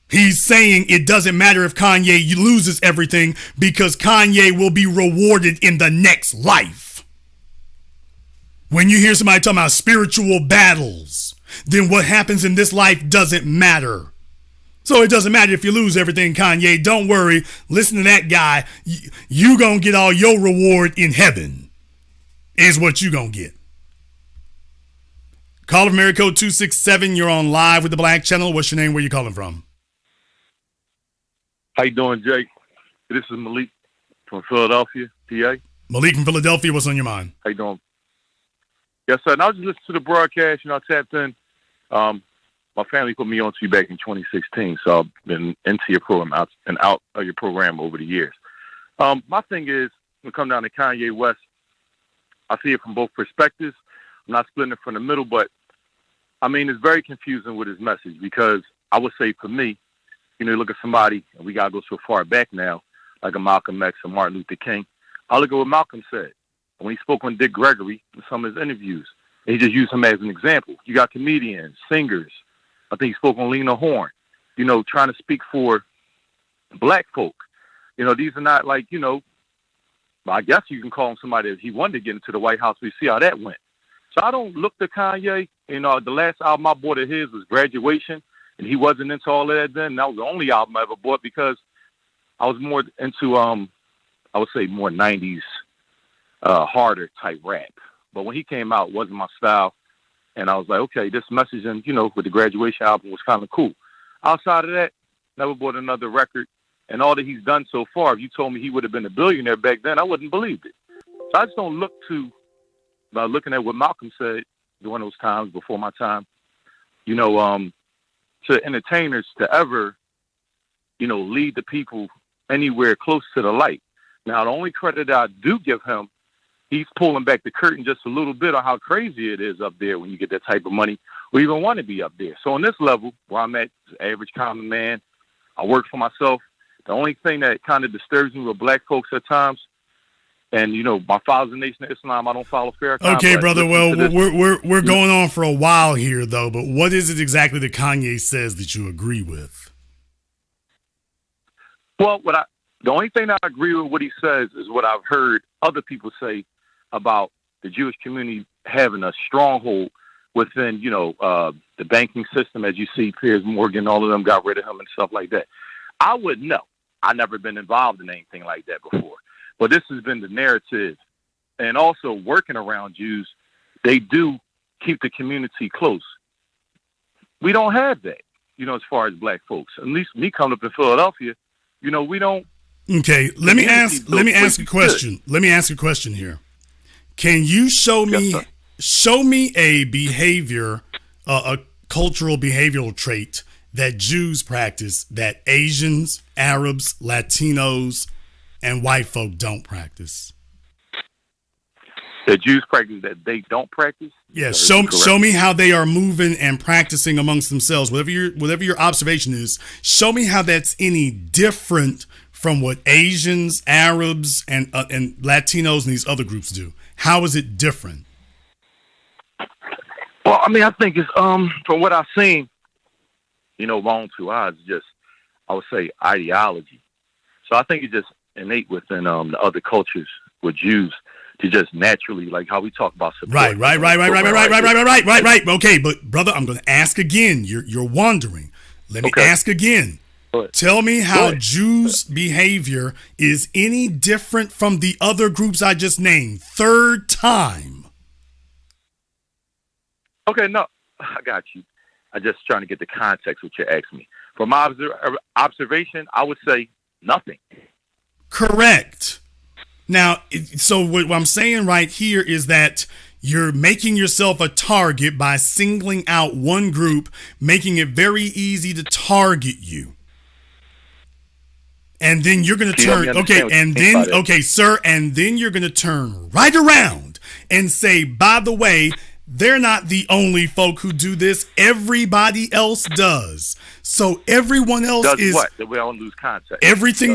He's saying it doesn't matter if Kanye loses everything because Kanye will be rewarded in the next life. When you hear somebody talking about spiritual battles, then what happens in this life doesn't matter. So it doesn't matter if you lose everything, Kanye. Don't worry. Listen to that guy. You gonna get all your reward in heaven is what you gonna get. Call from area code 267. You're on live with the Black Channel. What's your name? Where you calling from? How you doing, Jake? This is Malik from Philadelphia, PA. Malik from Philadelphia. What's on your mind? How you doing? Yes, sir. And I was just listening to the broadcast. I tapped in. My family put me on to you back in 2016, so I've been into your program, out of your program over the years. My thing is, when it comes down to Kanye West, I see it from both perspectives. I'm not splitting it from the middle, but I mean, it's very confusing with his message because I would say for me, you look at somebody, and we got to go so far back now, like a Malcolm X or Martin Luther King. I look at what Malcolm said when he spoke on Dick Gregory in some of his interviews. He just used him as an example. You got comedians, singers. I think he spoke on Lena Horne, trying to speak for black folk. These are not like, I guess you can call him somebody if he wanted to get into the White House. We see how that went. So I don't look to Kanye. The last album I bought of his was Graduation, and he wasn't into all of that then. That was the only album I ever bought because I was more into, I would say more 90s, harder type rap. But when he came out, it wasn't my style. And I was like, okay, this messaging, with the Graduation album was kind of cool. Outside of that, never bought another record. And all that he's done so far, if you told me he would have been a billionaire back then, I wouldn't believe it. So I just don't look to, looking at what Malcolm said during those times before my time, to entertainers to ever, lead the people anywhere close to the light. Now, the only credit I do give him, he's pulling back the curtain just a little bit on how crazy it is up there when you get that type of money or even want to be up there. So on this level, where I'm at, average common man, I work for myself. The only thing that kind of disturbs me with black folks at times, and my father's a Nation of Islam, I don't follow Farrakhan. Okay, brother. Well, we're going on for a while here, though. But what is it exactly that Kanye says that you agree with? Well, the only thing that I agree with what he says is what I've heard other people say about the Jewish community having a stronghold within, the banking system. As you see, Piers Morgan, all of them got rid of him and stuff like that. I wouldn't know. I've never been involved in anything like that before. But this has been the narrative. And also working around Jews, they do keep the community close. We don't have that, as far as black folks. At least me coming up in Philadelphia, we don't. Okay, let me ask a question. Let me ask a question here. Can you show me a behavior, a cultural behavioral trait that Jews practice that Asians, Arabs, Latinos, and white folk don't practice? That Jews practice that they don't practice? Yes, show me how they are moving and practicing amongst themselves. Whatever your observation is, show me how that's any different from what Asians, Arabs, and Latinos and these other groups do. How is it different? Well, I mean, I think it's from what I've seen, long to eyes, just I would say ideology. So I think it's just innate within the other cultures with Jews to just naturally, like how we talk about support. Right. Okay, but brother, I'm going to ask again. You're wandering. Let me ask again. Tell me how Jews' behavior is any different from the other groups I just named. Third time. Okay, no, I got you. I'm just trying to get the context what you're asking me. From my observation, I would say nothing. Correct. Now, so what I'm saying right here is that you're making yourself a target by singling out one group, making it very easy to target you. And then you're going to turn, and then you're going to turn right around and say, by the way, they're not the only folk who do this. Everybody else does. So everyone else does is what? That we all lose context. Anything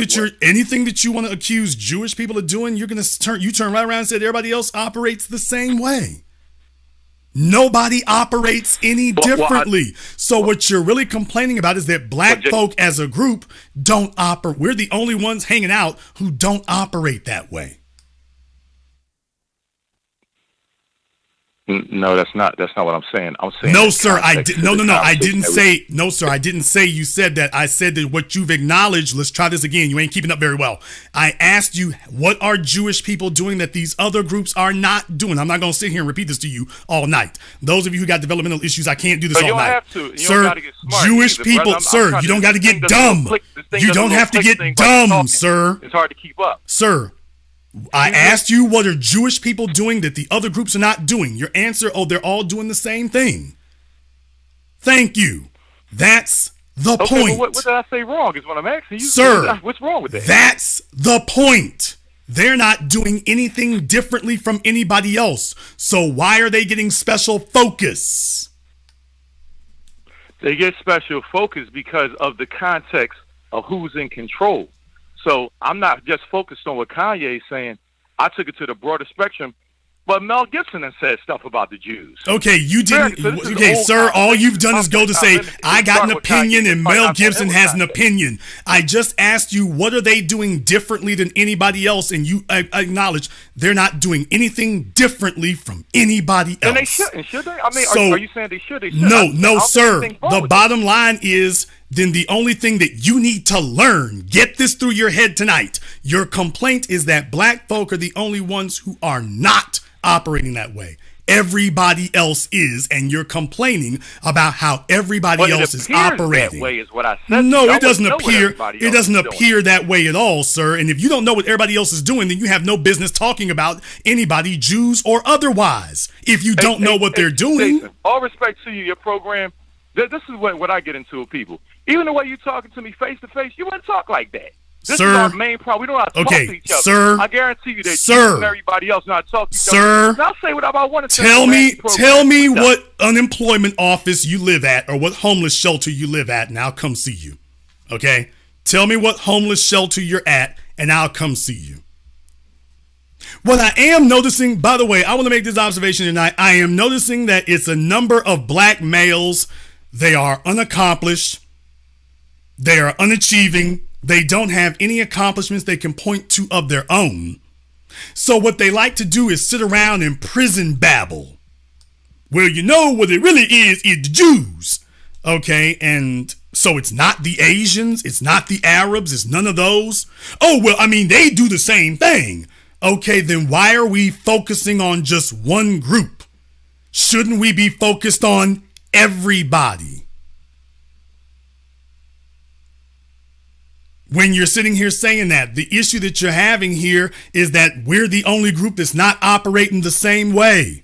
that you want to accuse Jewish people of doing, you're going to turn right around and say that everybody else operates the same way. Nobody operates any differently. So what you're really complaining about is that black folk as a group don't operate. We're the only ones hanging out who don't operate that way. No, that's not what I'm saying. I'm saying no, sir. I didn't say you said that. I said that what you've acknowledged. Let's try this again. You ain't keeping up very well. I asked you, what are Jewish people doing that these other groups are not doing? I'm not going to sit here and repeat this to you all night. Those of you who got developmental issues, I can't do this all night. Sir, Jewish people, sir, you don't got to get dumb. You don't have to get dumb, sir. It's hard to keep up, sir. I asked you, what are Jewish people doing that the other groups are not doing? Your answer, they're all doing the same thing. Thank you. That's the point. What did I say wrong is what I'm asking you. Sir, what's wrong with that? That's the point. They're not doing anything differently from anybody else. So why are they getting special focus? They get special focus because of the context of who's in control. So I'm not just focused on what Kanye is saying. I took it to the broader spectrum. But Mel Gibson has said stuff about the Jews. Okay, you didn't. Okay, sir, all you've done is go to say, I got an opinion and Mel Gibson has an opinion. I just asked you, what are they doing differently than anybody else? And you acknowledge they're not doing anything differently from anybody else. And they shouldn't, should they? I mean, are you saying they should? They should. No, sir. The bottom line is, then the only thing that you need to learn, get this through your head tonight, your complaint is that black folk are the only ones who are not operating that way. Everybody else is, and you're complaining about how everybody else is operating. That way is what I said. No, it doesn't appear. It doesn't appear that way at all, sir. And if you don't know what everybody else is doing, then you have no business talking about anybody, Jews or otherwise. If you don't know what they're doing. Jason, all respect to you, your program. This is what I get into with people. Even the way you talking to me face to face, you wouldn't talk like that. This is our main problem. We don't know how to talk to each other. Sir, I guarantee you that you and everybody else know how to talk to each other. Now, I'll say what I want to say. Tell me what unemployment office you live at or what homeless shelter you live at, and I'll come see you. Okay? Tell me what homeless shelter you're at, and I'll come see you. What I am noticing, by the way, I want to make this observation tonight. I am noticing that it's a number of black males. They are unaccomplished. They are unachieving. They don't have any accomplishments they can point to of their own. So what they like to do is sit around and prison babble. Well, you know what it really is the Jews. Okay, and so it's not the Asians, it's not the Arabs, it's none of those. Oh, well, I mean, they do the same thing. Okay, then why are we focusing on just one group? Shouldn't we be focused on everybody? When you're sitting here saying that, the issue that you're having here is that we're the only group that's not operating the same way.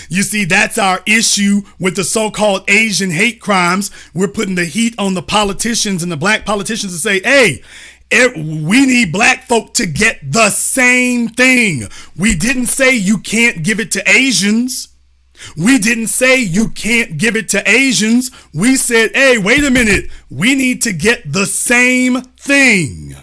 You see, that's our issue with the so-called Asian hate crimes. We're putting the heat on the politicians and the black politicians to say, hey, we need black folk to get the same thing. We didn't say you can't give it to Asians. We didn't say you can't give it to Asians. We said, hey, wait a minute. We need to get the same thing.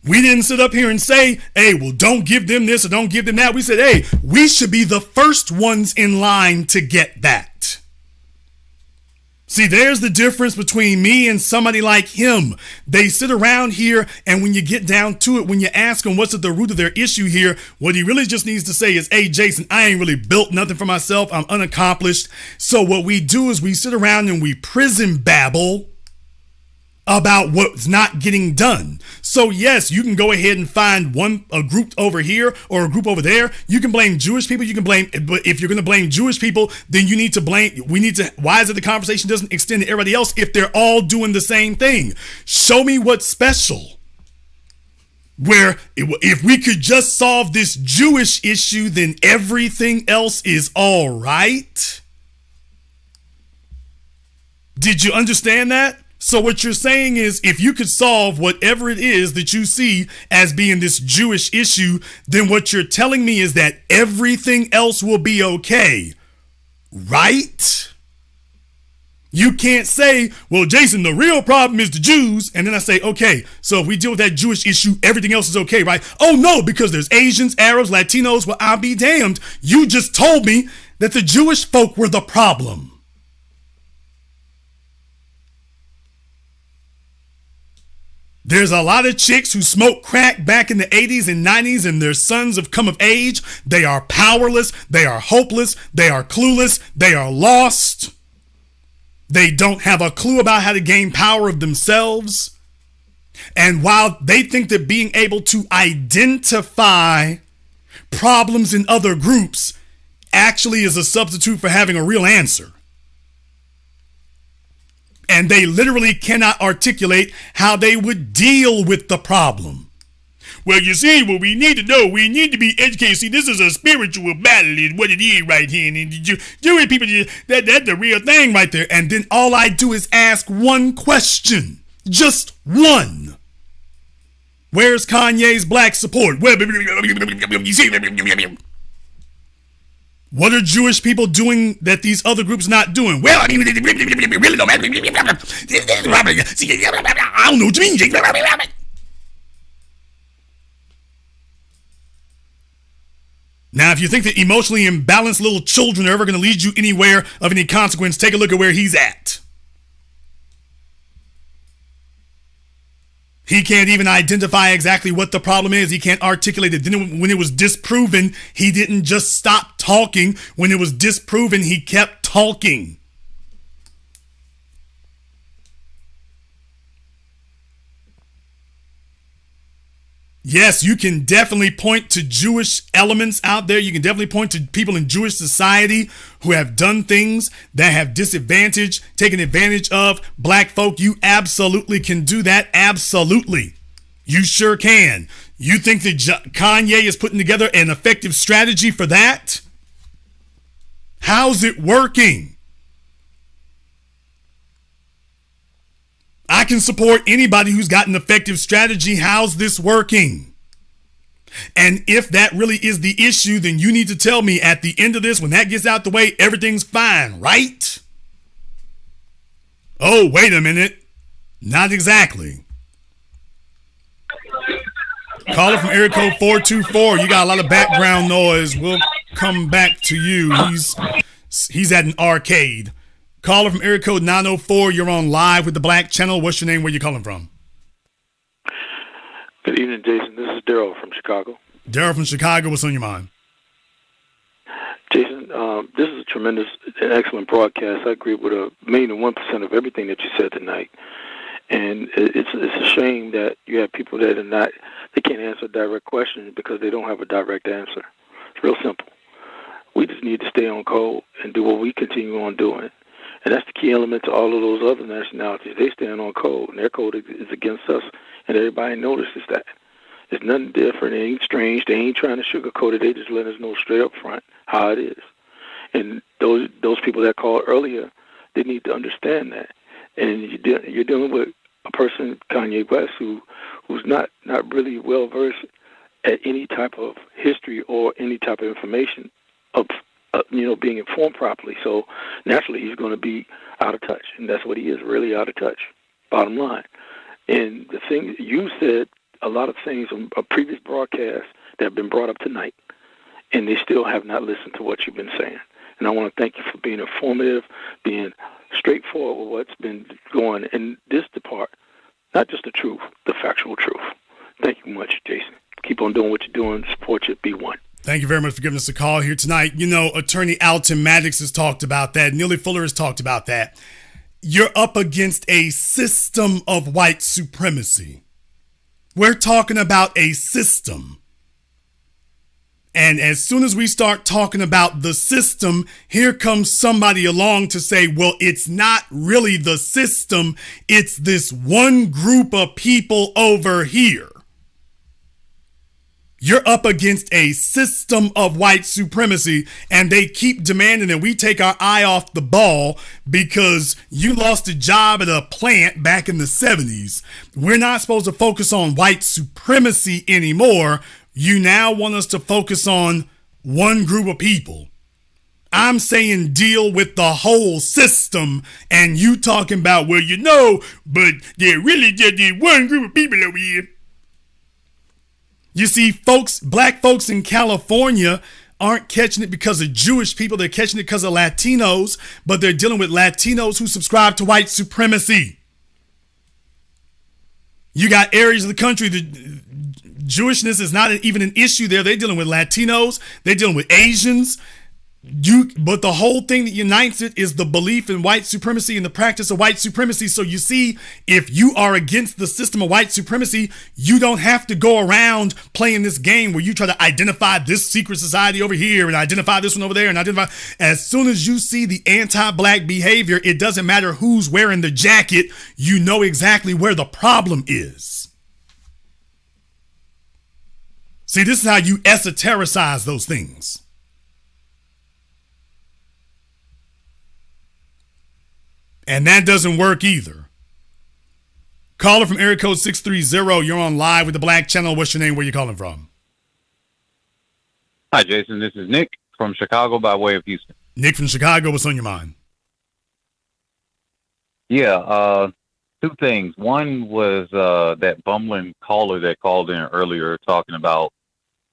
We didn't sit up here and say, hey, well, don't give them this or don't give them that. We said, hey, we should be the first ones in line to get that. See, there's the difference between me and somebody like him. They sit around here, and when you get down to it, when you ask them what's at the root of their issue here, what he really just needs to say is, hey, Jason, I ain't really built nothing for myself. I'm unaccomplished. So what we do is we sit around and we prison babble about what's not getting done. So yes, you can go ahead and find a group over here or a group over there. You can blame Jewish people. You can blame, but if you're going to blame Jewish people, then you need to blame, why is it the conversation doesn't extend to everybody else if they're all doing the same thing? Show me what's special. Where if we could just solve this Jewish issue, then everything else is all right. Did you understand that? So what you're saying is if you could solve whatever it is that you see as being this Jewish issue, then what you're telling me is that everything else will be okay, right? You can't say, well, Jason, the real problem is the Jews. And then I say, okay, so if we deal with that Jewish issue, everything else is okay, right? Oh, no, because there's Asians, Arabs, Latinos. Well, I'll be damned. You just told me that the Jewish folk were the problem. There's a lot of chicks who smoked crack back in the 80s and 90s, and their sons have come of age. They are powerless. They are hopeless. They are clueless. They are lost. They don't have a clue about how to gain power of themselves. And while they think that being able to identify problems in other groups actually is a substitute for having a real answer. And they literally cannot articulate how they would deal with the problem. Well, you see, what we need to know, we need to be educated. See, this is a spiritual battle is what it is right here. And Jewish people, that's the real thing right there. And then all I do is ask one question. Just one. Where's Kanye's black support? What are Jewish people doing that these other groups not doing? Well, I mean, it really don't matter. I don't know what you mean. Now, if you think that emotionally imbalanced little children are ever going to lead you anywhere of any consequence, take a look at where he's at. He can't even identify exactly what the problem is. He can't articulate it. Then when it was disproven, he didn't just stop talking. When it was disproven, he kept talking. Yes, you can definitely point to Jewish elements out there. You can definitely point to people in Jewish society who have done things that have disadvantaged, taken advantage of black folk. You absolutely can do that. Absolutely. You sure can. You think that Kanye is putting together an effective strategy for that? How's it working? I can support anybody who's got an effective strategy. How's this working? And if that really is the issue, then you need to tell me at the end of this, when that gets out the way, everything's fine, right? Oh, wait a minute. Not exactly. Caller from area code 424. You got a lot of background noise. We'll come back to you. He's at an arcade. Caller from area code 904, you're on live with the Black Channel. What's your name? Where you calling from? Good evening, Jason. This is Daryl from Chicago. Daryl from Chicago, what's on your mind? Jason, this is a tremendous and excellent broadcast. I agree with 1% of everything that you said tonight. And it's a shame that you have people that they can't answer direct questions because they don't have a direct answer. It's real simple. We just need to stay on code and do what we continue on doing. And that's the key element to all of those other nationalities. They stand on code, and their code is against us, and everybody notices that. It's nothing different. It ain't strange. They ain't trying to sugarcoat it. They just let us know straight up front how it is. And those people that called earlier, they need to understand that. And you're dealing with a person, Kanye West, who's not really well versed at any type of history or any type of information of being informed properly. So naturally he's going to be out of touch, and that's what he is, really out of touch, bottom line. And the thing, you said a lot of things on a previous broadcast that have been brought up tonight, and they still have not listened to what you've been saying. And I want to thank you for being informative, being straightforward with what's been going in this department, not just the truth, the factual truth. Thank you much, Jason. Keep on doing what you're doing. Support you. Be one. Thank you very much for giving us a call here tonight. You know, Attorney Alton Maddox has talked about that. Neely Fuller has talked about that. You're up against a system of white supremacy. We're talking about a system. And as soon as we start talking about the system, here comes somebody along to say, well, it's not really the system. It's this one group of people over here. You're up against a system of white supremacy, and they keep demanding that we take our eye off the ball because you lost a job at a plant back in the 70s. We're not supposed to focus on white supremacy anymore. You now want us to focus on one group of people. I'm saying deal with the whole system, and you talking about, well, but there really just one group of people over here. You see, black folks in California aren't catching it because of Jewish people. They're catching it because of Latinos, but they're dealing with Latinos who subscribe to white supremacy. You got areas of the country that Jewishness is not even an issue there. They're dealing with Latinos. They're dealing with Asians. But the whole thing that unites it is the belief in white supremacy and the practice of white supremacy. So you see, if you are against the system of white supremacy, you don't have to go around playing this game where you try to identify this secret society over here and identify this one over there and identify. As soon as you see the anti-black behavior, it doesn't matter who's wearing the jacket. You know exactly where the problem is. See, this is how you esotericize those things. And that doesn't work either. Caller from area code 630. You're on live with the Black Channel. What's your name? Where you calling from? Hi, Jason. This is Nick from Chicago by way of Houston. Nick from Chicago. What's on your mind? Yeah, two things. One was that bumbling caller that called in earlier talking about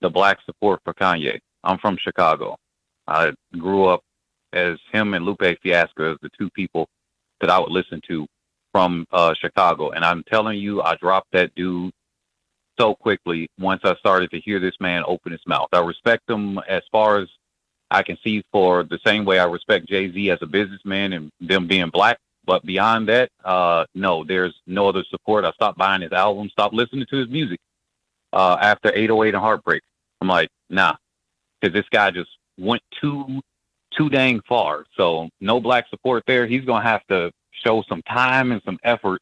the black support for Kanye. I'm from Chicago. I grew up as him and Lupe Fiasco as the two people that I would listen to from Chicago. And I'm telling you, I dropped that dude so quickly once I started to hear this man open his mouth. I respect him as far as I can see for the same way I respect Jay-Z as a businessman and them being black. But beyond that, no, there's no other support. I stopped buying his album, stopped listening to his music after 808 and Heartbreak. I'm like, nah, because this guy just went too dang far. So no black support there. He's going to have to show some time and some effort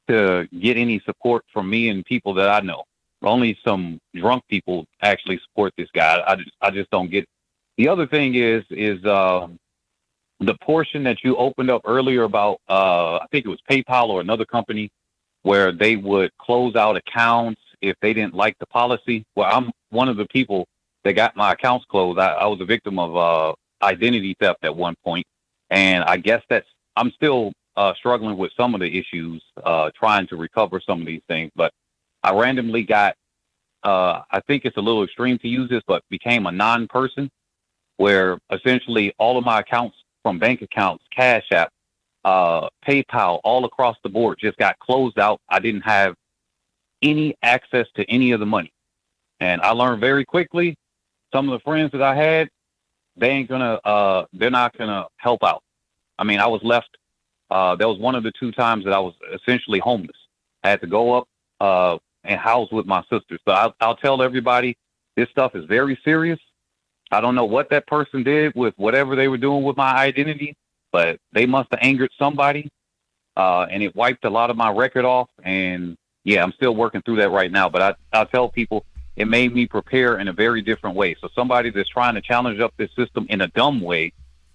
to get any support from me and people that I know. Only some drunk people actually support this guy. I just don't get it. The other thing is the portion that you opened up earlier about, I think it was PayPal or another company, where they would close out accounts if they didn't like the policy. Well, I'm one of the people that got my accounts closed. I was a victim of identity theft at one point, and I guess I'm still struggling with some of the issues, trying to recover some of these things. But I randomly got, I think it's a little extreme to use this, but became a non-person, where essentially all of my accounts, from bank accounts, CashApp, PayPal, all across the board, just got closed out. I didn't have any access to any of the money. And I learned very quickly, some of the friends that I had, they're not gonna help out. I mean, I was left, that was one of the two times that I was essentially homeless. I had to go up and house with my sister. So I'll tell everybody, this stuff is very serious. I don't know what that person did with whatever they were doing with my identity, but they must have angered somebody, and it wiped a lot of my record off. And yeah, I'm still working through that right now. But I'll tell people, it made me prepare in a very different way. So somebody that's trying to challenge up this system in a dumb way,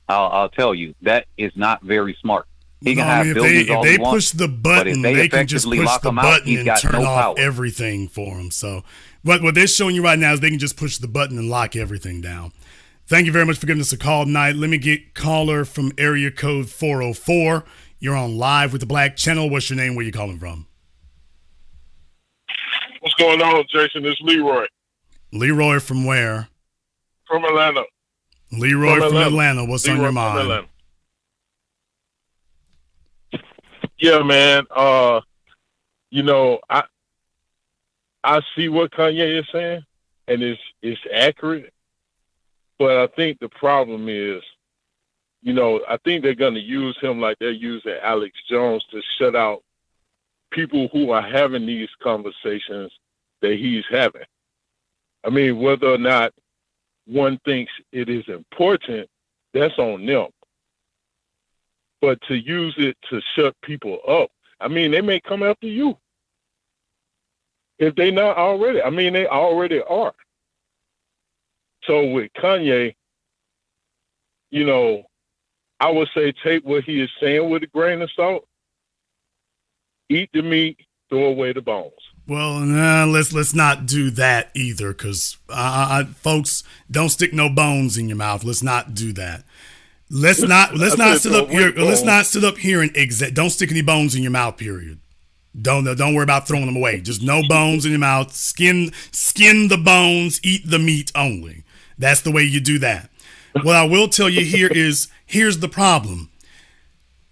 I'll tell you, that is not very smart. He can have buildings all he wants, if they push the button, they can just push the button and turn off everything for him. So what they're showing you right now is they can just push the button and lock everything down. Thank you very much for giving us a call tonight. Let me get caller from area code 404. You're on live with the Black Channel. What's your name? Where you calling from? What's going on, Jason? It's Leroy. Leroy from where? From Atlanta. Leroy from Atlanta. What's on your mind? Yeah, man. You know, I see what Kanye is saying, and it's accurate. But I think the problem is, you know, I think they're going to use him like they're using Alex Jones to shut out people who are having these conversations that he's having. I mean, whether or not one thinks it is important, that's on them. But to use it to shut people up, I mean, they may come after you. If they not already, I mean, they already are. So with Kanye, you know, I would say take what he is saying with a grain of salt. Eat the meat, throw away the bones. Well, let's not do that either, because folks, don't stick no bones in your mouth. Let's not do that. Let's not sit up here. Let's not sit up here and don't stick any bones in your mouth. Period. Don't worry about throwing them away. Just no bones in your mouth. Skin the bones. Eat the meat only. That's the way you do that. What I will tell you here is, here's the problem.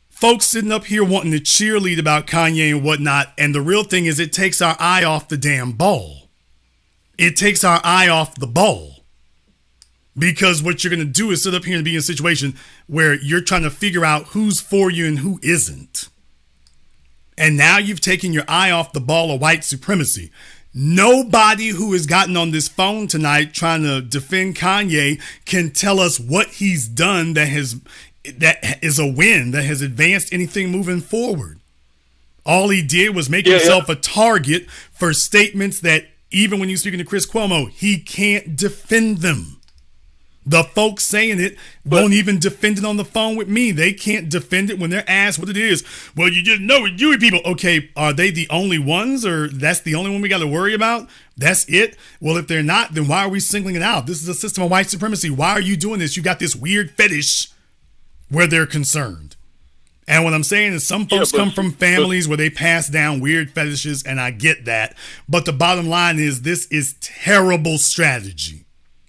Folks sitting up here wanting to cheerlead about Kanye and whatnot, and the real thing is it takes our eye off the damn ball. It takes our eye off the ball. Because what you're going to do is sit up here and be in a situation where you're trying to figure out who's for you and who isn't. And now you've taken your eye off the ball of white supremacy. Nobody who has gotten on this phone tonight trying to defend Kanye can tell us what he's done that is a win, that has advanced anything moving forward. All he did was make himself a target for statements that even when you're speaking to Chris Cuomo, he can't defend them. The folks saying it won't even defend it on the phone with me. They can't defend it when they're asked what it is. Well, you just know it, Jewish people. Okay, are they the only ones, or that's the only one we got to worry about? That's it? Well, if they're not, then why are we singling it out? This is a system of white supremacy. Why are you doing this? You got this weird fetish where they're concerned. And what I'm saying is some folks come from families where they pass down weird fetishes, and I get that. But the bottom line is this is terrible strategy.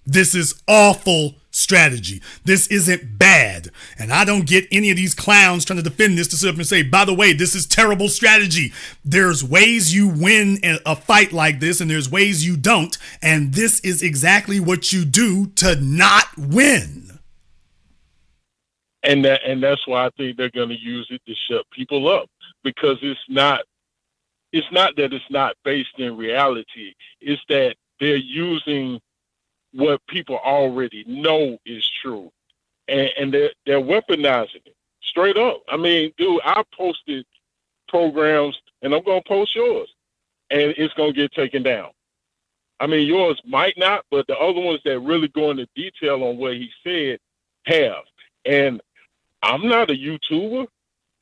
This is awful strategy. This isn't bad. And I don't get any of these clowns trying to defend this to sit up and say, by the way, this is terrible strategy. There's ways you win a fight like this, and there's ways you don't. And this is exactly what you do to not win. And that's why I think they're going to use it to shut people up, because it's not that it's not based in reality. It's that they're using what people already know is true, and they're weaponizing it straight up. I mean, dude, I posted programs, and I'm gonna post yours, and it's gonna get taken down. I mean, yours might not, but the other ones that really go into detail on what he said have. And I'm not a YouTuber,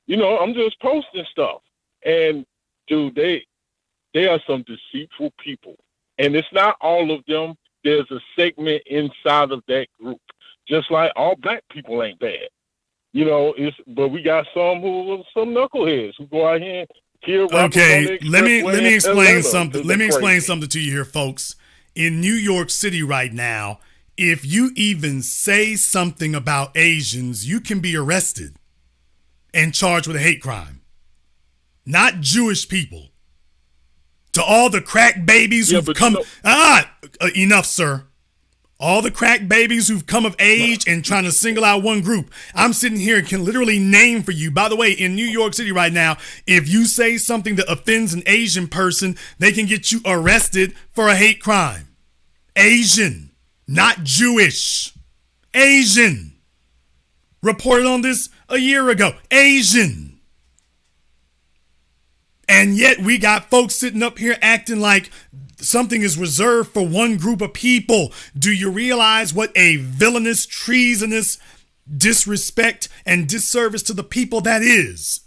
I'm just posting stuff. And dude, they are some deceitful people, and it's not all of them. There's a segment inside of that group, just like all black people ain't bad, but we got some knuckleheads who go out here and kill. Okay, let me explain something. Let me explain something to you here, folks. In New York City right now, if you even say something about Asians, you can be arrested and charged with a hate crime. Not Jewish people. To all the crack babies who've come... enough, sir. All the crack babies who've come of age and trying to single out one group. I'm sitting here and can literally name for you. By the way, in New York City right now, if you say something that offends an Asian person, they can get you arrested for a hate crime. Asian, not Jewish. Asian. Reported on this a year ago. Asian. And yet we got folks sitting up here acting like something is reserved for one group of people. Do you realize what a villainous, treasonous disrespect and disservice to the people that is?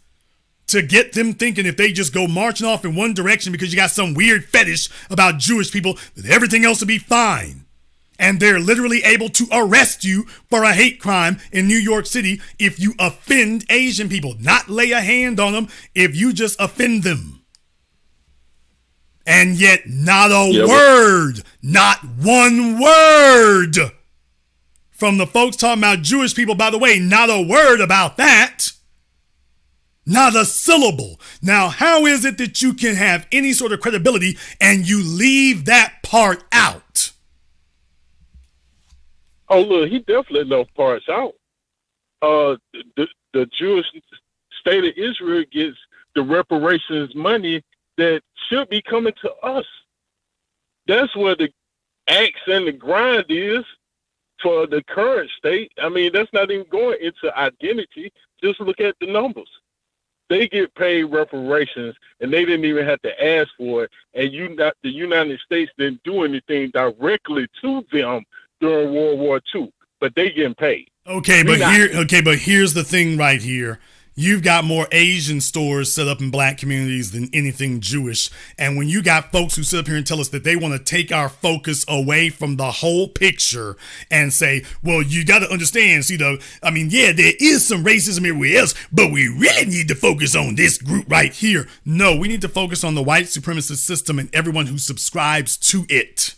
To get them thinking if they just go marching off in one direction because you got some weird fetish about Jewish people, that everything else will be fine. And they're literally able to arrest you for a hate crime in New York City if you offend Asian people. Not lay a hand on them if you just offend them. And yet not a word, not one word from the folks talking about Jewish people. By the way, not a word about that. Not a syllable. Now, how is it that you can have any sort of credibility and you leave that part out? Oh, look, he definitely left parts out. The Jewish state of Israel gets the reparations money that should be coming to us. That's where the axe and the grind is for the current state. I mean, that's not even going into identity. Just look at the numbers. They get paid reparations, and they didn't even have to ask for it. And the United States didn't do anything directly to them during World War II, but they getting paid. Okay, but here's the thing right here. You've got more Asian stores set up in black communities than anything Jewish. And when you got folks who sit up here and tell us that they want to take our focus away from the whole picture and say, well, you got to understand, there is some racism everywhere else, but we really need to focus on this group right here. No, we need to focus on the white supremacist system and everyone who subscribes to it.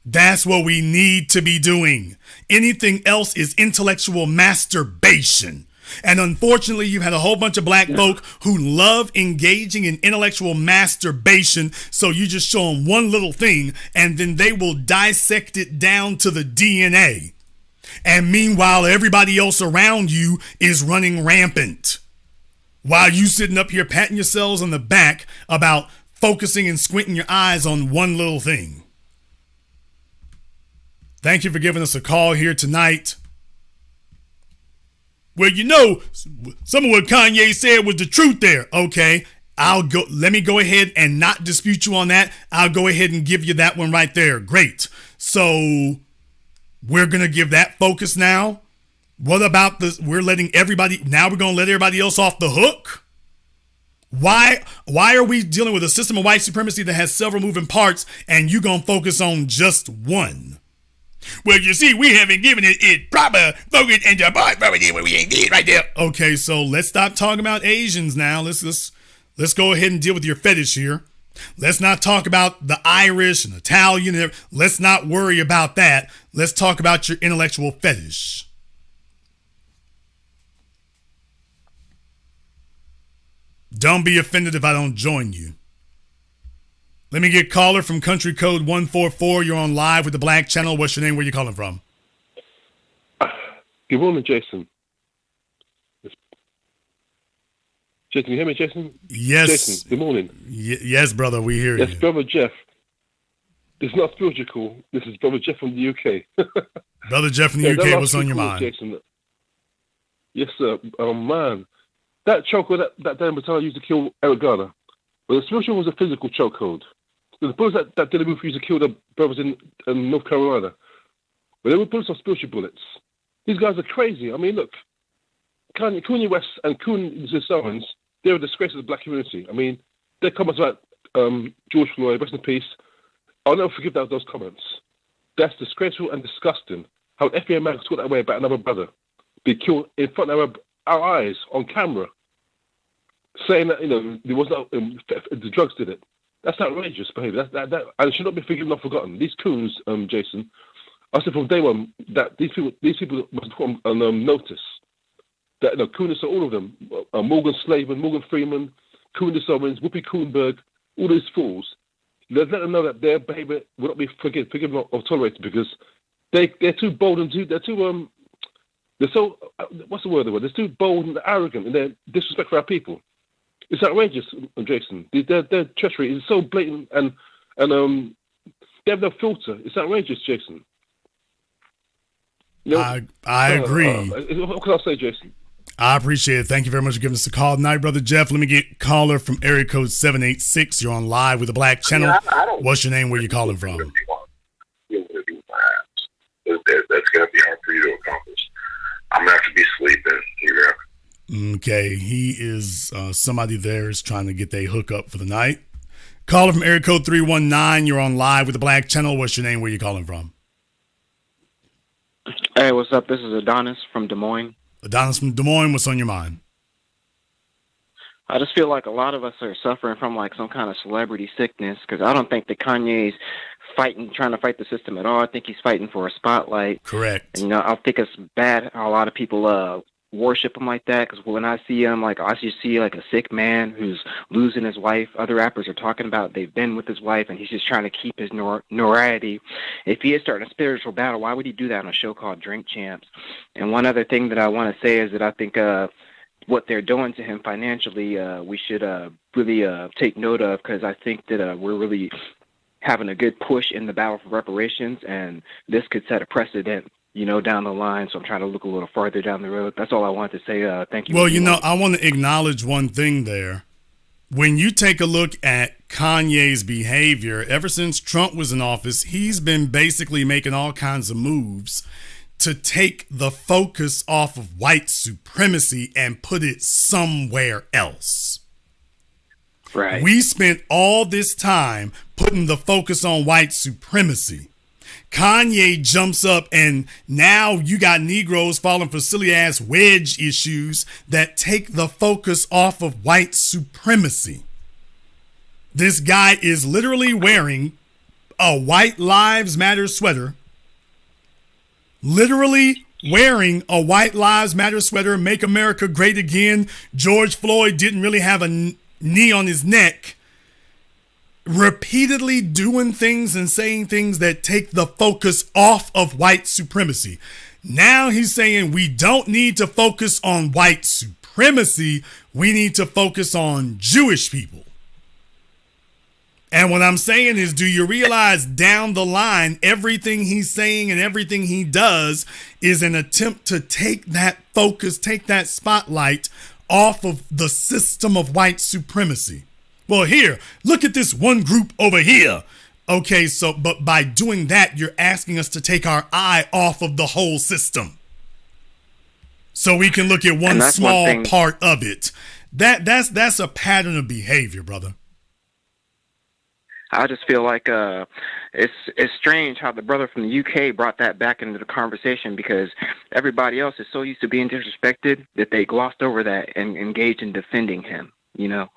That's what we need to be doing. Anything else is intellectual masturbation. And unfortunately, you've had a whole bunch of black folk who love engaging in intellectual masturbation. So you just show them one little thing and then they will dissect it down to the DNA. And meanwhile, everybody else around you is running rampant. While you sitting up here patting yourselves on the back about focusing and squinting your eyes on one little thing. Thank you for giving us a call here tonight. Well, some of what Kanye said was the truth there. Okay, let me go ahead and not dispute you on that. I'll go ahead and give you that one right there. Great. So We're going to give that focus now. What about this? We're going to let everybody else off the hook. Why are we dealing with a system of white supremacy that has several moving parts and you going to focus on just one? Well, you see, we haven't given it proper focus and support where we ain't did right there. Okay, so let's stop talking about Asians now. Let's go ahead and deal with your fetish here. Let's not talk about the Irish and Italian. Let's not worry about that. Let's talk about your intellectual fetish. Don't be offended if I don't join you. Let me get caller from country code 144. You're on live with the Black Channel. What's your name? Where you calling from? Good morning, Jason. Jason, you hear me, Jason? Yes. Jason, good morning. Yes, brother, we hear you. Yes, Brother Jeff. This is not spiritual. This is Brother Jeff from the UK. Brother Jeff from the UK, what's on your mind? Jason. Yes, sir. Man, that chokehold that Dan Batalla used to kill Eric Garner, well, the spiritual was a physical chokehold. The bullets that Dylan Booth used to kill the brothers in North Carolina, but they were bullets of spiritual bullets. These guys are crazy. I mean, look, Kanye West and Kanye Owens, they're a disgrace to the black community. I mean, their comments about George Floyd, rest in peace, I'll never forgive those comments. That's disgraceful and disgusting. How an FBI man could talk that way about another brother, be killed in front of our eyes on camera, saying that there was not the drugs did it. That's outrageous behavior. And it should not be forgiven or forgotten. These coons, Jason, I said from day one that these people must put on notice. That Kunis are all of them. Morgan Slaven, Morgan Freeman, Kunis Owens, Whoopi Kuhnberg, all these fools. Let them know that their behavior will not be forgiven or tolerated because they're too bold and they're so what's the word? They're too bold and arrogant and they're disrespect for our people. It's outrageous, Jason. Their treachery is so blatant and they have no filter. It's outrageous, Jason. I agree. What can I say, Jason? I appreciate it. Thank you very much for giving us a call tonight, Brother Jeff. Let me get caller from area code 786. You're on live with the Black Channel. What's your name? Where you calling from? That's going to be hard for you to accomplish. I'm going to have to be sleeping. Okay, he is somebody there is trying to get their hookup for the night. Caller from area code 319. You're on live with the Black Channel. What's your name? Where you calling from? Hey, what's up? This is Adonis from Des Moines. Adonis from Des Moines, what's on your mind? I just feel like a lot of us are suffering from like some kind of celebrity sickness because I don't think that Kanye's trying to fight the system at all. I think he's fighting for a spotlight. Correct. And, I think it's bad how a lot of people worship him like that because when I see him, like I just see like a sick man who's losing his wife. Other rappers are talking about they've been with his wife and he's just trying to keep his notoriety. If he is starting a spiritual battle, why would he do that on a show called Drink Champs? And one other thing that I want to say is that I think what they're doing to him financially, we should really take note of because I think that we're really having a good push in the battle for reparations and this could set a precedent down the line. So I'm trying to look a little farther down the road. That's all I wanted to say. Thank you. Well, I want to acknowledge one thing there. When you take a look at Kanye's behavior, ever since Trump was in office, he's been basically making all kinds of moves to take the focus off of white supremacy and put it somewhere else. Right. We spent all this time putting the focus on white supremacy. Kanye jumps up and now you got Negroes falling for silly ass wedge issues that take the focus off of white supremacy. This guy is literally wearing a White Lives Matter sweater. Literally wearing a White Lives Matter sweater, Make America Great Again. George Floyd didn't really have a knee on his neck. Repeatedly doing things and saying things that take the focus off of white supremacy. Now he's saying we don't need to focus on white supremacy. We need to focus on Jewish people. And what I'm saying is, do you realize down the line, everything he's saying and everything he does is an attempt to take that focus, take that spotlight off of the system of white supremacy. Well, here, look at this one group over here. Okay, so but by doing that, you're asking us to take our eye off of the whole system, so we can look at one small part of it. That's a pattern of behavior, brother. I just feel like it's strange how the brother from the UK brought that back into the conversation, because everybody else is so used to being disrespected that they glossed over that and engaged in defending him, you know?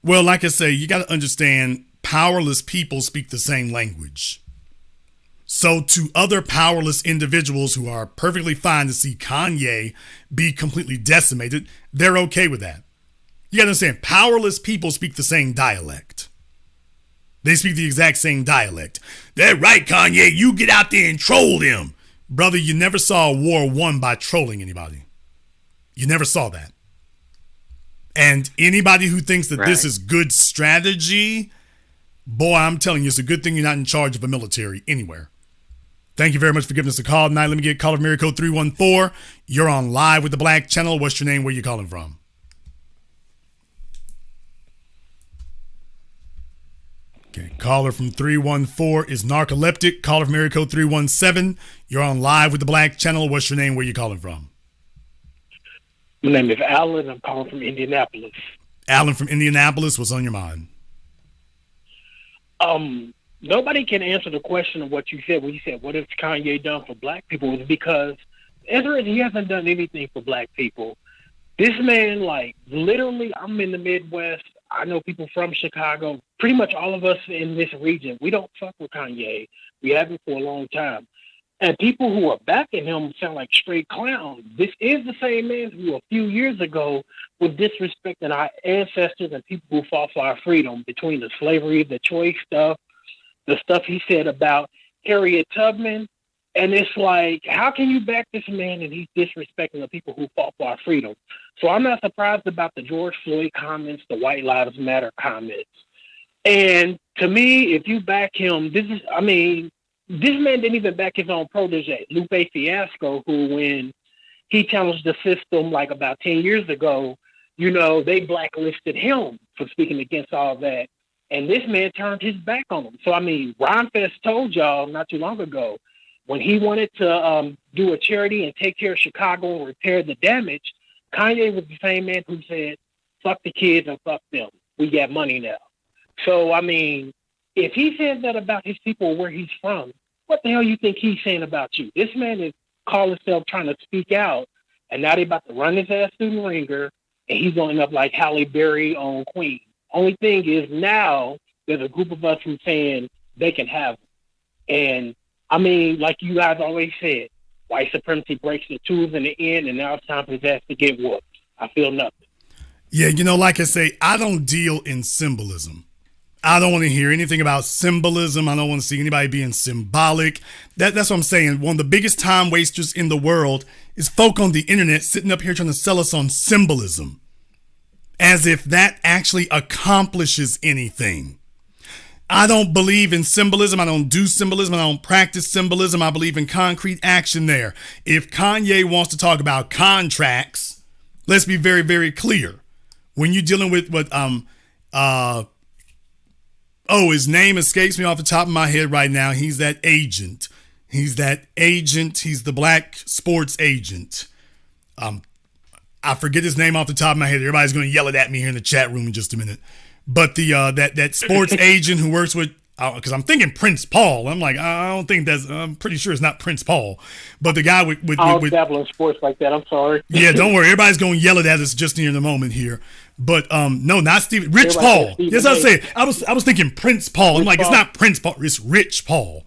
Well, like I say, you got to understand, powerless people speak the same language. So to other powerless individuals who are perfectly fine to see Kanye be completely decimated, they're okay with that. You got to understand, powerless people speak the same dialect. They speak the exact same dialect. They're right, Kanye. You get out there and troll them. Brother, you never saw a war won by trolling anybody. You never saw that. And anybody who thinks that this is good strategy, boy, I'm telling you, it's a good thing you're not in charge of a military anywhere. Thank you very much for giving us a call tonight. Let me get caller from area code 314. You're on live with the Black Channel. What's your name? Where you calling from? Okay, caller from 314 is narcoleptic. Caller from area code 317. You're on live with the Black Channel. What's your name? Where you calling from? My name is Alan. I'm calling from Indianapolis. Alan from Indianapolis. What's on your mind? Nobody can answer the question of what you said when you said, what has Kanye done for black people? It's because Ezra, he hasn't done anything for black people. This man, like, literally, I'm in the Midwest. I know people from Chicago. Pretty much all of us in this region, we don't fuck with Kanye. We haven't for a long time. And people who are backing him sound like straight clowns. This is the same man who a few years ago was disrespecting our ancestors and people who fought for our freedom, between the slavery, the choice stuff, the stuff he said about Harriet Tubman. And it's like, how can you back this man and he's disrespecting the people who fought for our freedom? So I'm not surprised about the George Floyd comments, the White Lives Matter comments. And to me, if you back him, this man didn't even back his own protege, Lupe Fiasco, who, when he challenged the system like about 10 years ago, you know, they blacklisted him for speaking against all that. And this man turned his back on him. So, I mean, Ron Fest told y'all not too long ago, when he wanted to do a charity and take care of Chicago and repair the damage, Kanye was the same man who said, fuck the kids and fuck them. We got money now. So, I mean, if he says that about his people, where he's from, what the hell you think he's saying about you? This man is calling himself trying to speak out, and now they about to run his ass through the ringer, and he's going to end up like Halle Berry on Queen. Only thing is, now there's a group of us who's saying they can have him. And, I mean, like you guys always said, white supremacy breaks the tools in the end, and now it's time for his ass to get whooped. I feel nothing. Yeah, you know, like I say, I don't deal in symbolism. I don't want to hear anything about symbolism. I don't want to see anybody being symbolic. That's what I'm saying. One of the biggest time wasters in the world is folk on the internet sitting up here trying to sell us on symbolism, as if that actually accomplishes anything. I don't believe in symbolism. I don't do symbolism. I don't practice symbolism. I believe in concrete action there. If Kanye wants to talk about contracts, let's be very, very clear. When you're dealing with his name escapes me off the top of my head right now. He's that agent. He's the black sports agent. I forget his name off the top of my head. Everybody's going to yell it at me here in the chat room in just a minute. But that sports agent who works with, because I'm thinking Prince Paul. I'm like, I'm pretty sure it's not Prince Paul. But the guy with I'll dabble in sports like that. I'm sorry. Yeah, don't worry. Everybody's going to yell it at us just in the moment here. But no, not Stephen. Rich Paul. Yes, I say. I was thinking Prince Paul. I'm like, it's not Prince Paul. It's Rich Paul.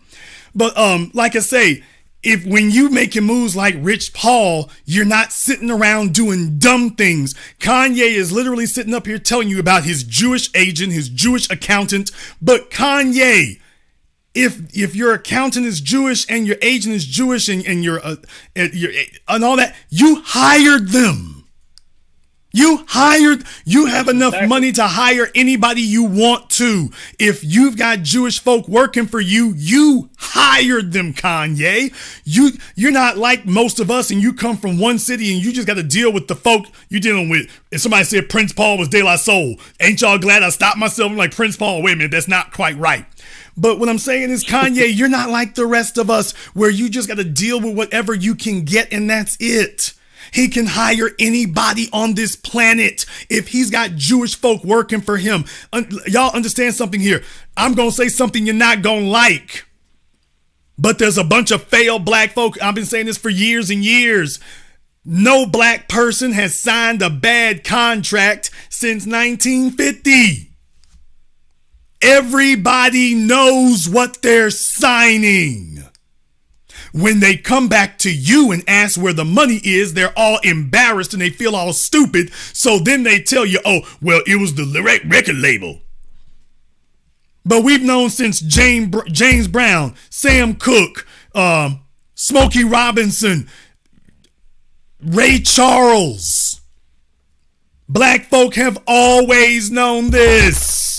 But like I say, if when you making moves like Rich Paul, you're not sitting around doing dumb things. Kanye is literally sitting up here telling you about his Jewish agent, his Jewish accountant. But Kanye, if your accountant is Jewish and your agent is Jewish and you're and all that, you hired them. You have enough money to hire anybody you want to. If you've got Jewish folk working for you, you hired them, Kanye. You're not like most of us and you come from one city and you just got to deal with the folk you're dealing with. If somebody said Prince Paul was De La Soul, ain't y'all glad I stopped myself? I'm like, Prince Paul, wait a minute, that's not quite right. But what I'm saying is, Kanye, you're not like the rest of us where you just got to deal with whatever you can get and that's it. He can hire anybody on this planet if he's got Jewish folk working for him. Y'all understand something here. I'm going to say something you're not going to like. But there's a bunch of failed black folk. I've been saying this for years and years. No black person has signed a bad contract since 1950. Everybody knows what they're signing. When they come back to you and ask where the money is, they're all embarrassed and they feel all stupid. So then they tell you, oh, well, it was the record label. But we've known since James Brown, Sam Cooke, Smokey Robinson, Ray Charles. Black folk have always known this.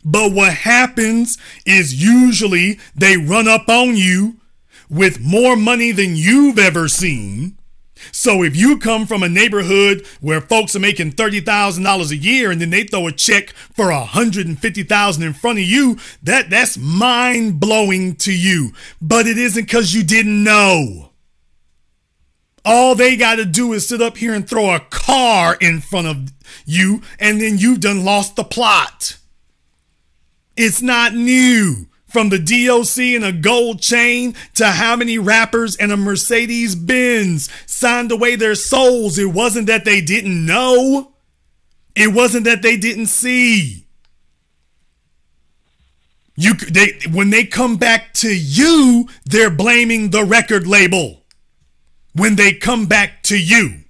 But what happens is usually they run up on you with more money than you've ever seen. So if you come from a neighborhood where folks are making $30,000 a year and then they throw a check for $150,000 in front of you, that's mind-blowing to you. But it isn't because you didn't know. All they got to do is sit up here and throw a car in front of you and then you've done lost the plot. It's not new. From the DOC and a gold chain to how many rappers and a Mercedes Benz signed away their souls. It wasn't that they didn't know. It wasn't that they didn't see. When they come back to you, they're blaming the record label. When they come back to you.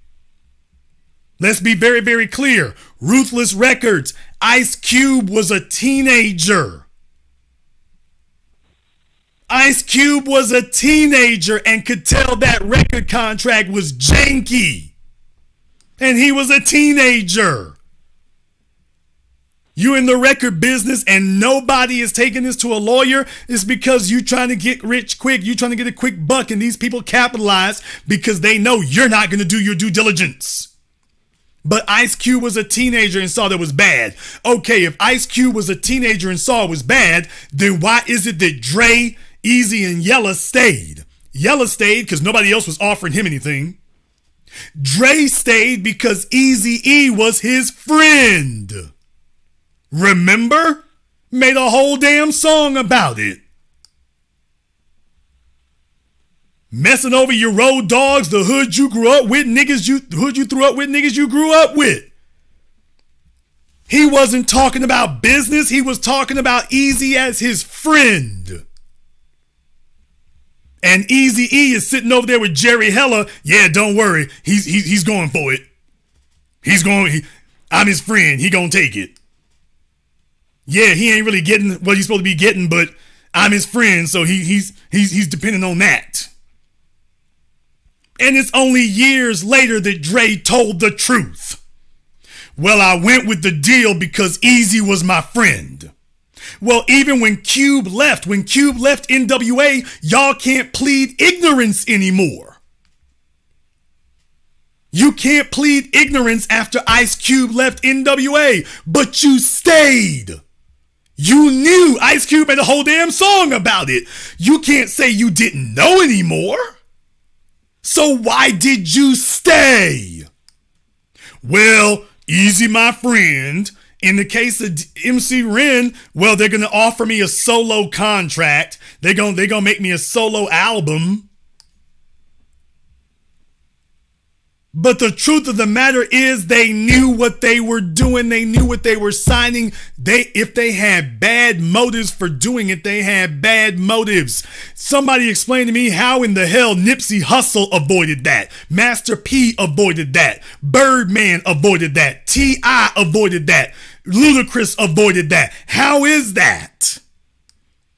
Let's be very, very clear. Ruthless Records. Ice Cube was a teenager. Ice Cube was a teenager and could tell that record contract was janky. And he was a teenager. You in the record business and nobody is taking this to a lawyer, it's because you trying to get rich quick. You trying to get a quick buck and these people capitalize because they know you're not going to do your due diligence. But Ice Cube was a teenager and saw that was bad. Okay, if Ice Cube was a teenager and saw it was bad, then why is it that Dre, Easy, and Yella stayed? Yella stayed because nobody else was offering him anything. Dre stayed because Eazy-E was his friend. Remember? Made a whole damn song about it. Messing over your road dogs, the hood you grew up with, hood you threw up with, niggas you grew up with. He wasn't talking about business. He was talking about Easy as his friend. And Eazy-E is sitting over there with Jerry Heller. Yeah, don't worry. He's going for it. I'm his friend. He gonna take it. Yeah, he ain't really getting what he's supposed to be getting, but I'm his friend, so he's depending on that. And it's only years later that Dre told the truth. Well, I went with the deal because Easy was my friend. Well, even when Cube left NWA, y'all can't plead ignorance anymore. You can't plead ignorance after Ice Cube left NWA, but you stayed. You knew. Ice Cube made a whole damn song about it. You can't say you didn't know anymore. So why did you stay? Well, Easy, my friend. In the case of MC Ren, well, they're going to offer me a solo contract. They're going to make me a solo album. But the truth of the matter is they knew what they were doing. They knew what they were signing. If they had bad motives for doing it, they had bad motives. Somebody explain to me how in the hell Nipsey Hussle avoided that. Master P avoided that. Birdman avoided that. T.I. avoided that. Ludacris avoided that. How is that?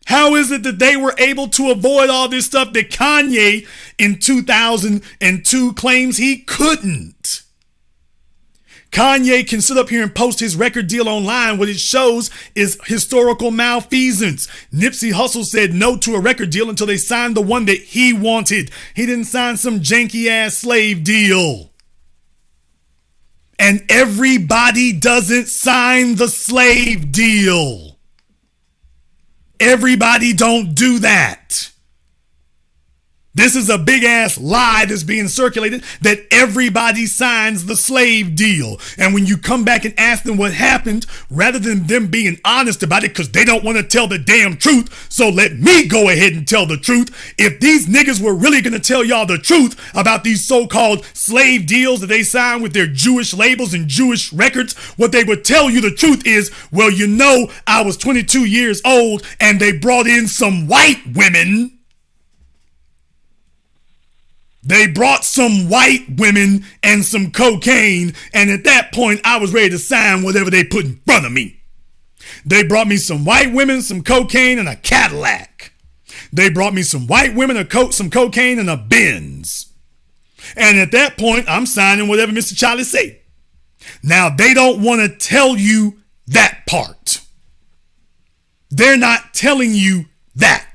How is it that they were able to avoid all this stuff that Kanye in 2002 claims he couldn't? Kanye can sit up here and post his record deal online. What it shows is historical malfeasance. Nipsey Hussle said no to a record deal until they signed the one that he wanted. He didn't sign some janky ass slave deal. And everybody doesn't sign the slave deal. Everybody don't do that. This is a big ass lie that's being circulated that everybody signs the slave deal. And when you come back and ask them what happened, rather than them being honest about it because they don't want to tell the damn truth, so let me go ahead and tell the truth. If these niggas were really going to tell y'all the truth about these so-called slave deals that they signed with their Jewish labels and Jewish records, what they would tell you the truth is, well, you know, I was 22 years old and they brought in some white women. They brought some white women and some cocaine, and at that point, I was ready to sign whatever they put in front of me. They brought me some white women, some cocaine, and a Cadillac. They brought me some white women, some cocaine, and a Benz. And at that point, I'm signing whatever Mr. Charlie say. Now, they don't want to tell you that part. They're not telling you that.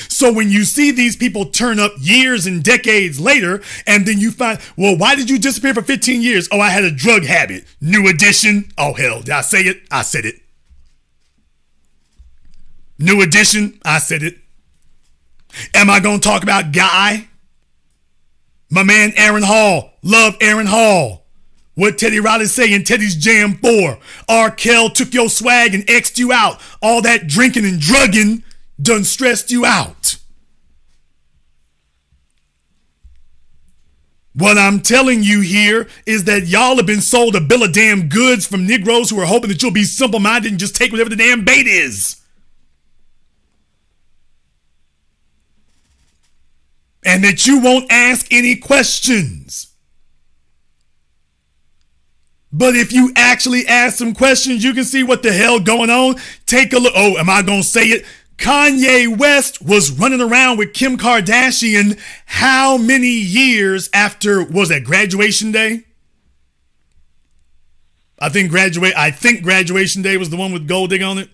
So when you see these people turn up years and decades later, and then you find, well, why did you disappear for 15 years? Oh, I had a drug habit. New Edition. Oh, hell, did I say it? I said it. New Edition. I said it. Am I going to talk about Guy? My man Aaron Hall. Love Aaron Hall. What Teddy Riley say in Teddy's Jam 4. R. Kell took your swag and X'd you out. All that drinking and drugging done stressed you out. What I'm telling you here is that y'all have been sold a bill of damn goods from Negroes who are hoping that you'll be simple-minded and just take whatever the damn bait is. And that you won't ask any questions. But if you actually ask some questions, you can see what the hell going on. Take a look. Oh, am I going to say it? Kanye West was running around with Kim Kardashian how many years after, was that graduation day? I think graduation day was the one with Gold Digger on it.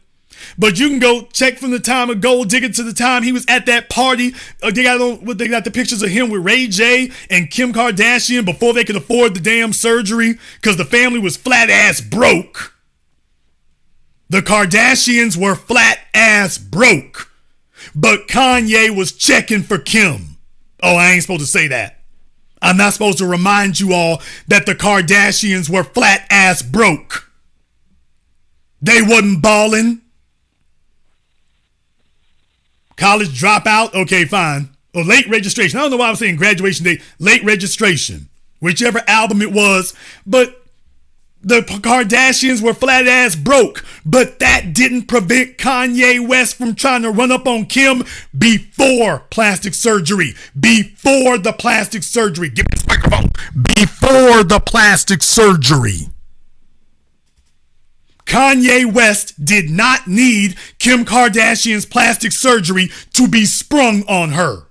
But you can go check from the time of Gold Digger to the time he was at that party. They got the pictures of him with Ray J and Kim Kardashian before they could afford the damn surgery because the family was flat ass broke. The Kardashians were flat ass broke, but Kanye was checking for Kim. Oh, I ain't supposed to say that. I'm not supposed to remind you all that the Kardashians were flat ass broke. They wasn't balling. College dropout, okay, fine. Or late registration. I don't know why I'm saying graduation day. Late registration. Whichever album it was, but the Kardashians were flat ass broke, but that didn't prevent Kanye West from trying to run up on Kim before plastic surgery. Before the plastic surgery. Give me this microphone. Before the plastic surgery. Kanye West did not need Kim Kardashian's plastic surgery to be sprung on her.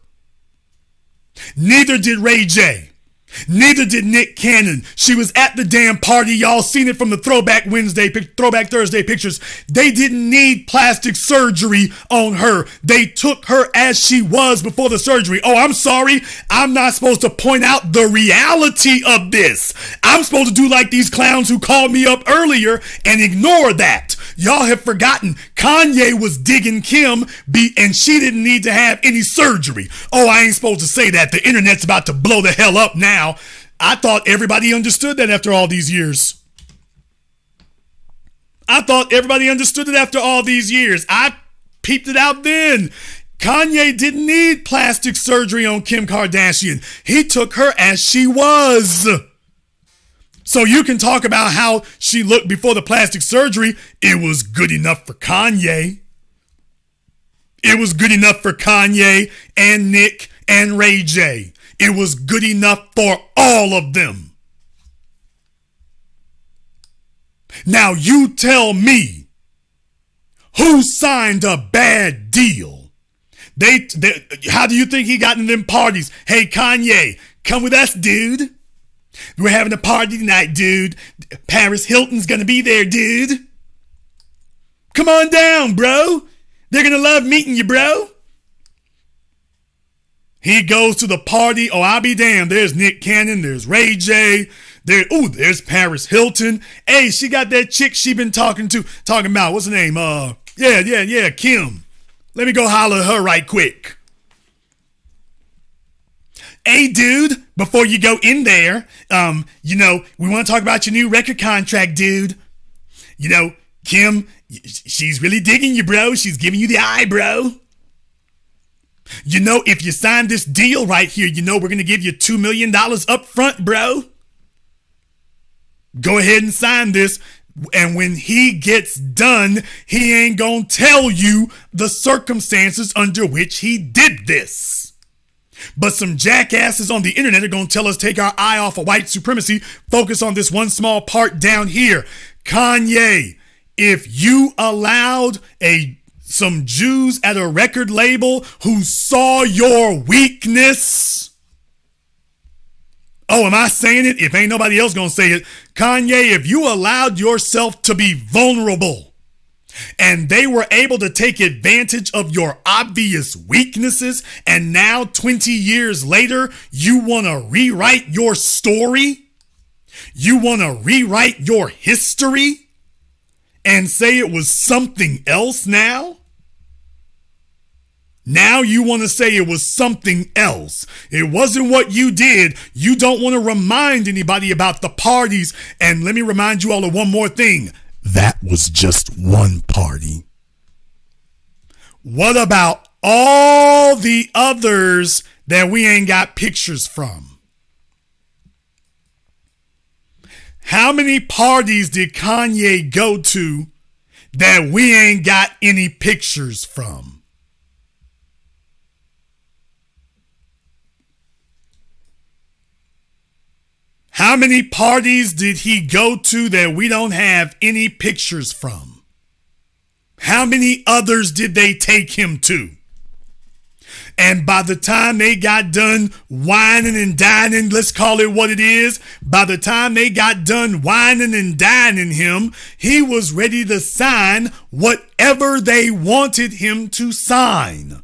Neither did Ray J. Neither did Nick Cannon. She was at the damn party. Y'all seen it from the Throwback Thursday pictures. They didn't need plastic surgery on her. They took her as she was before the surgery. Oh, I'm sorry. I'm not supposed to point out the reality of this. I'm supposed to do like these clowns who called me up earlier and ignore that. Y'all have forgotten Kanye was digging Kim and she didn't need to have any surgery. Oh, I ain't supposed to say that. The internet's about to blow the hell up now. I thought everybody understood that after all these years. I peeped it out then. Kanye didn't need plastic surgery on Kim Kardashian. He took her as she was. So you can talk about how she looked before the plastic surgery. It was good enough for Kanye. It was good enough for Kanye and Nick and Ray J. It was good enough for all of them. Now you tell me who signed a bad deal. How do you think he got in them parties? Hey, Kanye, come with us, dude. We're having a party tonight, dude. Paris Hilton's gonna be there, dude. Come on down, bro. They're gonna love meeting you, bro. He goes to the party. Oh, I'll be damned. There's Nick Cannon. There's Ray J. There's Paris Hilton. Hey, she got that chick she been talking about. What's her name? Yeah, Kim. Let me go holler at her right quick. Hey, dude, before you go in there, we want to talk about your new record contract, dude. Kim, she's really digging you, bro. She's giving you the eye, bro. If you sign this deal right here, we're going to give you $2 million up front, bro. Go ahead and sign this. And when he gets done, he ain't going to tell you the circumstances under which he did this. But some jackasses on the internet are going to tell us take our eye off of white supremacy, focus on this one small part down here. Kanye, if you allowed some Jews at a record label who saw your weakness. Oh, am I saying it? If ain't nobody else gonna say it. Kanye, if you allowed yourself to be vulnerable and they were able to take advantage of your obvious weaknesses, and now 20 years later, you want to rewrite your story? You want to rewrite your history and say it was something else now? Now you want to say it was something else. It wasn't what you did. You don't want to remind anybody about the parties. And let me remind you all of one more thing. That was just one party. What about all the others that we ain't got pictures from? How many parties did Kanye go to that we ain't got any pictures from? How many parties did he go to that we don't have any pictures from? How many others did they take him to? And by the time they got done whining and dining, let's call it what it is, by the time they got done whining and dining him, he was ready to sign whatever they wanted him to sign.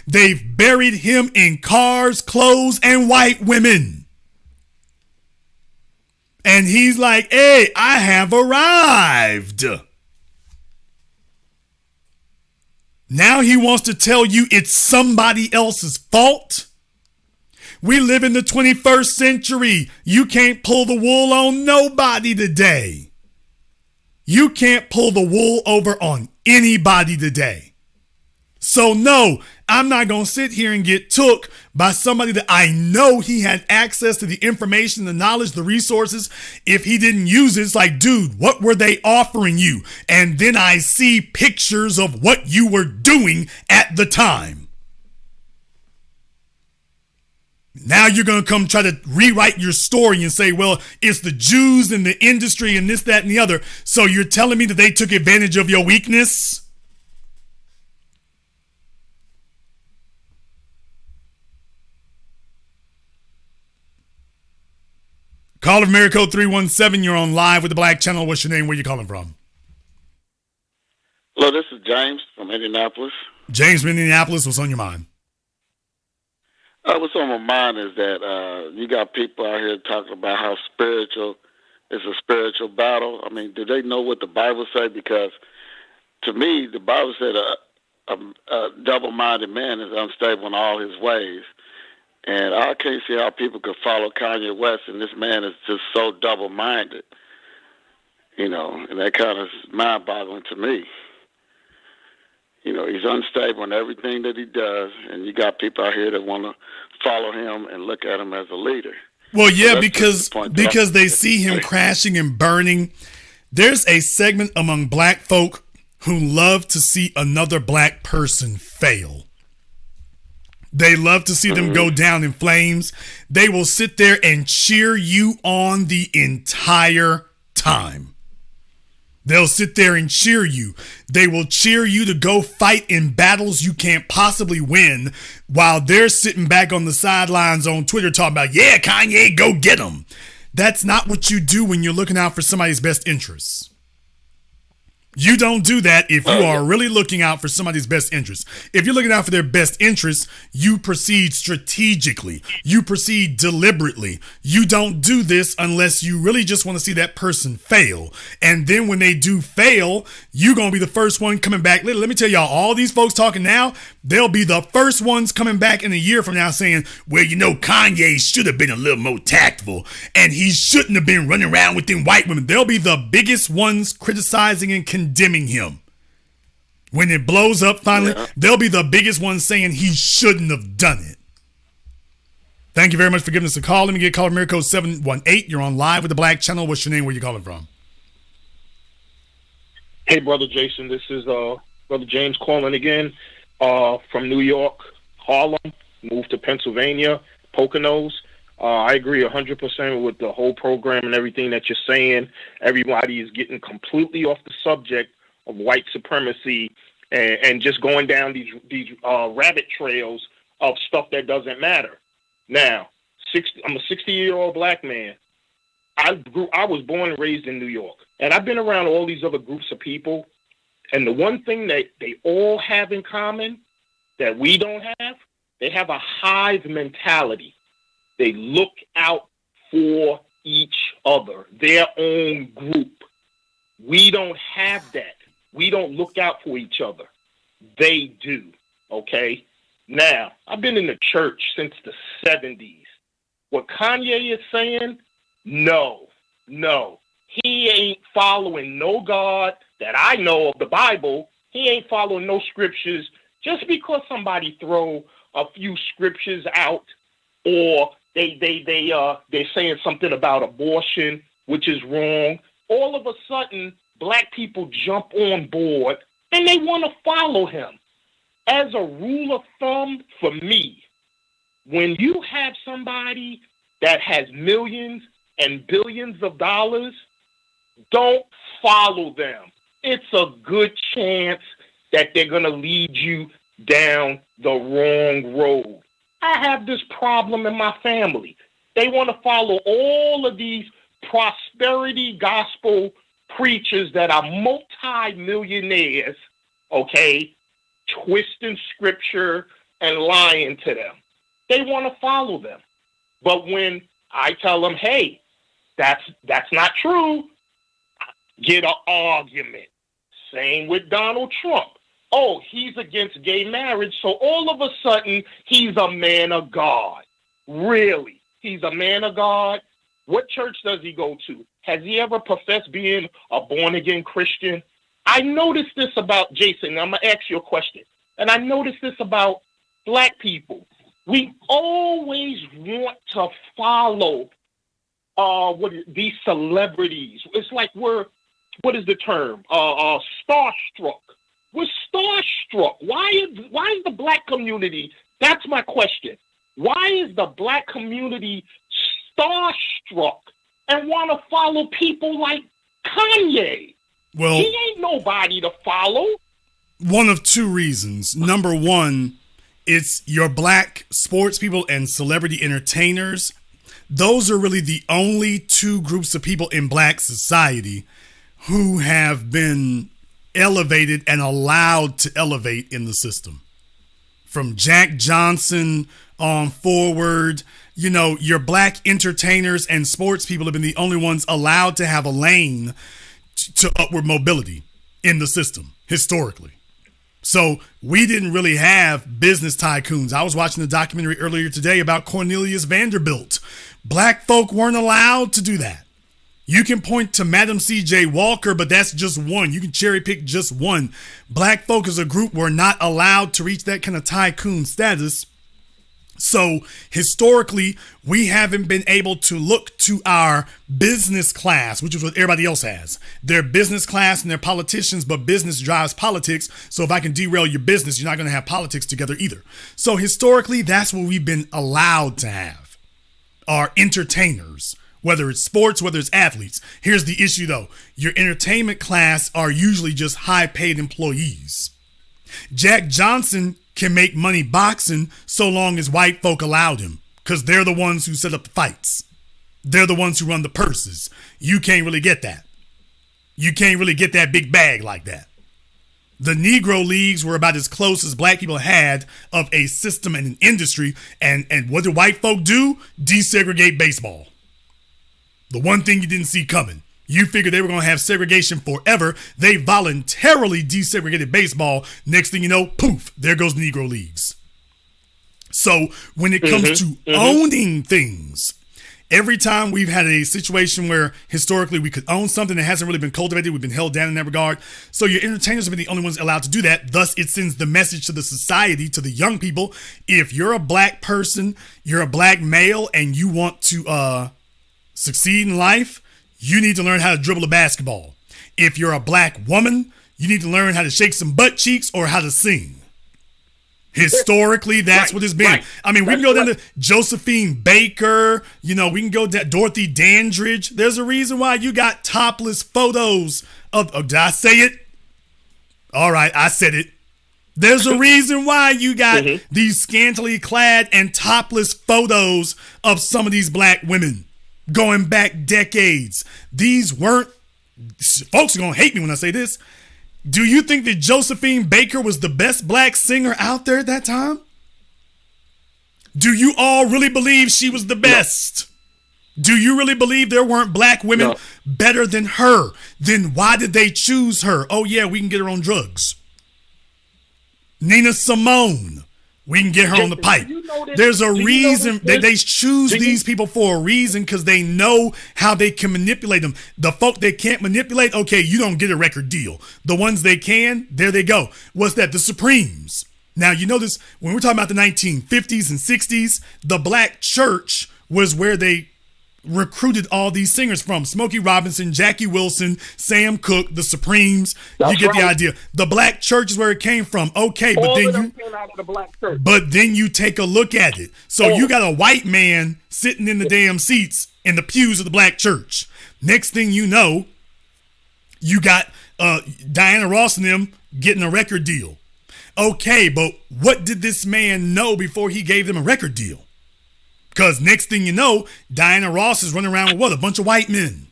They've buried him in cars, clothes, and white women. And he's like, hey, I have arrived. Now he wants to tell you it's somebody else's fault. We live in the 21st century. You can't pull the wool on nobody today. You can't pull the wool over on anybody today. So no, I'm not going to sit here and get took by somebody that I know he had access to the information, the knowledge, the resources. If he didn't use it, it's like, dude, what were they offering you? And then I see pictures of what you were doing at the time. Now you're going to come try to rewrite your story and say, well, it's the Jews and the industry and this, that, and the other. So you're telling me that they took advantage of your weakness? Call of America 317, you're on live with the Black Channel. What's your name? Where you calling from? Hello, this is James from Indianapolis. James from Indianapolis, what's on your mind? What's on my mind is that you got people out here talking about how spiritual is a spiritual battle. I mean, do they know what the Bible says? Because to me, the Bible said a double-minded man is unstable in all his ways. And I can't see how people could follow Kanye West, and this man is just so double-minded, and that kind of is mind-boggling to me. He's unstable in everything that he does, and you got people out here that want to follow him and look at him as a leader. Well, yeah, so because they see him crashing and burning. There's a segment among black folk who love to see another black person fail. They love to see them go down in flames. They will sit there and cheer you on the entire time. They'll sit there and cheer you. They will cheer you to go fight in battles you can't possibly win while they're sitting back on the sidelines on Twitter talking about, yeah, Kanye, go get him. That's not what you do when you're looking out for somebody's best interests. You don't do that if you are really looking out for somebody's best interests. If you're looking out for their best interests, you proceed strategically. You proceed deliberately. You don't do this unless you really just want to see that person fail. And then when they do fail, you're going to be the first one coming back. Let me tell y'all, all these folks talking now, they'll be the first ones coming back in a year from now saying, well, you know, Kanye should have been a little more tactful and he shouldn't have been running around with them white women. They'll be the biggest ones criticizing and condemning him. When it blows up finally, they'll be the biggest ones saying he shouldn't have done it. Thank you very much for giving us a call. Let me get caller mirror code 718. You're on live with the Black Channel. What's your name? Where you calling from? Hey, Brother Jason. This is Brother James calling again from New York, Harlem. Moved to Pennsylvania, Poconos. I agree 100% with the whole program and everything that you're saying. Everybody is getting completely off the subject of white supremacy and just going down these rabbit trails of stuff that doesn't matter. Now, I'm a 60-year-old black man. I was born and raised in New York, and I've been around all these other groups of people, and the one thing that they all have in common that we don't have, they have a hive mentality. They look out for each other, their own group. We don't have that. We don't look out for each other. They do, okay? Now, I've been in the church since the 70s. What Kanye is saying, no. He ain't following no God that I know of the Bible. He ain't following no scriptures. Just because somebody throw a few scriptures out or they're saying something about abortion, which is wrong, all of a sudden, black people jump on board and they want to follow him. As a rule of thumb, for me, when you have somebody that has millions and billions of dollars, don't follow them. It's a good chance that they're going to lead you down the wrong road. I have this problem in my family. They want to follow all of these prosperity gospel preachers that are multi-millionaires, okay, twisting scripture and lying to them. They want to follow them. But when I tell them, hey, that's not true, get an argument. Same with Donald Trump. Oh, he's against gay marriage, so all of a sudden, he's a man of God. Really? He's a man of God? What church does he go to? Has he ever professed being a born-again Christian? I noticed this about Jason. I'm going to ask you a question. And I noticed this about black people. We always want to follow these celebrities. It's like we're, what is the term? Starstruck. We're starstruck. Why is the black community, that's my question. Why is the black community starstruck and want to follow people like Kanye? Well, he ain't nobody to follow. One of two reasons. Number one, it's your black sports people and celebrity entertainers. Those are really the only two groups of people in black society who have been elevated and allowed to elevate in the system. From Jack Johnson on forward, you know, your black entertainers and sports people have been the only ones allowed to have a lane to upward mobility in the system historically. So we didn't really have business tycoons. I was watching a documentary earlier today about Cornelius Vanderbilt. Black folk weren't allowed to do that. You can point to Madam C.J. Walker, but that's just one. You can cherry pick just one. Black folk as a group were not allowed to reach that kind of tycoon status. So historically, we haven't been able to look to our business class, which is what everybody else has. They're business class and they're politicians, but business drives politics. So if I can derail your business, you're not going to have politics together either. So historically, that's what we've been allowed to have. Our entertainers, whether it's sports, whether it's athletes. Here's the issue though. Your entertainment class are usually just high paid employees. Jack Johnson can make money boxing so long as white folk allowed him, because they're the ones who set up the fights. They're the ones who run the purses. You can't really get that. You can't really get that big bag like that. The Negro Leagues were about as close as black people had of a system and an industry. And what did white folk do? Desegregate baseball. The one thing you didn't see coming. You figured they were going to have segregation forever. They voluntarily desegregated baseball. Next thing you know, poof, there goes the Negro Leagues. So when it comes to owning things, every time we've had a situation where historically we could own something that hasn't really been cultivated, we've been held down in that regard. So your entertainers have been the only ones allowed to do that. Thus, it sends the message to the society, to the young people. If you're a black person, you're a black male, and you want to succeed in life, you need to learn how to dribble a basketball. If you're a black woman, you need to learn how to shake some butt cheeks or how to sing. Historically, that's what it's been. Right. I mean, we can go down to Josephine Baker. You know, we can go down Dorothy Dandridge. There's a reason why you got topless photos of. Oh, did I say it? All right, I said it. There's a reason why you got these scantily clad and topless photos of some of these black women going back decades. These weren't. Folks are gonna hate me when I say this. Do you think that Josephine Baker was the best black singer out there at that time? Do you all really believe she was the best? No. Do you really believe there weren't black women better than her? Then why did they choose her? Oh yeah, we can get her on drugs. Nina Simone, we can get her on the pipe. There's a reason that they choose these people for a reason, because they know how they can manipulate them. The folk they can't manipulate, okay, you don't get a record deal. The ones they can, there they go. What's that? The Supremes. Now, you know this, when we're talking about the 1950s and 60s, the black church was where they recruited all these singers from. Smokey Robinson, Jackie Wilson, Sam Cooke, the Supremes. That's you get the idea. The black church is where it came from. Okay, but then you came out of the black church. But then you take a look at it. So you got a white man sitting in the damn seats in the pews of the black church. Next thing you know, you got Diana Ross and them getting a record deal. Okay, but what did this man know before he gave them a record deal? Because next thing you know, Diana Ross is running around with what? A bunch of white men.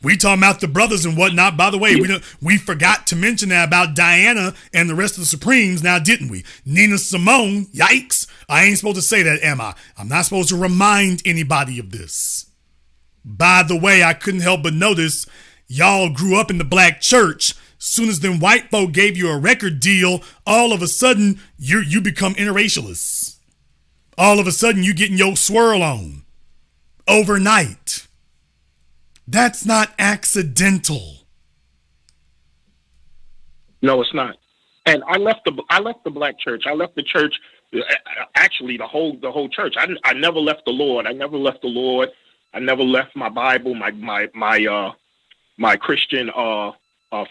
We talking about the brothers and whatnot. By the way, we forgot to mention that about Diana and the rest of the Supremes now, didn't we? Nina Simone, yikes. I ain't supposed to say that, am I? I'm not supposed to remind anybody of this. By the way, I couldn't help but notice y'all grew up in the black church. Soon as them white folk gave you a record deal, all of a sudden, you become interracialists. All of a sudden, you getting your swirl on overnight. That's not accidental. No, it's not. And I left the black church. I left the church. Actually, the whole church. I never left the Lord. I never left the Lord. I never left my Bible, my Christian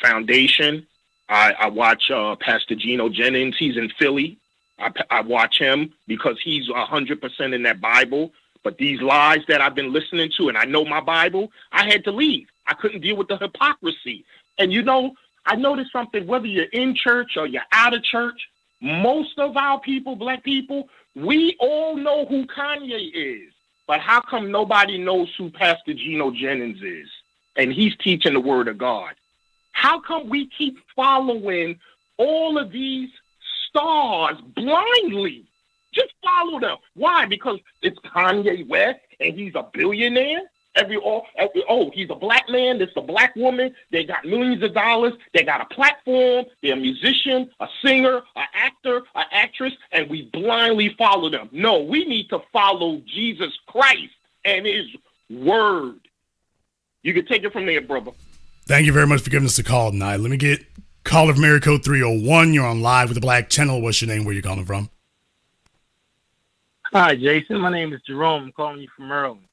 foundation. I watch Pastor Geno Jennings. He's in Philly. I watch him because he's 100% in that Bible. But these lies that I've been listening to, and I know my Bible, I had to leave. I couldn't deal with the hypocrisy. And you know, I noticed something, whether you're in church or you're out of church, most of our people, black people, we all know who Kanye is. But how come nobody knows who Pastor Geno Jennings is? And he's teaching the word of God. How come we keep following all of these stars blindly? Just follow them. Why? Because it's Kanye West and he's a billionaire. He's a black man. It's a black woman. They got millions of dollars. They got a platform. They're a musician, a singer, an actor, an actress, and we blindly follow them. No, we need to follow Jesus Christ and his word. You can take it from there, brother. Thank you very much for giving us a call tonight. Let me get caller from area code 301. You're on live with the Black Channel. What's your name? Where you calling from? Hi, Jason. My name is Jerome. I'm calling you from Maryland.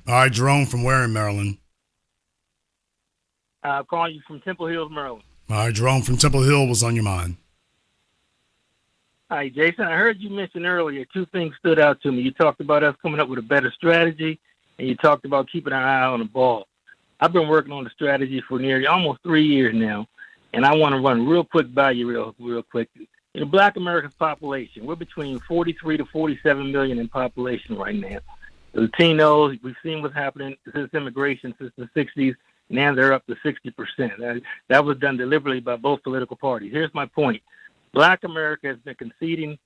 All right, Jerome, from where in Maryland? I'm calling you from Temple Hills, Maryland. All right, Jerome from Temple Hill. What's on your mind? Hi, Jason. I heard you mention earlier, two things stood out to me. You talked about us coming up with a better strategy, and you talked about keeping an eye on the ball. I've been working on the strategy for nearly almost 3 years now, and I want to run real quick by you real quick. In the Black America's population, we're between 43 to 47 million in population right now. The Latinos, we've seen what's happening since immigration since the 60s. Now they're up to 60%. That was done deliberately by both political parties. Here's my point. Black America has been conceding.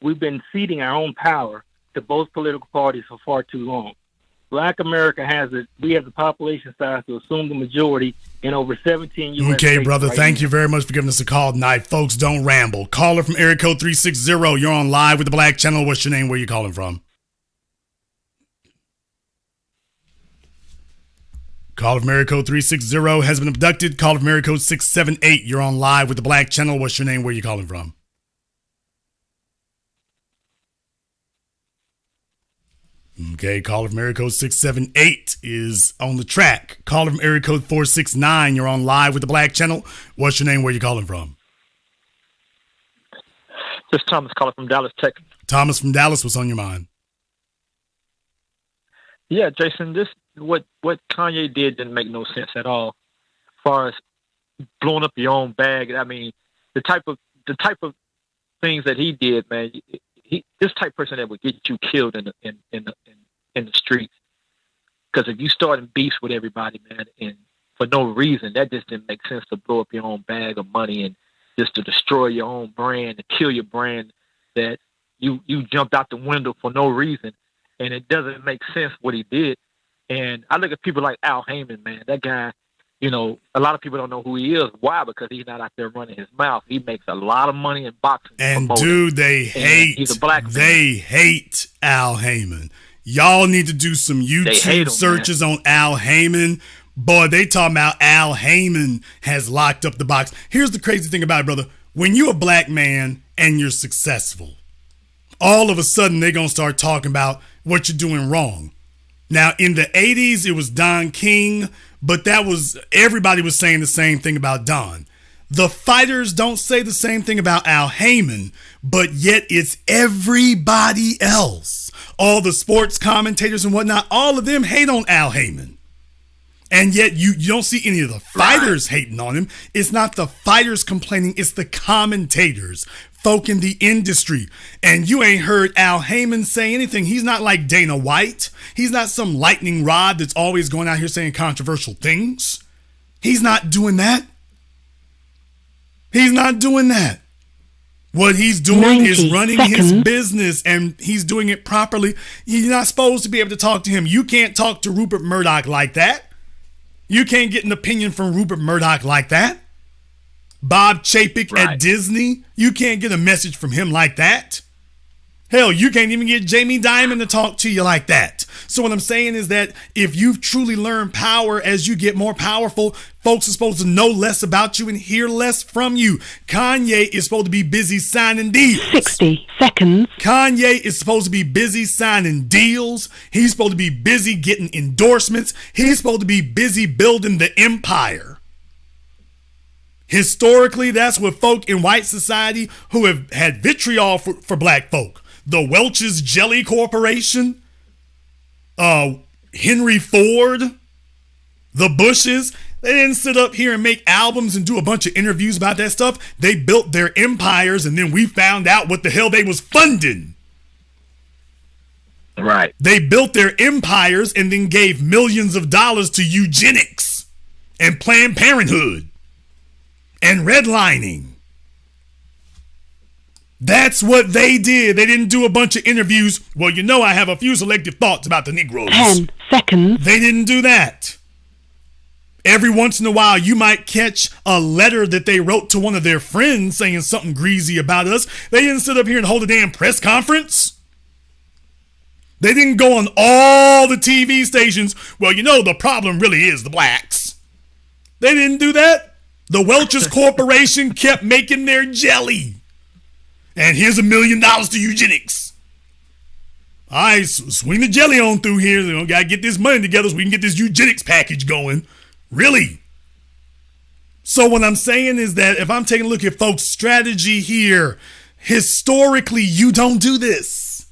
We've been ceding our own power to both political parties for far too long. Black America has it. We have the population size to assume the majority in over 17 U.S. Okay, states brother. right Thank now. you very much for giving us a call tonight. Folks, don't ramble. Caller from area code 360. You're on live with the Black Channel. What's your name? Where you calling from? Caller from area code 360 has been abducted. Caller from area code 678. You're on live with the Black Channel. What's your name? Where you calling from? Okay, caller from area code 678 is on the track. Caller from area code 469, you're on live with the Black Channel. What's your name? Where you calling from? This is Thomas calling from Dallas, Texas. Thomas from Dallas, what's on your mind? Yeah, Jason, this what Kanye did didn't make no sense at all. As far as blowing up your own bag, I mean, the type of things that he did, man. This type of person that would get you killed in the streets. Because if you start in beefs with everybody, man, and for no reason, that just didn't make sense to blow up your own bag of money and just to destroy your own brand and kill your brand that you jumped out the window for no reason. And it doesn't make sense what he did. And I look at people like Al Heyman, man. That guy, you know, a lot of people don't know who he is. Why? Because he's not out there running his mouth. He makes a lot of money in boxing. And promoting. dude, they hate. He's a black man. They hate Al Heyman. Y'all need to do some YouTube searches on Al Heyman. Boy, they talking about Al Heyman has locked up the box. Here's the crazy thing about it, brother. When you're a black man and you're successful, all of a sudden they're going to start talking about what you're doing wrong. Now, in the 80s, it was Don King, but everybody was saying the same thing about Don. The fighters don't say the same thing about Al Heyman, but yet it's everybody else. All the sports commentators and whatnot, all of them hate on Al Heyman. And yet you don't see any of the fighters hating on him. It's not the fighters complaining, it's the commentators, folk in the industry. And you ain't heard Al Heyman say anything. He's not like Dana White. He's not some lightning rod that's always going out here saying controversial things. He's not doing that. He's not doing that. What he's doing is running his business, and he's doing it properly. You're not supposed to be able to talk to him. You can't talk to Rupert Murdoch like that. You can't get an opinion from Rupert Murdoch like that. Bob Chapek at Disney, you can't get a message from him like that. Hell, you can't even get Jamie Dimon to talk to you like that. So what I'm saying is that if you've truly learned power as you get more powerful, folks are supposed to know less about you and hear less from you. Kanye is supposed to be busy signing deals. 60 seconds. Kanye is supposed to be busy signing deals. He's supposed to be busy getting endorsements. He's supposed to be busy building the empire. Historically, that's what folk in white society who have had vitriol for black folk. The Welch's Jelly Corporation, Henry Ford, the Bushes, they didn't sit up here and make albums and do a bunch of interviews about that stuff. They built their empires, and then we found out what the hell they was funding. Right. They built their empires and then gave millions of dollars to eugenics and Planned Parenthood and redlining. That's what they did. They didn't do a bunch of interviews. Well, you know I have a few selective thoughts about the Negroes. 10 seconds. They didn't do that. Every once in a while, you might catch a letter that they wrote to one of their friends saying something greasy about us. They didn't sit up here and hold a damn press conference. They didn't go on all the TV stations. Well, you know, the problem really is the blacks. They didn't do that. The Welch's Corporation kept making their jelly. And here's $1 million to eugenics. All right, swing the jelly on through here. You know, gotta get this money together so we can get this eugenics package going. Really? So what I'm saying is that if I'm taking a look at folks' strategy here, historically, you don't do this.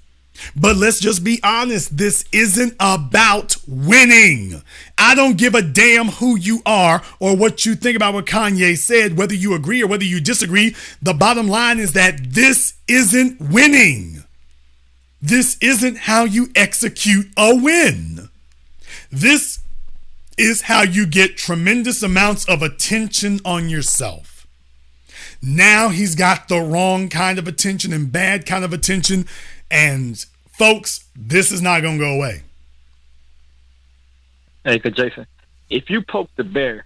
But let's just be honest. This isn't about winning. I don't give a damn who you are or what you think about what Kanye said, whether you agree or whether you disagree. The bottom line is that this isn't winning. This isn't how you execute a win. This is how you get tremendous amounts of attention on yourself. Now he's got the wrong kind of attention and bad kind of attention. And folks, this is not going to go away. Hey, Jason, if you poke the bear,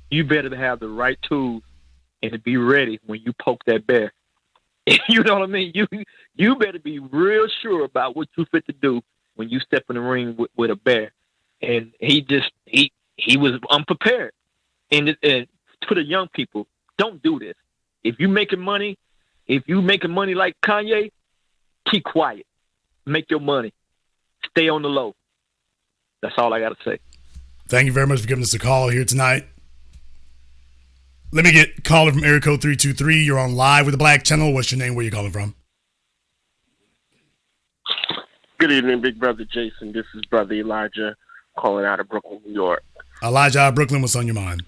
you better have the right tools and to be ready when you poke that bear. You know what I mean? You better be real sure about what you fit to do when you step in the ring with a bear. And he was unprepared. And to the young people, don't do this. If you making money like Kanye, keep quiet. Make your money. Stay on the low. That's all I got to say. Thank you very much for giving us a call here tonight. Let me get caller from area code 323. You're on live with the Black Channel. What's your name? Where you calling from? Good evening, Big Brother Jason. This is Brother Elijah calling out of Brooklyn, New York. Elijah out of Brooklyn, what's on your mind?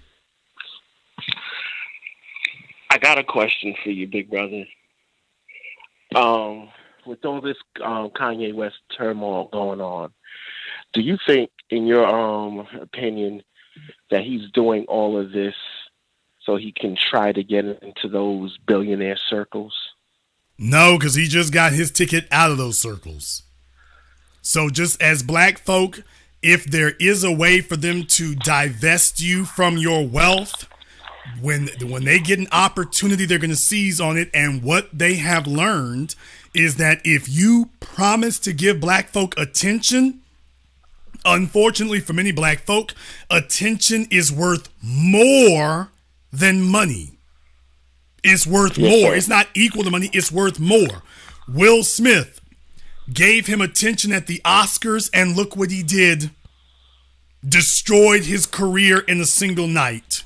I got a question for you, Big Brother. With all this Kanye West turmoil going on, do you think, in your opinion, that he's doing all of this so he can try to get into those billionaire circles? No, because he just got his ticket out of those circles. So just as black folk, if there is a way for them to divest you from your wealth, when they get an opportunity, they're going to seize on it. And what they have learned is that if you promise to give black folk attention, unfortunately for many black folk, attention is worth more than money. It's worth more. It's not equal to money. It's worth more. Will Smith gave him attention at the Oscars, and look what he did. Destroyed his career in a single night.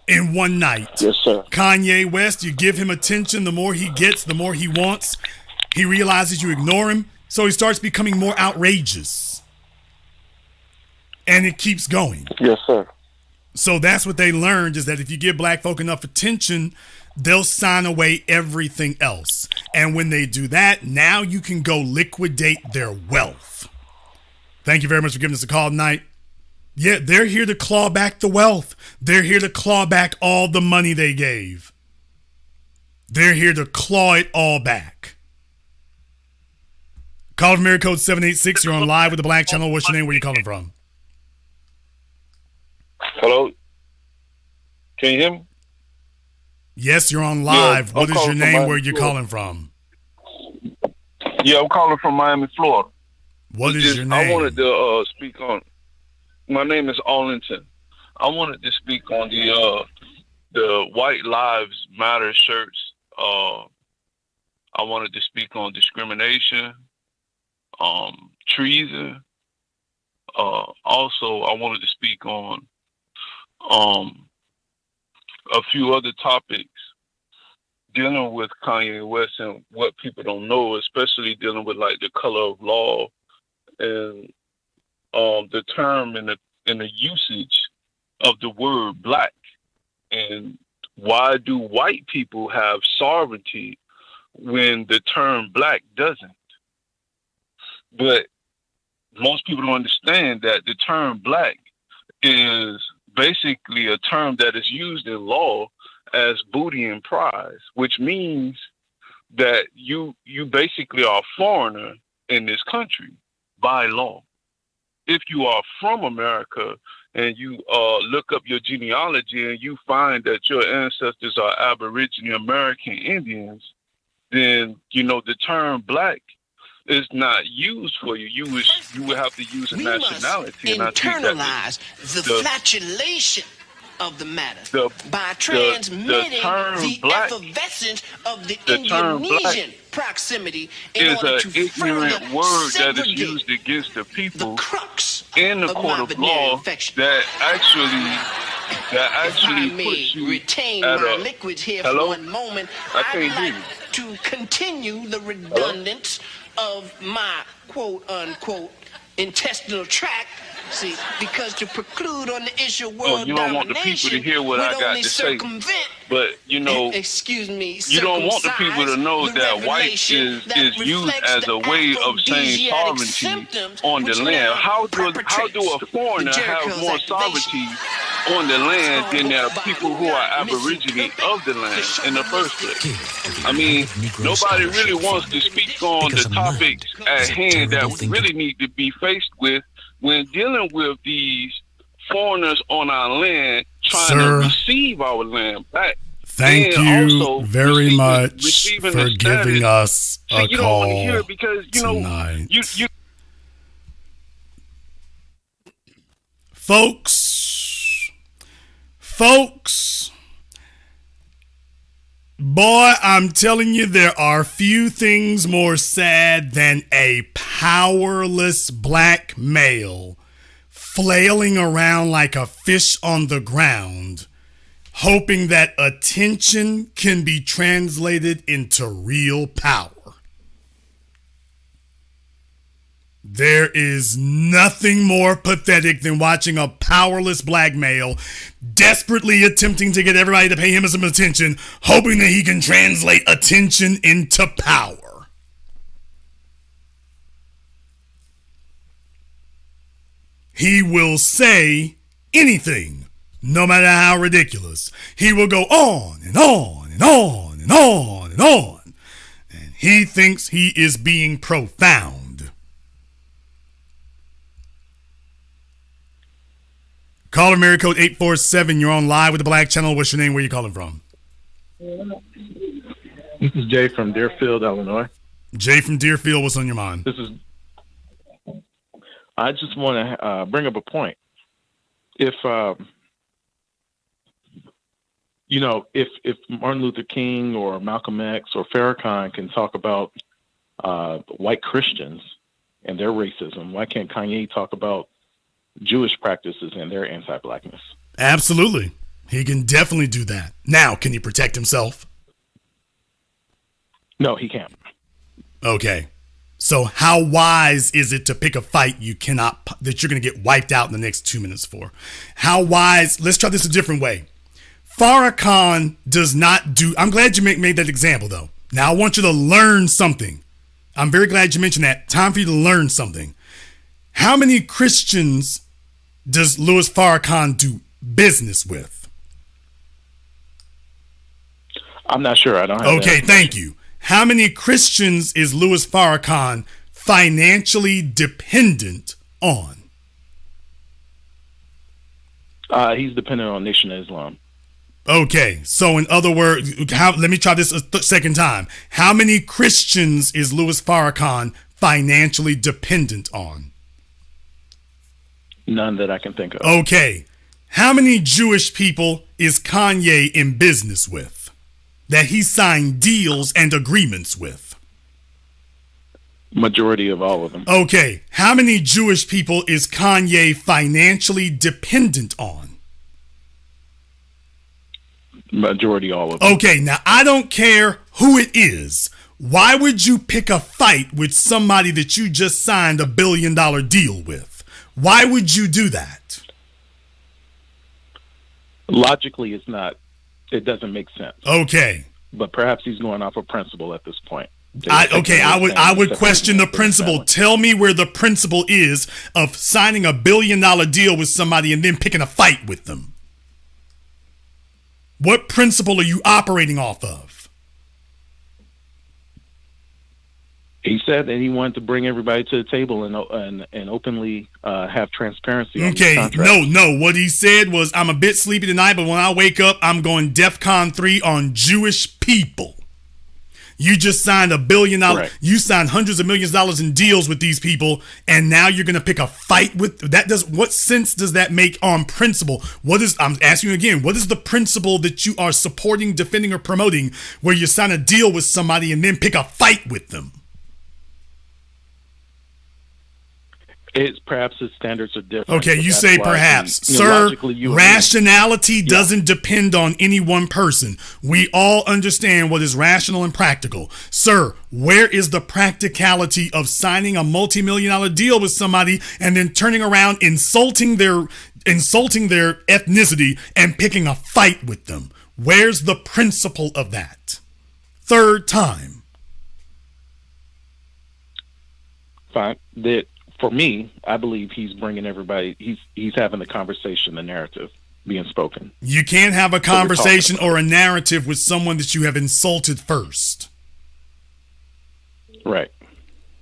In one night. Yes, sir. Kanye West, you give him attention, the more he gets, the more he wants. He realizes you ignore him, so he starts becoming more outrageous. And it keeps going. Yes, sir. So that's what they learned, is that if you give black folk enough attention, they'll sign away everything else. And when they do that, now you can go liquidate their wealth. Thank you very much for giving us a call tonight. Yeah, they're here to claw back the wealth. They're here to claw back all the money they gave. They're here to claw it all back. Call from area code 786. You're on live with the Black Channel. What's your name? Where you calling from? Hello? Can you hear me? Yes, you're on live. Yeah, what is your name? Miami, Where you Florida. calling from? Yeah, I'm calling from Miami, Florida. What is your name? I wanted to speak on. My name is Arlington. I wanted to speak on the White Lives Matter shirts. I wanted to speak on discrimination, treason. Also, I wanted to speak on a few other topics dealing with Kanye West and what people don't know, especially dealing with like the color of law and the term and the usage of the word black, and why do white people have sovereignty when the term black doesn't? But most people don't understand that the term black is basically a term that is used in law as booty and prize, which means that you basically are a foreigner in this country by law. If you are from America and you look up your genealogy and you find that your ancestors are Aboriginal American Indians, then you know the term black is not used for you. You would have to use a nationality. And I think internalize the flatulation of the matter by transmitting the effervescence of the Indonesian proximity in order to ignorant word that is used against the people in the court of law that actually puts you retain at my a liquids here hello? for one moment. I can't hear you. To continue the redundance of my quote unquote intestinal tract. See, because to preclude on the issue of world you don't want the people domination to hear what I would got only to say. circumvent But excuse me, you don't want the people to know that white is used as a way of saying sovereignty on the land. How do a foreigner have more sovereignty on the land than there are people who are aborigine of the land in the first place? I mean, nobody really wants to speak on the topics at hand that we really need to be faced with when dealing with these foreigners on our land trying to receive our land back. Thank you very much for giving us a you call don't want to hear it because, tonight. you Folks, boy, I'm telling you, there are few things more sad than a powerless black male flailing around like a fish on the ground, hoping that attention can be translated into real power. There is nothing more pathetic than watching a powerless black male desperately attempting to get everybody to pay him some attention, hoping that he can translate attention into power. He will say anything, no matter how ridiculous. He will go on and on and on and on and on. And he thinks he is being profound. Caller Mary code 847. You're on live with the Black Channel. What's your name? Where you calling from? This is Jay from Deerfield, Illinois. Jay from Deerfield. What's on your mind? I just want to bring up a point. If Martin Luther King or Malcolm X or Farrakhan can talk about white Christians and their racism, why can't Kanye talk about Jewish practices and their anti-blackness? Absolutely. He can definitely do that. Now, can he protect himself? No, he can't. Okay. So how wise is it to pick a fight that you're going to get wiped out in the next 2 minutes for? How wise? Let's try this a different way. Farrakhan does not do. I'm glad you made that example, though. Now I want you to learn something. I'm very glad you mentioned that. Time for you to learn something. How many Christians does Louis Farrakhan do business with? I'm not sure. I don't have Okay, thank you. How many Christians is Louis Farrakhan financially dependent on? He's dependent on Nation of Islam. Okay, so in other words, let me try this a second time. How many Christians is Louis Farrakhan financially dependent on? None that I can think of. Okay, how many Jewish people is Kanye in business with that he signed deals and agreements with? Majority of all of them. Okay, how many Jewish people is Kanye financially dependent on? Majority all of them. Okay, now I don't care who it is. Why would you pick a fight with somebody that you just signed $1 billion deal with? Why would you do that? Logically, it doesn't make sense. Okay. But perhaps he's going off a principle at this point. I would question the principle. Tell me where the principle is of signing $1 billion deal with somebody and then picking a fight with them. What principle are you operating off of? He said that he wanted to bring everybody to the table and openly have transparency. Okay, no. What he said was, I'm a bit sleepy tonight, but when I wake up, I'm going DEFCON 3 on Jewish people. You just signed $1 billion. Correct. You signed hundreds of millions of dollars in deals with these people, and now you're going to pick a fight with that. What sense does that make on principle? I'm asking you again, what is the principle that you are supporting, defending, or promoting where you sign a deal with somebody and then pick a fight with them? It's perhaps his standards are different. Okay, you say perhaps. Sir, rationality doesn't depend on any one person. We all understand what is rational and practical. Sir, where is the practicality of signing a multi-million-dollar deal with somebody and then turning around insulting their ethnicity and picking a fight with them? Where's the principle of that? Third time. Fine. That for me, I believe he's bringing everybody. He's having the conversation, the narrative being spoken. You can't have a conversation or a narrative with someone that you have insulted first. Right.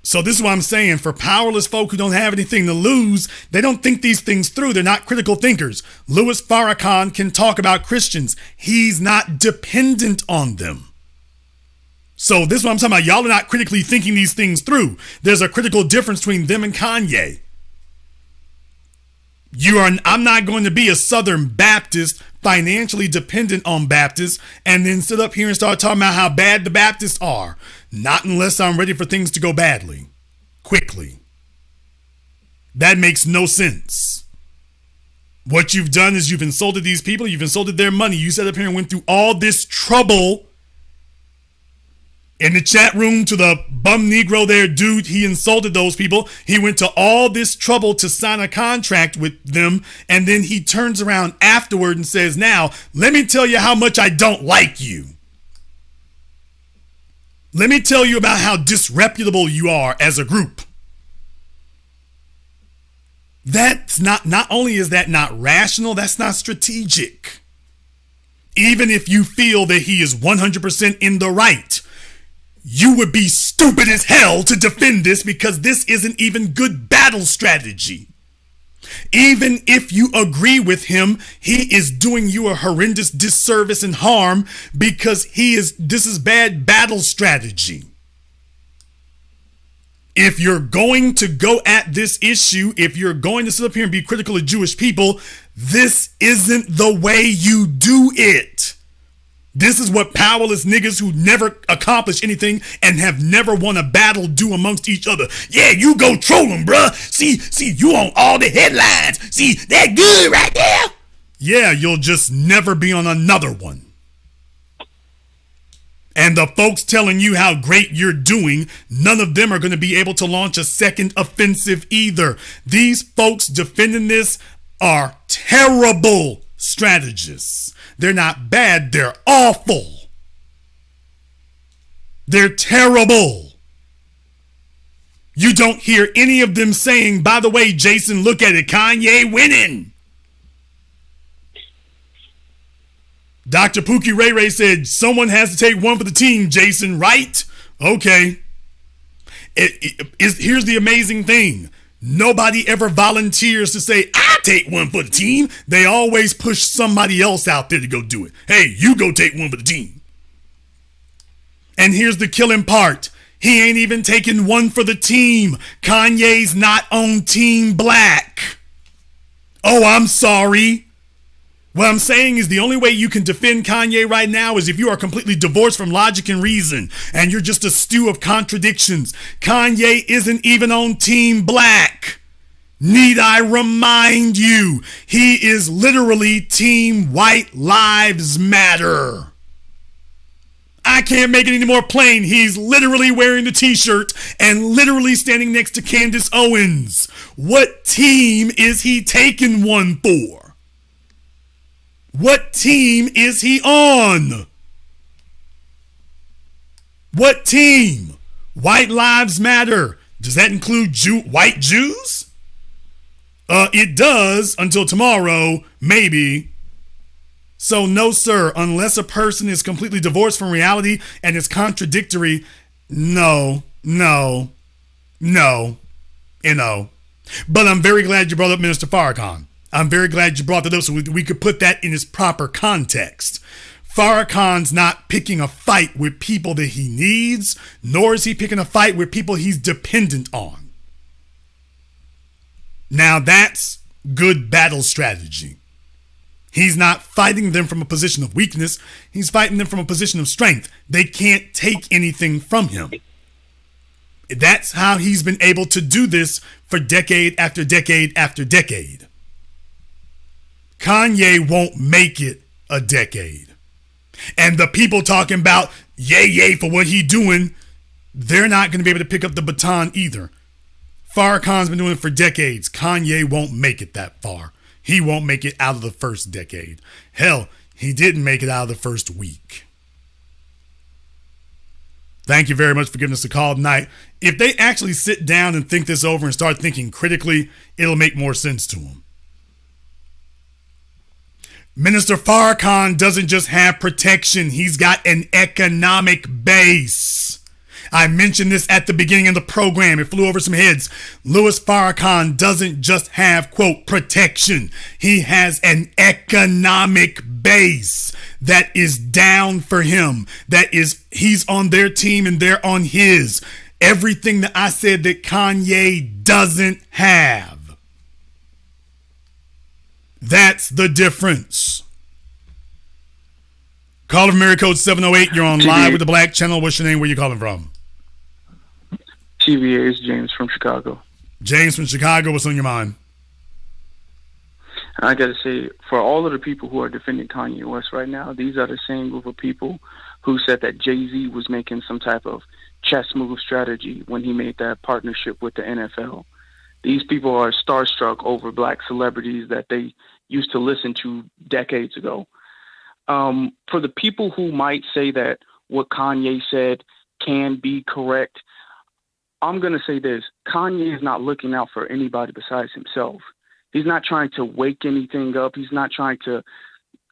So this is what I'm saying. For powerless folk who don't have anything to lose, they don't think these things through. They're not critical thinkers. Louis Farrakhan can talk about Christians. He's not dependent on them. So this is what I'm talking about. Y'all are not critically thinking these things through. There's a critical difference between them and Kanye. I'm not going to be a Southern Baptist, financially dependent on Baptists, and then sit up here and start talking about how bad the Baptists are. Not unless I'm ready for things to go badly, quickly. That makes no sense. What you've done is you've insulted these people. You've insulted their money. You sat up here and went through all this trouble in the chat room to the bum Negro there, dude. He insulted those people. He went to all this trouble to sign a contract with them. And then he turns around afterward and says, now, let me tell you how much I don't like you. Let me tell you about how disreputable you are as a group. That's not only is that not rational, that's not strategic. Even if you feel that he is 100% in the right, you would be stupid as hell to defend this because this isn't even good battle strategy. Even if you agree with him, he is doing you a horrendous disservice and harm because this is bad battle strategy. If you're going to go at this issue, if you're going to sit up here and be critical of Jewish people, this isn't the way you do it. This is what powerless niggas who never accomplish anything and have never won a battle do amongst each other. Yeah, you go troll them, bruh. See, you on all the headlines. See, that good right there. Yeah, you'll just never be on another one. And the folks telling you how great you're doing, none of them are going to be able to launch a second offensive either. These folks defending this are terrible strategists. They're not bad, they're awful. They're terrible. You don't hear any of them saying, by the way, Jason, look at it, Kanye winning. Dr. Pookie Ray Ray said, someone has to take one for the team, Jason, right? Okay. Here's the amazing thing. Nobody ever volunteers to say, I take one for the team. They always push somebody else out there to go do it. Hey, you go take one for the team. And here's the killing part. He ain't even taking one for the team. Kanye's not on Team Black. Oh, I'm sorry. What I'm saying is the only way you can defend Kanye right now is if you are completely divorced from logic and reason and you're just a stew of contradictions. Kanye isn't even on Team Black. Need I remind you, he is literally Team White Lives Matter. I can't make it any more plain. He's literally wearing the t-shirt and literally standing next to Candace Owens. What team is he taking one for? What team is he on? What team? White Lives Matter. Does that include white Jews? It does until tomorrow, maybe. So no, sir, unless a person is completely divorced from reality and is contradictory, no. But I'm very glad you brought up Minister Farrakhan. I'm very glad you brought that up so we could put that in its proper context. Farrakhan's not picking a fight with people that he needs, nor is he picking a fight with people he's dependent on. Now that's good battle strategy. He's not fighting them from a position of weakness. He's fighting them from a position of strength. They can't take anything from him. That's how he's been able to do this for decade after decade after decade. Kanye won't make it a decade. And the people talking about yay for what he doing, they're not going to be able to pick up the baton either. Farrakhan's been doing it for decades. Kanye won't make it that far. He won't make it out of the first decade. Hell, he didn't make it out of the first week. Thank you very much for giving us a call tonight. If they actually sit down and think this over and start thinking critically, it'll make more sense to them. Minister Farrakhan doesn't just have protection. He's got an economic base. I mentioned this at the beginning of the program. It flew over some heads. Louis Farrakhan doesn't just have, quote, protection. He has an economic base that is down for him. He's on their team and they're on his. Everything that I said that Kanye doesn't have. That's the difference. Caller from area code 708. You're on live with the Black Channel. What's your name? Where you calling from? TVA is James from Chicago. James from Chicago, what's on your mind? I got to say, for all of the people who are defending Kanye West right now, these are the same group of people who said that Jay-Z was making some type of chess move strategy when he made that partnership with the NFL. These people are starstruck over black celebrities that they used to listen to decades ago. For the people who might say that what Kanye said can be correct, I'm going to say this. Kanye is not looking out for anybody besides himself. He's not trying to wake anything up. He's not trying to,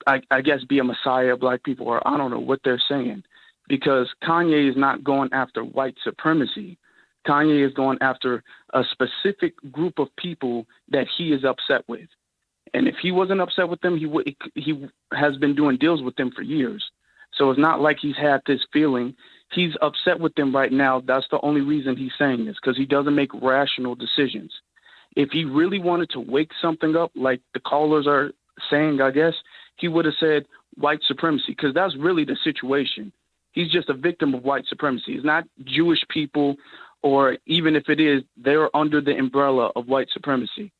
I guess, be a messiah of black people, or I don't know what they're saying, because Kanye is not going after white supremacy. Kanye is going after a specific group of people that he is upset with. And if he wasn't upset with them, he has been doing deals with them for years. So it's not like he's had this feeling. He's upset with them right now. That's the only reason he's saying this, because he doesn't make rational decisions. If he really wanted to wake something up, like the callers are saying, I guess, he would have said white supremacy, because that's really the situation. He's just a victim of white supremacy. It's not Jewish people, or even if it is, they're under the umbrella of white supremacy.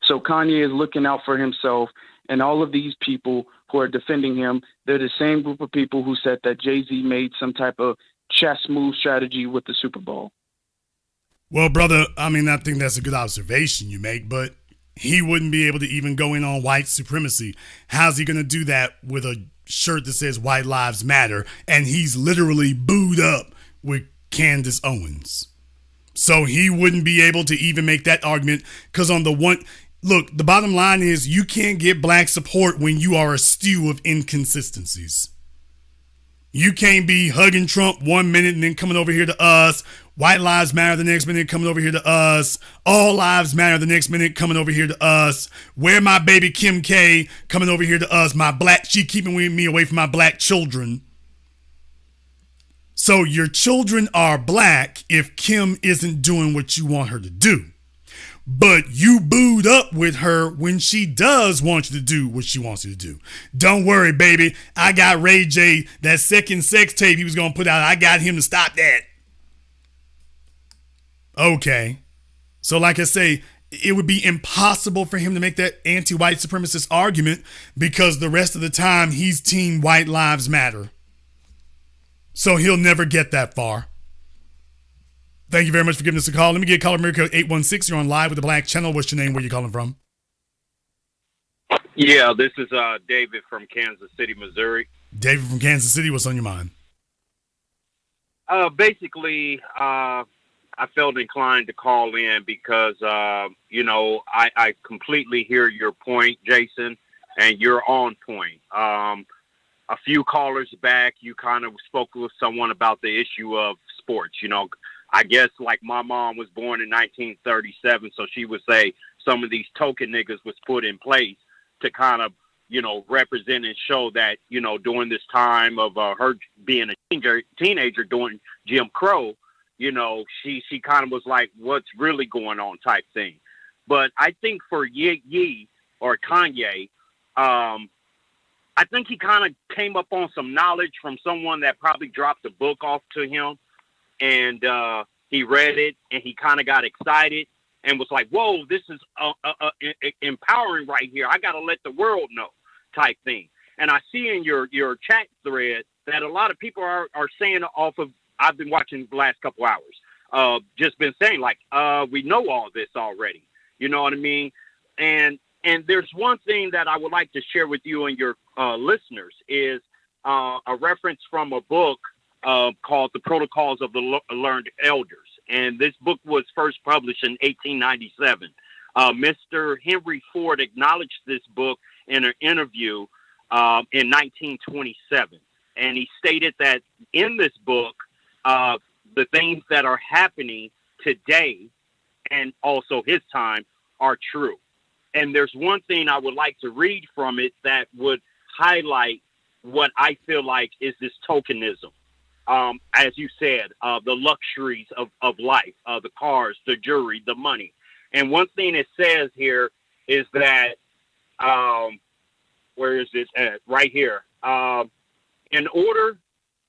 So Kanye is looking out for himself, and all of these people who are defending him, they're the same group of people who said that Jay-Z made some type of chess move strategy with the Super Bowl. Well, brother, I mean, I think that's a good observation you make, but he wouldn't be able to even go in on white supremacy. How's he going to do that with a shirt that says White Lives Matter, and he's literally booed up with Candace Owens? So he wouldn't be able to even make that argument, because on the one... Look, the bottom line is you can't get black support when you are a stew of inconsistencies. You can't be hugging Trump 1 minute and then coming over here to us. White lives matter the next minute, coming over here to us. All lives matter the next minute, coming over here to us. Where my baby Kim K, coming over here to us. She keeping me away from my black children. So your children are black if Kim isn't doing what you want her to do. But you booed up with her when she does want you to do what she wants you to do. Don't worry, baby. I got Ray J, that second sex tape he was going to put out. I got him to stop that. Okay. So like I say, it would be impossible for him to make that anti-white supremacist argument, because the rest of the time he's team White Lives Matter. So he'll never get that far. Thank you very much for giving us a call. Let me get caller America 816. You're on live with the Black Channel. What's your name? Where you calling from? Yeah, this is David from Kansas City, Missouri. David from Kansas City. What's on your mind? Basically, I felt inclined to call in because, I completely hear your point, Jason, and you're on point. A few callers back, you kind of spoke with someone about the issue of sports. I guess like my mom was born in 1937, so she would say some of these token niggas was put in place to kind of, represent and show that, during this time of her being a teenager during Jim Crow, she kind of was like, what's really going on type thing. But I think for Ye or Kanye, I think he kind of came up on some knowledge from someone that probably dropped the book off to him. And he read it, and he kind of got excited and was like, whoa, this is empowering right here. I got to let the world know type thing. And I see in your chat thread that a lot of people are saying off of, I've been watching the last couple hours, just been saying like, we know all this already. You know what I mean? And And there's one thing that I would like to share with you and your listeners is a reference from a book called The Protocols of the Learned Elders. And this book was first published in 1897. Mr. Henry Ford acknowledged this book in an interview in 1927. And he stated that in this book, the things that are happening today and also his time are true. And there's one thing I would like to read from it that would highlight what I feel like is this tokenism. As you said, the luxuries of life, the cars, the jewelry, the money. And one thing it says here is that, where is this at? Right here. In order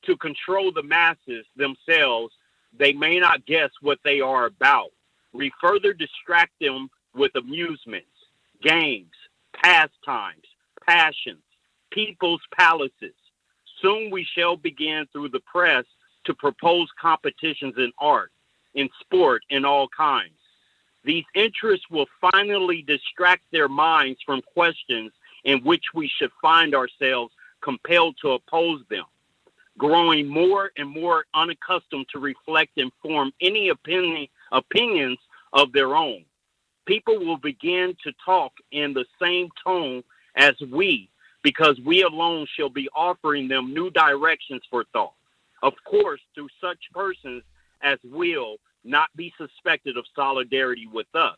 to control the masses themselves, they may not guess what they are about. We further distract them with amusements, games, pastimes, passions, people's palaces. Soon we shall begin through the press to propose competitions in art, in sport, in all kinds. These interests will finally distract their minds from questions in which we should find ourselves compelled to oppose them, growing more and more unaccustomed to reflect and form any opinions of their own. People will begin to talk in the same tone as we, because we alone shall be offering them new directions for thought. Of course, through such persons as will not be suspected of solidarity with us.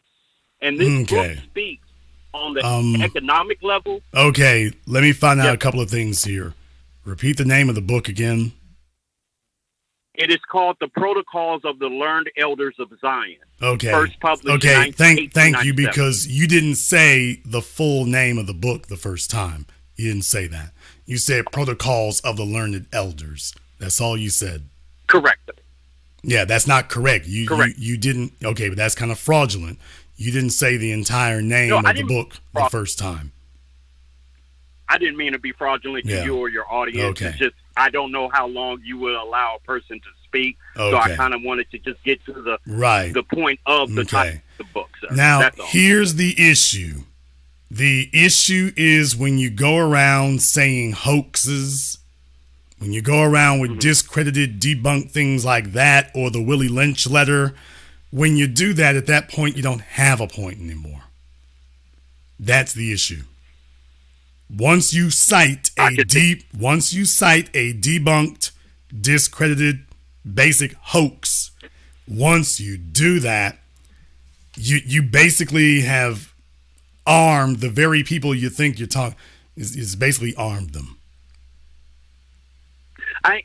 And this book speaks on the economic level. Okay, let me find out a couple of things here. Repeat the name of the book again. It is called The Protocols of the Learned Elders of Zion. Okay. First published okay. in Thank you, because you didn't say the full name of the book the first time. You didn't say that. You said Protocols of the Learned Elders. That's all you said. Correct. Yeah, that's not correct. Correct. You didn't. Okay, but that's kind of fraudulent. You didn't say the entire name of the book the first time. I didn't mean to be fraudulent to you or your audience. Okay. It's just I don't know how long you will allow a person to speak. Okay. So I kind of wanted to just get to the point of the title of the book. Sir. Now, That's all. here's the issue. The issue is when you go around saying hoaxes, when you go around with discredited, debunked things like that, or the Willie Lynch letter, when you do that, at that point, you don't have a point anymore. That's the issue. Once you cite a debunked, discredited, basic hoax, once you do that, you basically have armed the very people you think you're talking is basically armed them. I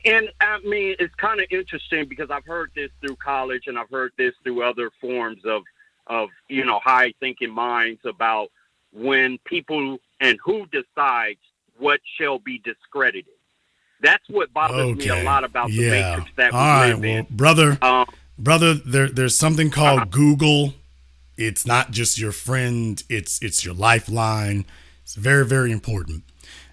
mean, it's kind of interesting because I've heard this through college and I've heard this through other forms of high thinking minds about when people and who decides what shall be discredited. That's what bothers me a lot about the matrix that we live in. Brother, there's something called Google. It's not just your friend. It's your lifeline. It's very, very important.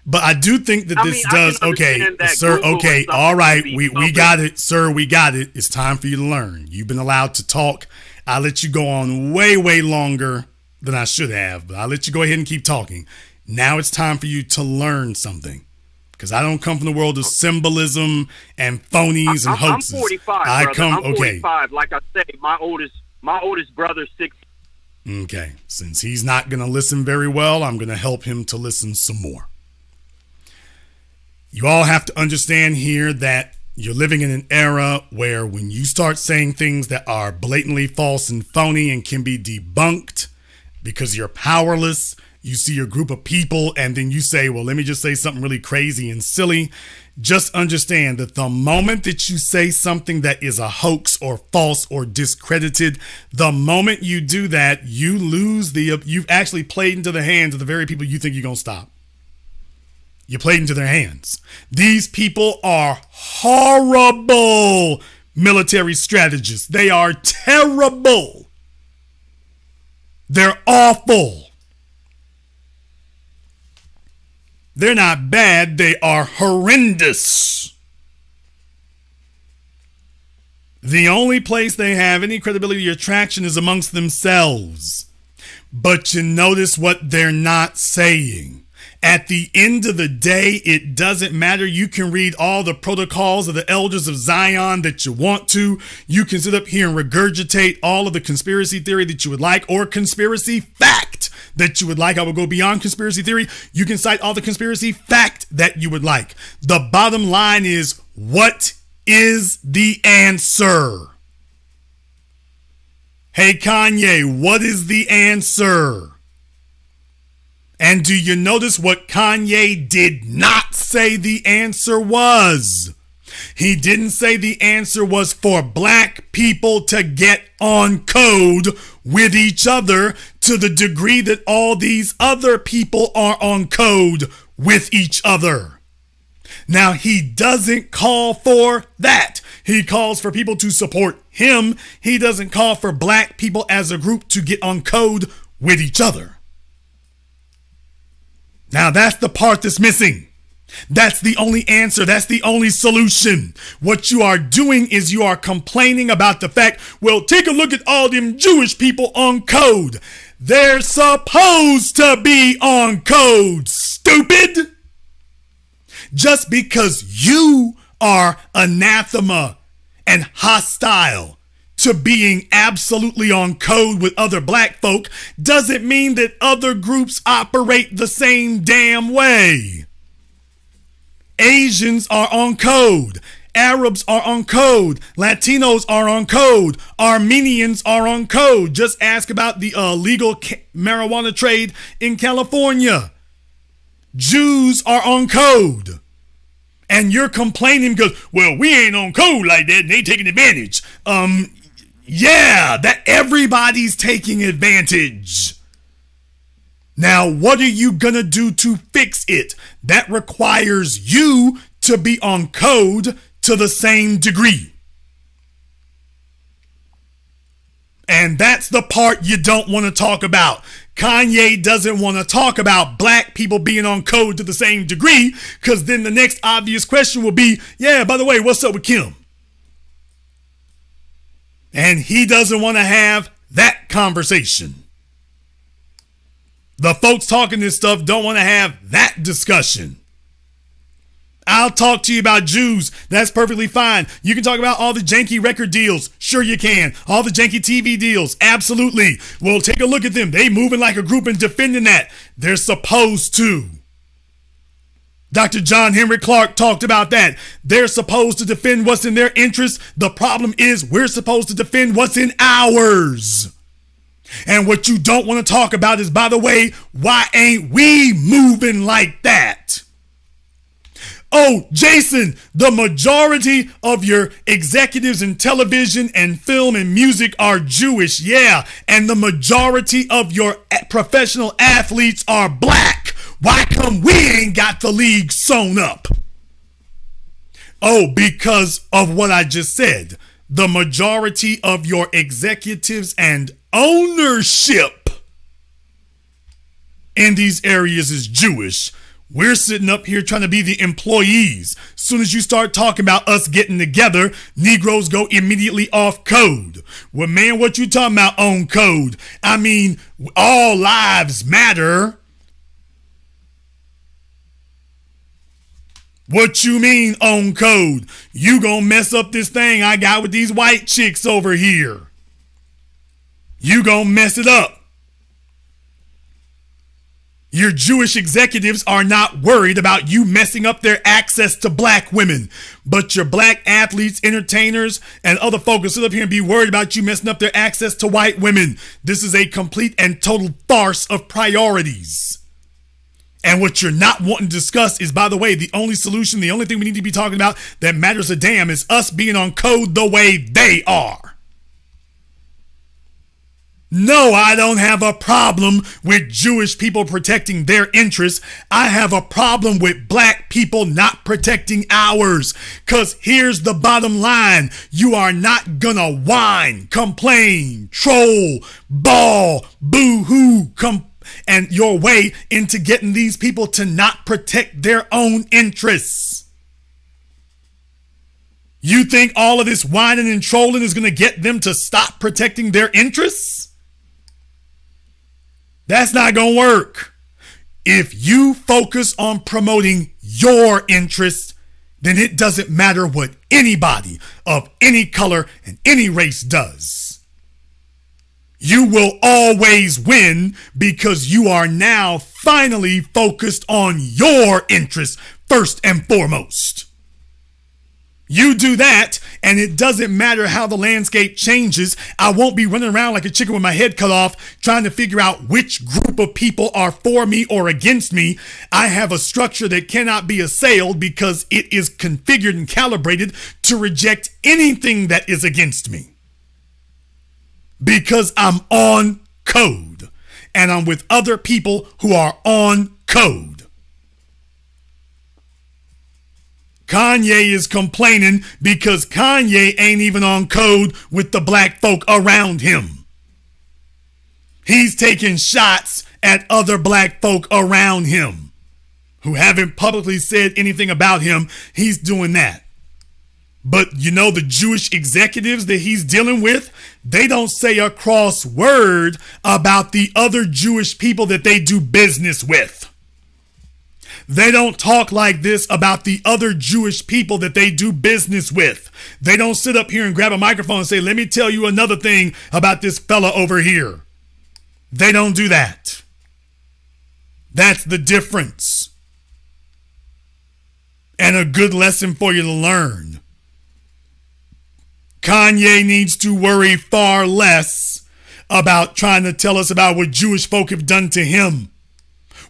But I do think that sir. Okay, all right. We got it, sir. We got it. It's time for you to learn. You've been allowed to talk. I let you go on way, way longer than I should have, but I'll let you go ahead and keep talking. Now it's time for you to learn something, because I don't come from the world of symbolism and phonies and hoaxes. I'm 45. I'm 45. Like I say, my oldest brother's 6. Okay, since he's not going to listen very well, I'm going to help him to listen some more. You all have to understand here that you're living in an era where when you start saying things that are blatantly false and phony and can be debunked because you're powerless, you see your group of people and then you say, well, let me just say something really crazy and silly. Just understand that the moment that you say something that is a hoax or false or discredited, the moment you do that, you've actually played into the hands of the very people you think you're going to stop. You played into their hands. These people are horrible military strategists. They are terrible. They're awful. They're not bad. They are horrendous. The only place they have any credibility or traction is amongst themselves. But you notice what they're not saying. At the end of the day, it doesn't matter. You can read all the protocols of the elders of Zion that you want to. You can sit up here and regurgitate all of the conspiracy theory that you would like, or conspiracy fact that you would like. I will go beyond conspiracy theory. You can cite all the conspiracy fact that you would like. The bottom line is, what is the answer? Hey, Kanye, what is the answer? And do you notice what Kanye did not say the answer was? He didn't say the answer was for black people to get on code with each other to the degree that all these other people are on code with each other. Now, he doesn't call for that. He calls for people to support him. He doesn't call for black people as a group to get on code with each other. Now, that's the part that's missing. That's the only answer. That's the only solution. What you are doing is you are complaining about the fact, well, take a look at all them Jewish people on code. They're supposed to be on code, stupid. Just because you are anathema and hostile to being absolutely on code with other black folk doesn't mean that other groups operate the same damn way. Asians are on code. Arabs are on code. Latinos are on code. Armenians are on code. Just ask about the illegal marijuana trade in California. Jews are on code. And you're complaining because, well, we ain't on code like that and they taking advantage. Yeah, that everybody's taking advantage. Now, what are you gonna do to fix it? That requires you to be on code to the same degree. And that's the part you don't want to talk about. Kanye doesn't want to talk about black people being on code to the same degree, because then the next obvious question will be, yeah, by the way, what's up with Kim? And he doesn't want to have that conversation. The folks talking this stuff don't want to have that discussion. I'll talk to you about Jews. That's perfectly fine. You can talk about all the janky record deals. Sure you can. All the janky TV deals. Absolutely. Well, take a look at them. They moving like a group and defending that. They're supposed to. Dr. John Henry Clark talked about that. They're supposed to defend what's in their interest. The problem is we're supposed to defend what's in ours. And what you don't want to talk about is, by the way, why ain't we moving like that? Oh, Jason, the majority of your executives in television and film and music are Jewish. Yeah, and the majority of your professional athletes are black. Why come we ain't got the league sewn up? Oh, because of what I just said. The majority of your executives and ownership in these areas is Jewish. We're sitting up here trying to be the employees. As soon as you start talking about us getting together, Negroes go immediately off code. Well, man, what you talking about on code? I mean, all lives matter. What you mean on code? You gonna mess up this thing I got with these white chicks over here. You gonna mess it up. Your Jewish executives are not worried about you messing up their access to black women. But your black athletes, entertainers, and other folks sit up here and be worried about you messing up their access to white women. This is a complete and total farce of priorities. And what you're not wanting to discuss is, by the way, the only solution, the only thing we need to be talking about that matters a damn is us being on code the way they are. No, I don't have a problem with Jewish people protecting their interests. I have a problem with black people not protecting ours. Because here's the bottom line. You are not gonna whine, complain, troll, bawl, boo-hoo, and your way into getting these people to not protect their own interests. You think all of this whining and trolling is gonna get them to stop protecting their interests? That's not going to work. If you focus on promoting your interests, then it doesn't matter what anybody of any color and any race does. You will always win because you are now finally focused on your interests first and foremost. You do that, and it doesn't matter how the landscape changes. I won't be running around like a chicken with my head cut off trying to figure out which group of people are for me or against me. I have a structure that cannot be assailed because it is configured and calibrated to reject anything that is against me. Because I'm on code, and I'm with other people who are on code. Kanye is complaining because Kanye ain't even on code with the black folk around him. He's taking shots at other black folk around him who haven't publicly said anything about him. He's doing that. But you know, the Jewish executives that he's dealing with, they don't say a cross word about the other Jewish people that they do business with. They don't talk like this about the other Jewish people that they do business with. They don't sit up here and grab a microphone and say, let me tell you another thing about this fella over here. They don't do that. That's the difference. And a good lesson for you to learn. Kanye needs to worry far less about trying to tell us about what Jewish folk have done to him.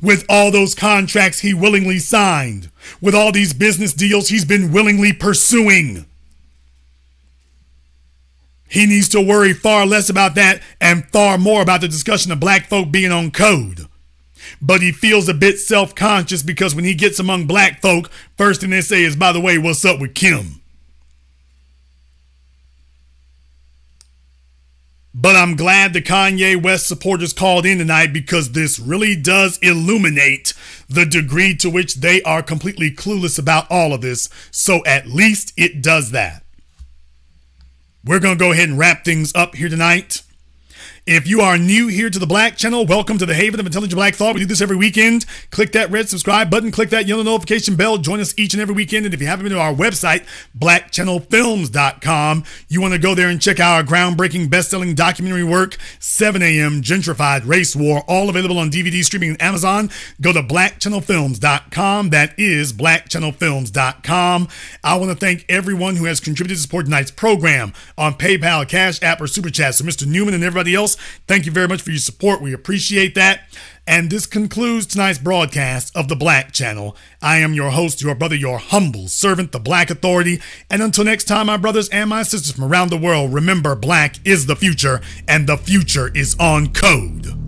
With all those contracts he willingly signed, with all these business deals he's been willingly pursuing. He needs to worry far less about that and far more about the discussion of black folk being on code. But he feels a bit self-conscious because when he gets among black folk, first thing they say is, by the way, what's up with Kim? But I'm glad the Kanye West supporters called in tonight because this really does illuminate the degree to which they are completely clueless about all of this. So at least it does that. We're going to go ahead and wrap things up here tonight. If you are new here to the Black Channel, welcome to the Haven of Intelligent Black Thought. We do this every weekend. Click that red subscribe button. Click that yellow notification bell. Join us each and every weekend. And if you haven't been to our website, blackchannelfilms.com, you want to go there and check out our groundbreaking best-selling documentary work, 7 a.m. Gentrified Race War, all available on DVD streaming and Amazon. Go to blackchannelfilms.com. That is blackchannelfilms.com. I want to thank everyone who has contributed to support tonight's program on PayPal, Cash App, or Super Chat. So Mr. Newman and everybody else, thank you very much for your support. We appreciate that. And this concludes tonight's broadcast of the Black Channel. I am your host, your brother, your humble servant, the Black Authority. And until next time, my brothers and my sisters from around the world, remember, black is the future, and the future is on code.